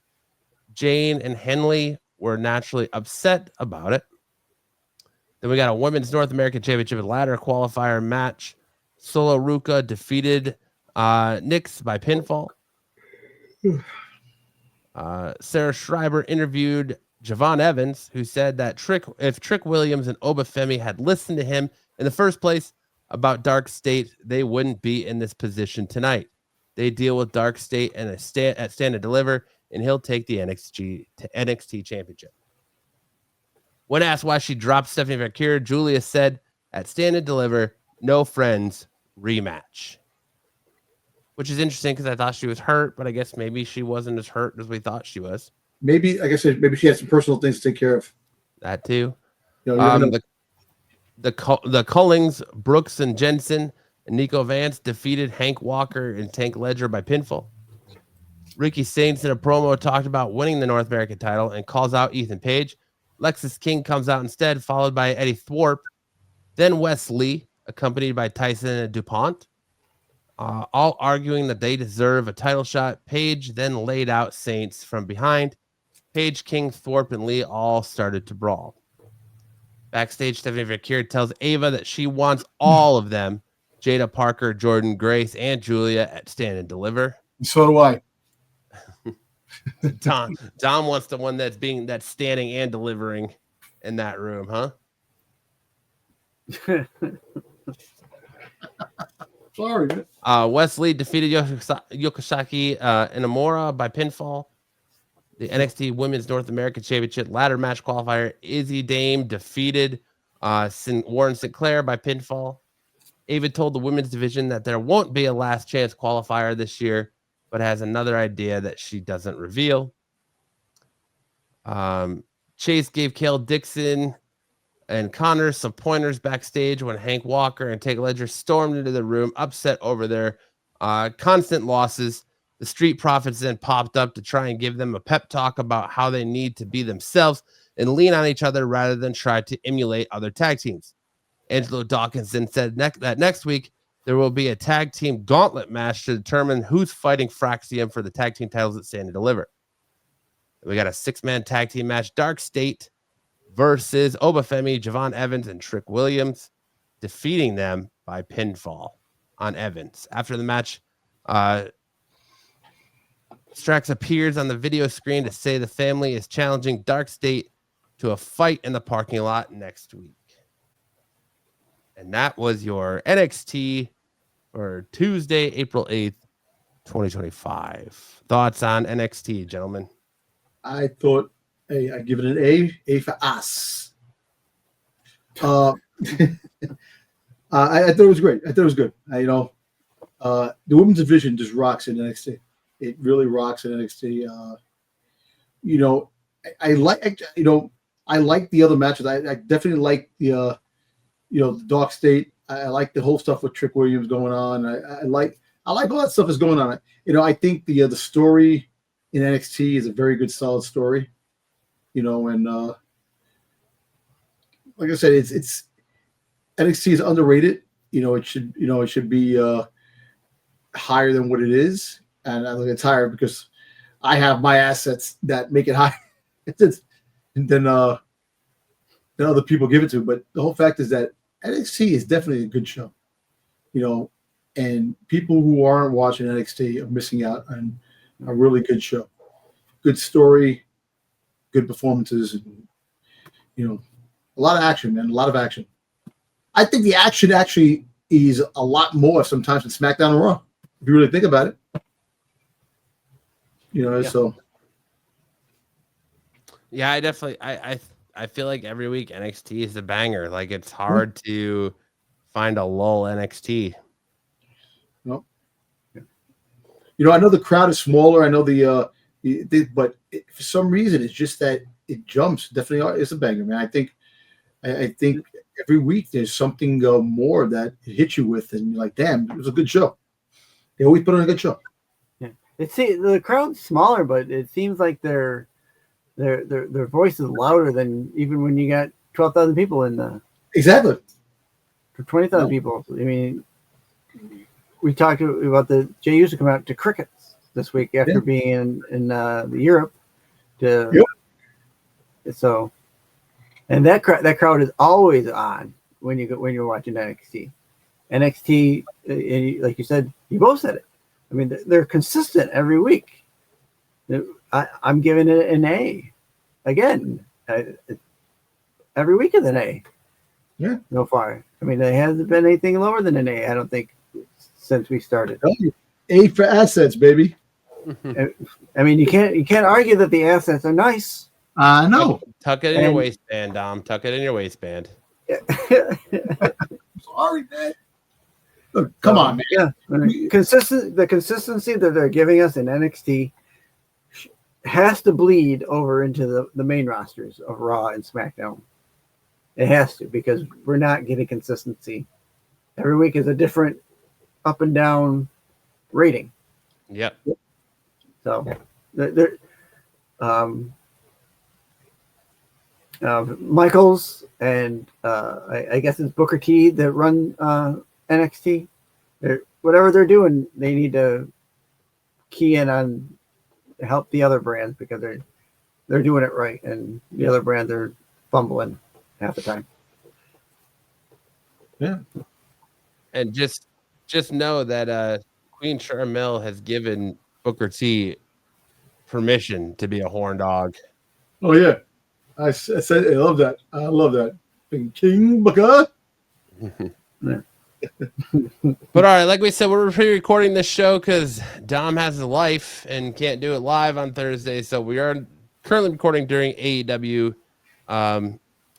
Jane and Henley were naturally upset about it. Then we got a Women's North American Championship ladder qualifier match. Solo Ruka defeated Nyx by pinfall. Sarah Schreiber interviewed Javon Evans, who said that if Trick Williams and Obafemi had listened to him in the first place about Dark State, they wouldn't be in this position tonight. They deal with Dark State and at Stand and Deliver, and he'll take the NXT Championship. When asked why she dropped Stephanie Vauquier, Julia said, at Stand and Deliver, no friends, rematch. Which is interesting because I thought she was hurt, but I guess maybe she wasn't as hurt as we thought she was. Maybe, like I said, maybe she had some personal things to take care of. That too. You know, the Cullings, Brooks and Jensen, and Nico Vance defeated Hank Walker and Tank Ledger by pinfall. Ricky Saints in a promo talked about winning the North American title and calls out Ethan Page. Lexus King comes out instead, followed by Eddie Thorpe. Then Wes Lee, accompanied by Tyson and DuPont. All arguing that they deserve a title shot. Page then laid out Saints from behind. Page, King, Thorpe, and Lee all started to brawl. Backstage, Stephanie Vauquier tells Ava that she wants all of them, Jada Parker, Jordan Grace, and Julia at Stand and Deliver. So do I. Dom wants the one that's standing and delivering in that room, huh? Sorry. Wesley defeated Yokosaki Inamura by pinfall. The NXT Women's North American Championship ladder match qualifier, Izzy Dame defeated Warren Sinclair by pinfall. Ava told the women's division that there won't be a last chance qualifier this year, but has another idea that she doesn't reveal. Chase gave Kale Dixon and Connor some pointers backstage when Hank Walker and Tank Ledger stormed into the room, upset over their constant losses. The Street Profits then popped up to try and give them a pep talk about how they need to be themselves and lean on each other rather than try to emulate other tag teams. Angelo Dawkins then said that next week there will be a tag team gauntlet match to determine who's fighting Fraxium for the tag team titles at Stand and Deliver. We got a 6-man tag team match, Dark State versus Obafemi, Javon Evans, and Trick Williams, defeating them by pinfall on Evans. After the match, Strax appears on the video screen to say the family is challenging Dark State to a fight in the parking lot next week. And that was your NXT for Tuesday, April 8th, 2025. Thoughts on NXT, gentlemen? I thought, hey, I give it an A for us. I thought it was great. I thought it was good. The women's division just rocks in NXT. It really rocks in NXT. You know, I like the other matches. I definitely like the the Dark State. I like the whole stuff with Trick Williams going on. I like all that stuff that's going on. I think the story in NXT is a very good, solid story. And like I said, it's NXT is underrated. It should be higher than what it is, and I think it's higher because I have my assets that make it higher than other people give it to. But the whole fact is that NXT is definitely a good show, and people who aren't watching NXT are missing out on a really good show, good story, good performances, and a lot of action, man, a lot of action. I think the action actually is a lot more sometimes than SmackDown and Raw, if you really think about it. So. Yeah, I definitely I feel like every week NXT is a banger. Like it's hard to find a lull NXT. No. I know the crowd is smaller. I know but for some reason it's just that it jumps. Definitely, it's a banger, man. I think every week there's something more that it hits you with, and you're like, damn, it was a good show. They always put on a good show. Yeah, the crowd's smaller, but it seems like their voice is louder than even when you got 12,000 people in the exactly for 20,000 people. I mean, we talked about the Jey Uso come out to crickets this week after being in Europe. So, and that crowd is always on when you're watching NXT. NXT, like you said, you both said it. I mean, they're consistent every week. I'm giving it an A. Again, every week is an A. Yeah. So far. I mean, there hasn't been anything lower than an A, I don't think, since we started. A for assets, baby. I mean, you can't argue that the assets are nice. No. Tuck it in your waistband, Dom. Tuck it in your waistband. Sorry, man. Look, come on, man. Yeah. The consistency that they're giving us in NXT has to bleed over into the main rosters of Raw and SmackDown. It has to, because we're not getting consistency. Every week is a different up and down rating. Yep. So, Michaels and I guess it's Booker T that run NXT. Whatever they're doing, they need to key in on help the other brands, because they're doing it right, and the other brands are fumbling half the time. Yeah. And just know that Queen Charmel has given Booker T permission to be a horn dog. Oh yeah, I said I love that. I love that. King Booker. Yeah. But all right, like we said, we're pre-recording this show because Dom has a life and can't do it live on Thursday. So we are currently recording during AEW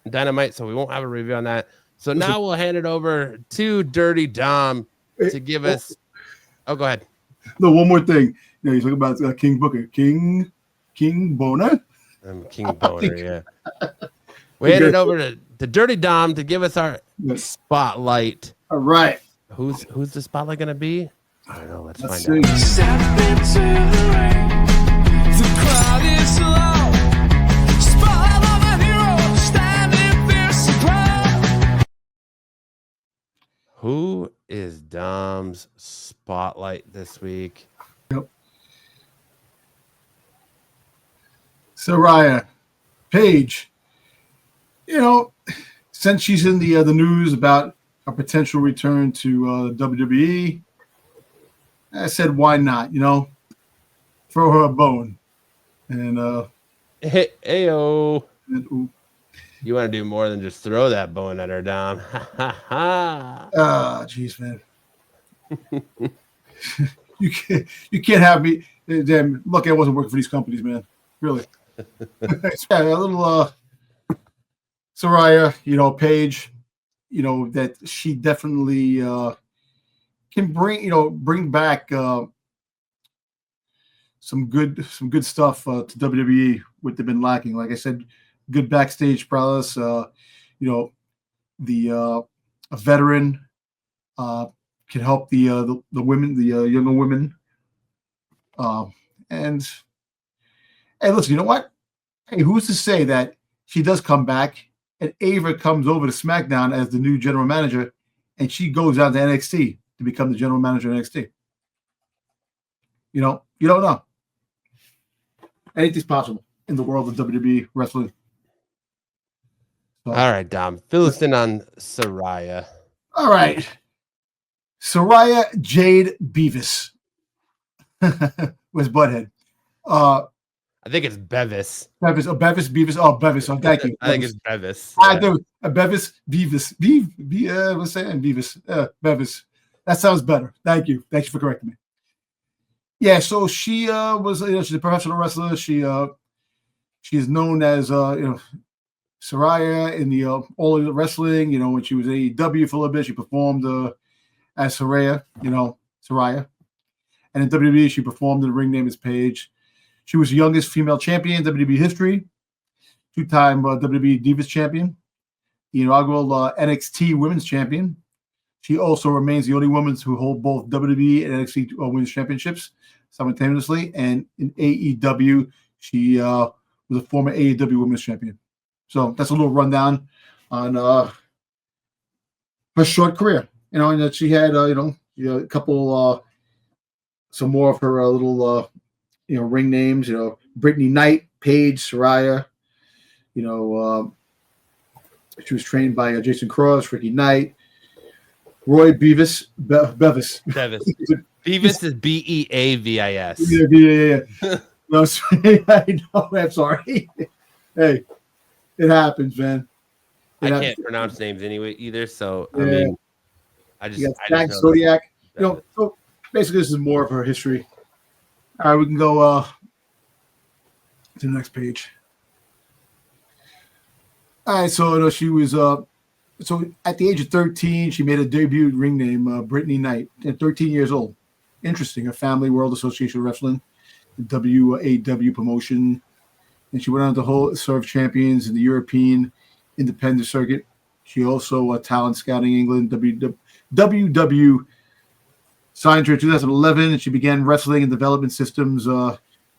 Dynamite, so we won't have a review on that. So now we'll hand it over to Dirty Dom to give us. Oh, go ahead. No, one more thing. You talk about King Booker, King Boner. King Boner, yeah. We hand it over to Dirty Dom to give us our spotlight. All right. Who's the spotlight gonna be? I don't know. Let's find see. out. Step into the ring. The crowd is low. Spotlight of a hero, standing fierce and proud. Who is Dom's spotlight this week? Yep. Saraya Paige. Since she's in the news about a potential return to WWE, I said, why not? Throw her a bone. And Heyo. You want to do more than just throw that bone at her, Dom. Jeez, man. You can't have me. Damn, lucky I wasn't working for these companies, man. Really. A little Saraya, Paige, that she definitely can bring back some good stuff to WWE, what they've been lacking. Like I said, good backstage prowess. A veteran can help the women, the younger women. And listen, you know what? Hey, who's to say that she does come back and Ava comes over to SmackDown as the new general manager, and she goes out to NXT to become the general manager of NXT? You don't know. Anything's possible in the world of WWE wrestling. So, all right, Dom. Fill us in on Saraya. All right. Saraya Jade Beavis was Butthead. I think it's Bevis. Bevis. Oh, Bevis. Oh, thank you. I think it's Bevis. I do. Bevis. Beavis. What's saying? Beavis. Bevis. That sounds better. Thank you. Thank you for correcting me. Yeah, so she was, she's a professional wrestler. She is known as Saraya in the All Elite Wrestling. When she was AEW for a little bit, she performed as Saraya. Saraya, and in WWE, she performed in the ring name as Paige. She was the youngest female champion in WWE history, two-time WWE Divas champion, the inaugural NXT Women's Champion. She also remains the only woman to hold both WWE and NXT Women's Championships simultaneously. And in AEW, she was a former AEW Women's Champion. So that's a little rundown on her short career. And that she had, a couple, some more of her little, ring names. Brittany Knight, Paige, Saraya. She was trained by Jason Cross, Ricky Knight. Roy Beavis. Bevis. Beavis is Beavis. Yeah. No, I know. I'm sorry. Hey, it happens, man. I can't pronounce names anyway either. So yeah. I mean, I just Jack Zodiac. So basically, this is more of her history. All right, we can go to the next page. All right, so she was so at the age of 13, she made a debut ring name, Brittany Knight, at 13 years old. Interesting. Her family, World Association of Wrestling, the WAW promotion. And she went on to serve champions in the European independent circuit. She also talent scouting England, WW signed her in 2011, and she began wrestling in development systems,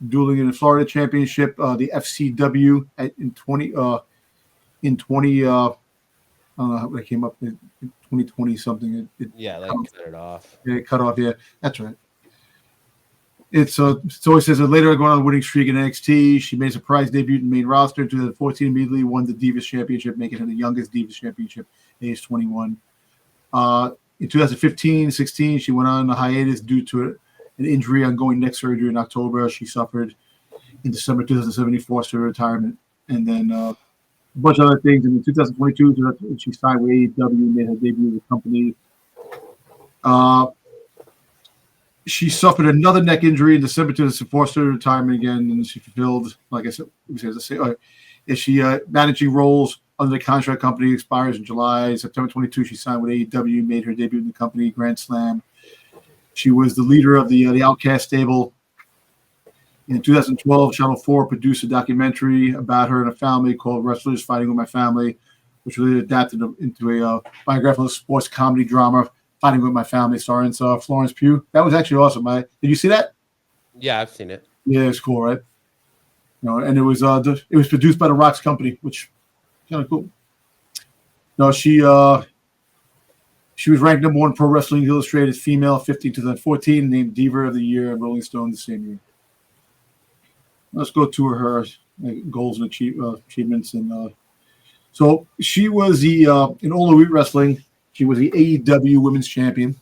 dueling in the Florida Championship, the FCW in 20 I don't know how it came up in 2020 something. cut it off. Yeah, cut off. Yeah, that's right. So it says that later going on a winning streak in NXT. She made a surprise debut in the main roster in 2014. Immediately won the Divas Championship, making her the youngest Divas Championship at age 21. In 2015-16, she went on a hiatus due to an injury, ongoing neck surgery in October. She suffered in December 2017, forced her retirement, and then a bunch of other things. And in 2022, she signed with AEW and made her debut with the company. She suffered another neck injury in December 2017, forced her retirement again, and she fulfilled, like I said, is she managing roles under the contract company expires in July. September 22, she signed with AEW, made her debut in the company, Grand Slam. She was the leader of the Outcast stable. In 2012, Channel 4 produced a documentary about her and her family called Wrestlers Fighting with My Family, which was later adapted into a biographical sports comedy drama, Fighting with My Family, starring Florence Pugh. That was actually awesome. Did you see that? Yeah, I've seen it. Yeah, it's cool, right? And it was produced by the Rock's company, which kind of cool. No, she was ranked number 1 Pro Wrestling Illustrated female 2014, named Diva of the Year in Rolling Stone the same year. Let's go to her goals and achievements. And so she was in All Elite Wrestling. She was the AEW Women's Champion,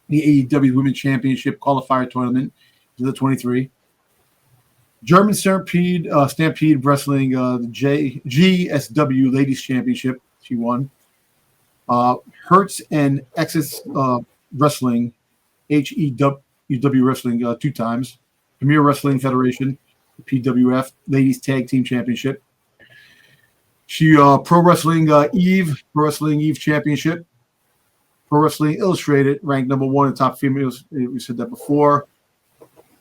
the AEW Women's Championship Qualifier Tournament, 2023. German Stampede Wrestling, the GSW Ladies Championship, she won. Hertz and Access Wrestling, HEW Wrestling 2 times. Premier Wrestling Federation, the PWF Ladies Tag Team Championship. She Pro Wrestling Eve Championship, Pro Wrestling Illustrated ranked number 1 in top females. We said that before.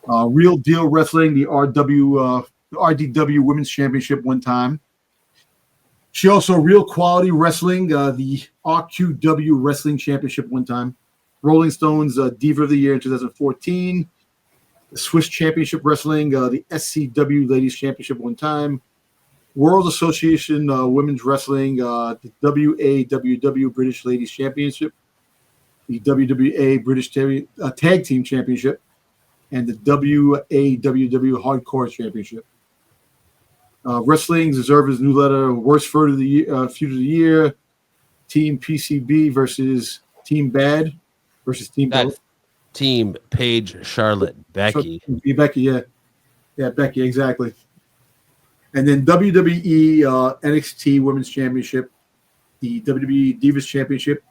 Real Deal Wrestling, the RDW Women's Championship one time. She also Real Quality Wrestling, the RQW Wrestling Championship one time. Rolling Stones Diva of the Year in 2014. The Swiss Championship Wrestling, the SCW Ladies Championship one time. World Association Women's Wrestling, the WAWW British Ladies Championship. The WWA British Tag Team Championship. And the WAWW Hardcore Championship. Wrestling's Observer's Newsletter, Worst Feud of the Year, Team PCB versus Team Bad versus Team That's Team Paige, Charlotte, Becky. Becky, yeah. Yeah, Becky, exactly. And then WWE NXT Women's Championship, the WWE Divas Championship,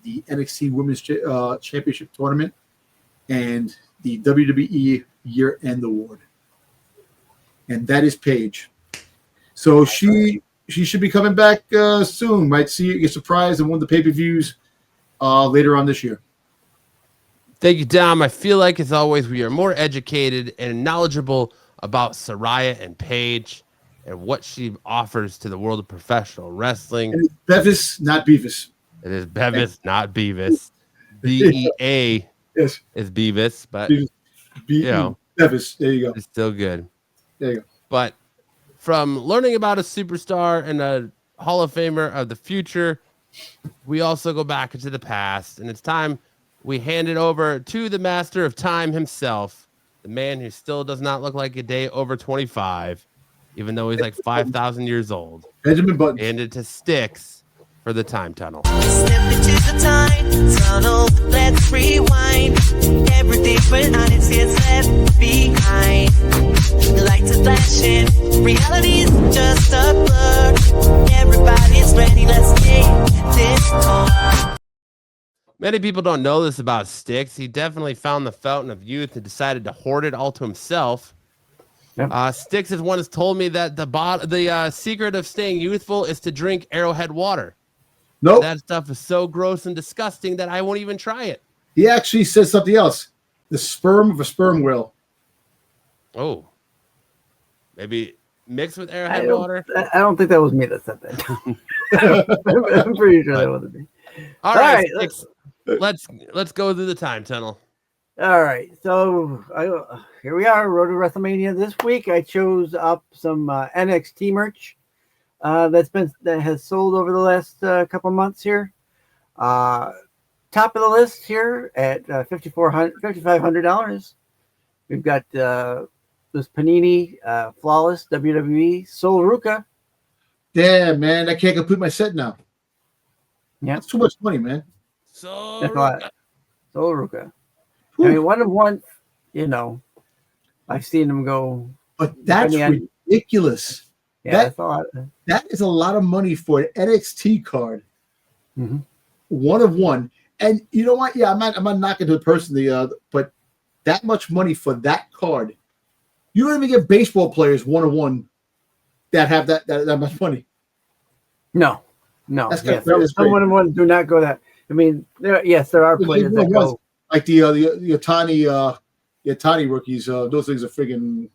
the NXT Women's Championship Tournament, and the WWE Year-End Award. And that is Paige. So she should be coming back soon. Might see you get surprised in one of the pay-per-views later on this year. Thank you, Dom. I feel like, as always, we are more educated and knowledgeable about Saraya and Paige and what she offers to the world of professional wrestling. And it's Bevis, not Beavis. It is Bevis, not Beavis. BEA yes. is Beavis, but Beavis. Bevis. There you go. It's still good. There you go. But from learning about a superstar and a Hall of Famer of the future, we also go back into the past, and it's time we hand it over to the master of time himself, the man who still does not look like a day over 25, even though he's like 5,000 years old. Benjamin Button. Hand it to Styx for the time tunnel. Step into the time tunnel, let's rewind. Everything behind it gets left behind. Lights are flashing, reality's just a blur. Everybody's ready, let's get this on. Many people don't know this about Styx. He definitely found the fountain of youth and decided to hoard it all to himself. Yep. Styx has once told me that the secret of staying youthful is to drink Arrowhead water. Nope. That stuff is so gross and disgusting that I won't even try it. He actually said something else. The sperm of a sperm whale. Oh. Maybe mixed with Arrowhead water? I don't think that was me that said that. I'm pretty sure that wasn't me. All right, Styx, let's go through the time tunnel. All right, so here we are, Road to WrestleMania. This week, I chose up some NXT merch that has sold over the last couple months here. Top of the list here at $5,500. We've got this Panini Flawless WWE Sol Ruca. Damn, man, I can't complete my set now. Yeah, that's too much money, man. That's a lot. Sol Ruca. I mean, one of one, I've seen them go. But that's ridiculous. Yeah, that's a lot. That is a lot of money for an NXT card. Mm-hmm. One of one. And you know what? Yeah, I'm not knocking the person, but that much money for that card. You don't even get baseball players one of one that have that much money. No. That's some one of one do not go that. I mean, there are players that go. Like the Otani rookies, those things are friggin'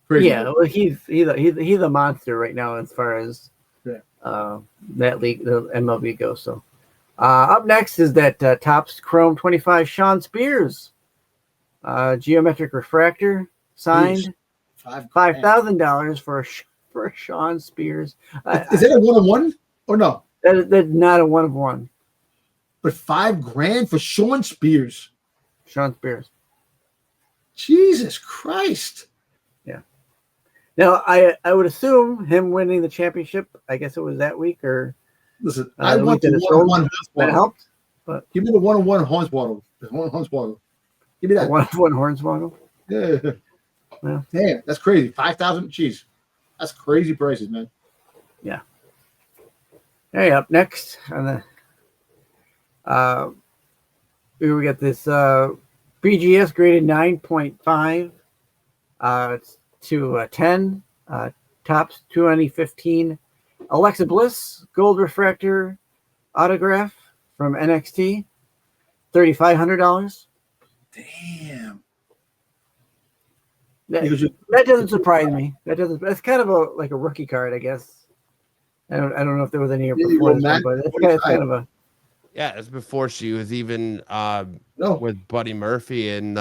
crazy. Yeah, well, he's a monster right now as far as that league, the MLB goes. So up next is that Topps Chrome 25 Sean Spears, geometric refractor, signed $5,000 for a Sean Spears. Is that a one-on-one or no? That's not a one of one. But $5,000 for Sean Spears. Sean Spears. Jesus Christ. Yeah. Now I would assume him winning the championship. I guess it was that week or. Listen, I want the one-on-one. That helped. But give me the one-on-one Hornswoggle. Hornswoggle. Give me that one-on-one Hornswoggle. Yeah. Well, damn, that's crazy. 5,000. Jeez, that's crazy prices, man. Yeah. Hey, up next on the. We got this BGS graded 9.5 to 10. Topps 2015 Alexa Bliss gold refractor autograph from NXT, $3,500. Damn. That doesn't surprise me. That's kind of like a rookie card, I guess. I don't know if there was any before this one, but it's kind of a. Yeah, it's before she was even with Buddy Murphy and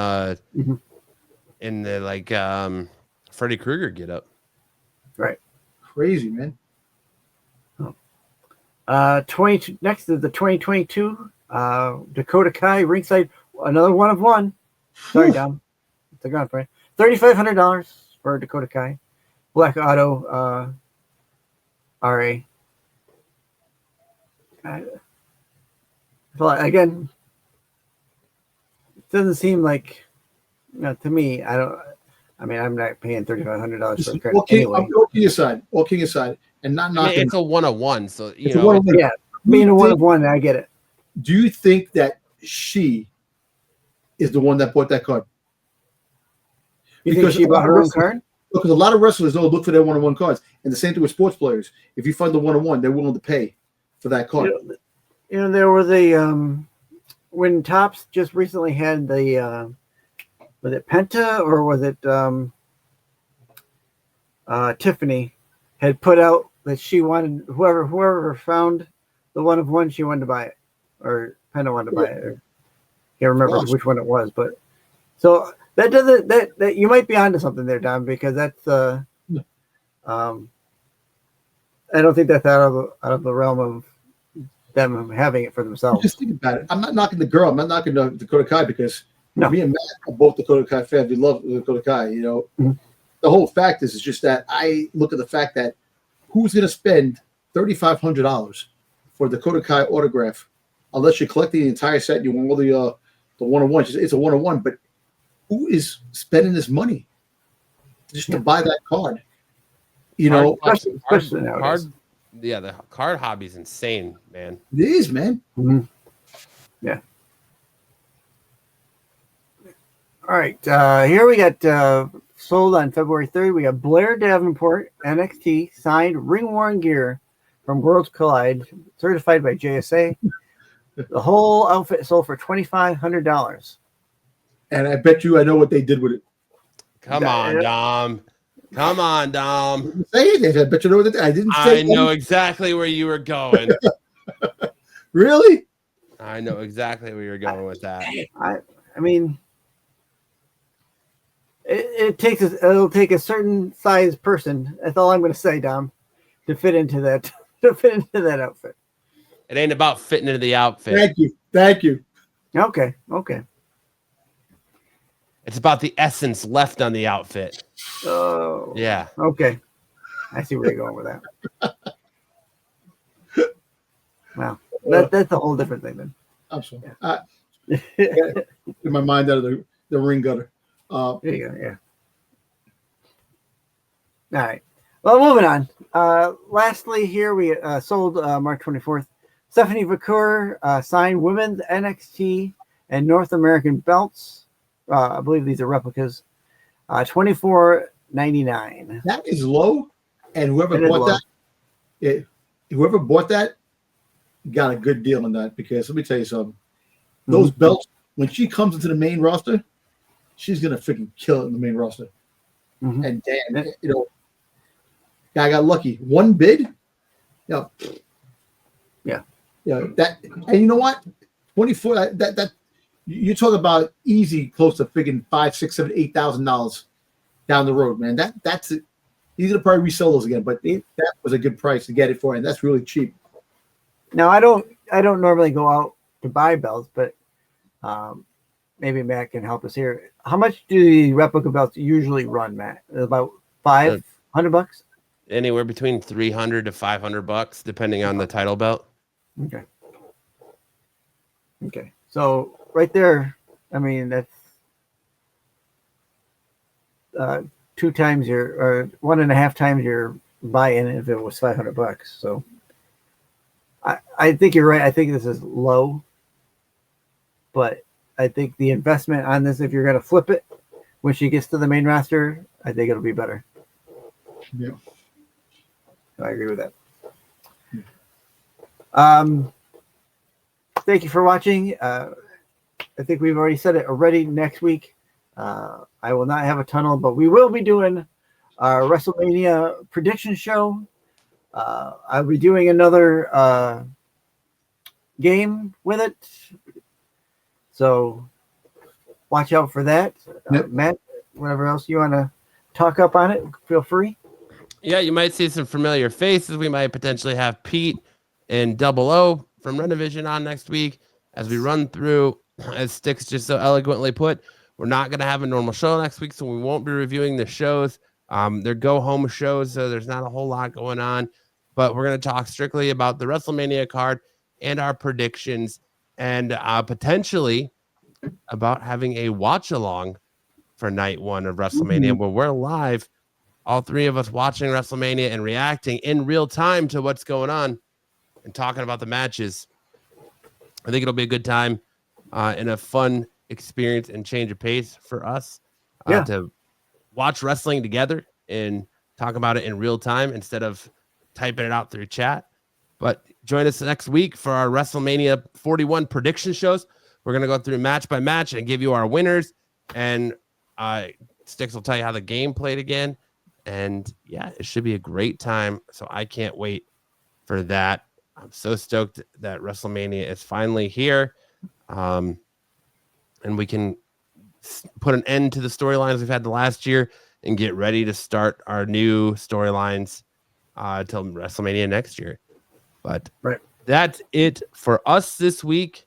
in the like Freddy Krueger get up. Right. Crazy, man. 22 next is the 2022 Dakota Kai ringside, another one of one. Sorry, Dom. They're gone for it. $3,500 for Dakota Kai. Black Auto RA. Again, it doesn't seem like, to me, I'm not paying $3,500 for a card anyway. All king aside, and not knocking. It's a 1-on-1 so you know. Yeah, being a 1-of-1, I get it. Do you think that she is the one that bought that card? You think she bought her own card? Because a lot of wrestlers don't look for their 1-on-1 cards, and the same thing with sports players. If you find the 1-on-1, they're willing to pay for that card. There was when Topps just recently had the was it Penta or was it Tiffany had put out that she wanted whoever found the 1-of-1, she wanted to buy it, or Penta wanted to buy it. Can't remember which one it was, but so that doesn't that you might be onto something there, Don, because that's I don't think that's out of the realm of them having it for themselves. Just think about it. I'm not knocking the girl. I'm not knocking Dakota Kai because me and Matt are both Dakota Kai fans. We love Dakota Kai. You know, the whole fact is just that I look at the fact that who's going to spend $3,500 for Dakota Kai autograph unless you're collecting the entire set and you want all the 1-on-1. It's a 1-on-1, but who is spending this money just to buy that card? You know, the card hobby is insane, man. It is, man. Yeah. All right. Here we got sold on February 3rd. We got Blair Davenport, NXT, signed ring-worn gear from Worlds Collide, certified by JSA. The whole outfit sold for $2,500. And I bet you I know what they did with it. Come on, Dom. Say it. I bet you know what I didn't say. I know exactly where you were going. Really? I know exactly where you're going with that. I mean, it'll take a certain size person. That's all I'm going to say, Dom, to fit into that outfit. It ain't about fitting into the outfit. Thank you. Okay. It's about the essence left on the outfit. Oh, yeah. Okay, I see where you're going with that. Wow, that's a whole different thing then. Absolutely. Get my mind out of the ring gutter. There you go. Yeah. All right. Well, moving on. Lastly, here we sold March 24th. Stephanie Vacour signed women's NXT and North American belts. I believe these are replicas. $24.99. That is low, and whoever bought that got a good deal on that, because let me tell you something. Those belts, when she comes into the main roster, she's gonna freaking kill it in the main roster. And damn, guy got lucky. One bid, yeah. That, and you know what? 24. That you're talking about easy, close to freaking $5,000, $6,000, $7,000, $8,000 down the road, man. That's it. He's gonna probably resell those again, but that was a good price to get it for, and that's really cheap. Now I don't normally go out to buy belts, but maybe Matt can help us here. How much do the replica belts usually run, Matt? About $500? Anywhere between $300 to $500, depending on the title belt. Okay. So right there, I mean, that's 2 times or 1.5 times your buy-in if it was $500. So I think you're right. I think this is low, but I think the investment on this, if you're going to flip it when she gets to the main roster, I think it'll be better. Yeah, I agree with that. thank you for watching. I think we've already said it already. Next week, I will not have a tunnel, but we will be doing our WrestleMania prediction show. I'll be doing another game with it. So watch out for that. Yep. Matt, whatever else you want to talk up on it, feel free. Yeah, you might see some familiar faces. We might potentially have Pete and Double O from Renovision on next week as we run through, as Styx just so eloquently put, we're not going to have a normal show next week, so we won't be reviewing the shows. They're go-home shows, so there's not a whole lot going on, but we're going to talk strictly about the WrestleMania card and our predictions, and potentially about having a watch-along for night one of WrestleMania, where we're live, all three of us watching WrestleMania and reacting in real time to what's going on and talking about the matches. I think it'll be a good time and a fun experience and change of pace for us to watch wrestling together and talk about it in real time instead of typing it out through chat. But join us next week for our WrestleMania 41 prediction shows. We're going to go through match by match and give you our winners, and Styx will tell you how the game played again. And yeah, it should be a great time. So I can't wait for that. I'm so stoked that WrestleMania is finally here. And we can put an end to the storylines we've had the last year and get ready to start our new storylines till WrestleMania next year. But that's it for us this week.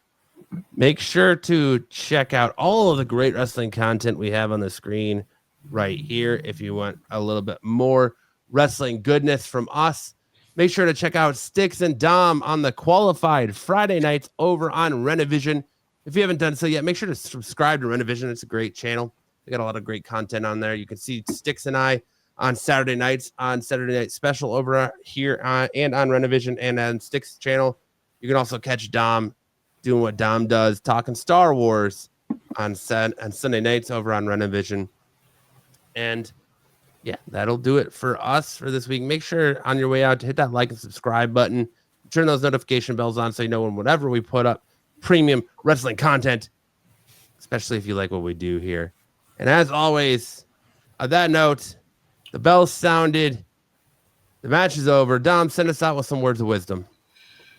Make sure to check out all of the great wrestling content we have on the screen right here. If you want a little bit more wrestling goodness from us, make sure to check out Styx and Dom on the Qualified Friday nights over on Renovision. If you haven't done so yet, make sure to subscribe to Renovision. It's a great channel. They got a lot of great content on there. You can see Styx and I on Saturday nights on Saturday Night Special over here and on Renovision and on Styx channel. You can also catch Dom doing what Dom does, talking Star Wars on Sunday nights over on Renovision. And yeah, that'll do it for us for this week. Make sure on your way out to hit that like and subscribe button. Turn those notification bells on so you know whenever we put up premium wrestling content, especially if you like what we do here. And as always, on that note, the bell sounded. The match is over. Dom, send us out with some words of wisdom.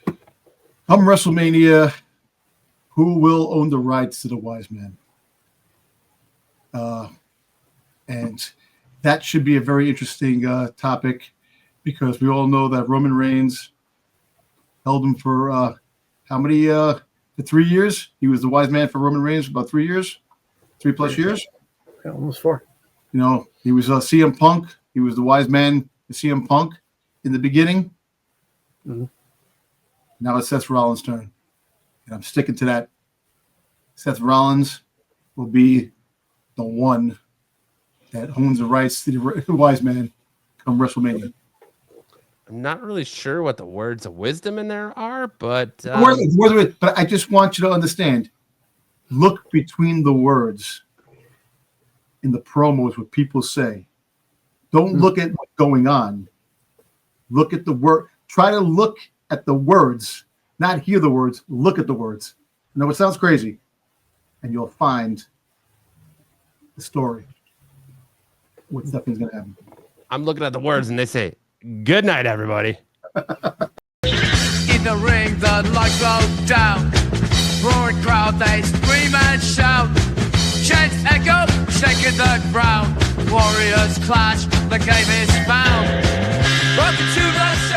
Come WrestleMania, who will own the rights to the wise man? And that should be a very interesting topic, because we all know that Roman Reigns held him for how many? For 3 years. He was the wise man for Roman Reigns for about 3 years, 3+ years. Almost 4. You know, he was CM Punk. He was the wise man to CM Punk in the beginning. Mm-hmm. Now it's Seth Rollins' turn, and I'm sticking to that. Seth Rollins will be the one that owns the rights to the wise man come WrestleMania. I'm not really sure what the words of wisdom in there are, but but I just want you to understand. Look between the words in the promos, what people say. Don't look at what's going on. Look at the word. Try to look at the words, not hear the words. Look at the words. I know it sounds crazy, and you'll find the story. What definitely is going to happen. I'm looking at the words, and they say, "Good night, everybody." In the ring, the lights go down. Roaring crowd, they scream and shout. Chants echo, shaking the ground. Warriors clash, the game is found. Welcome to the show.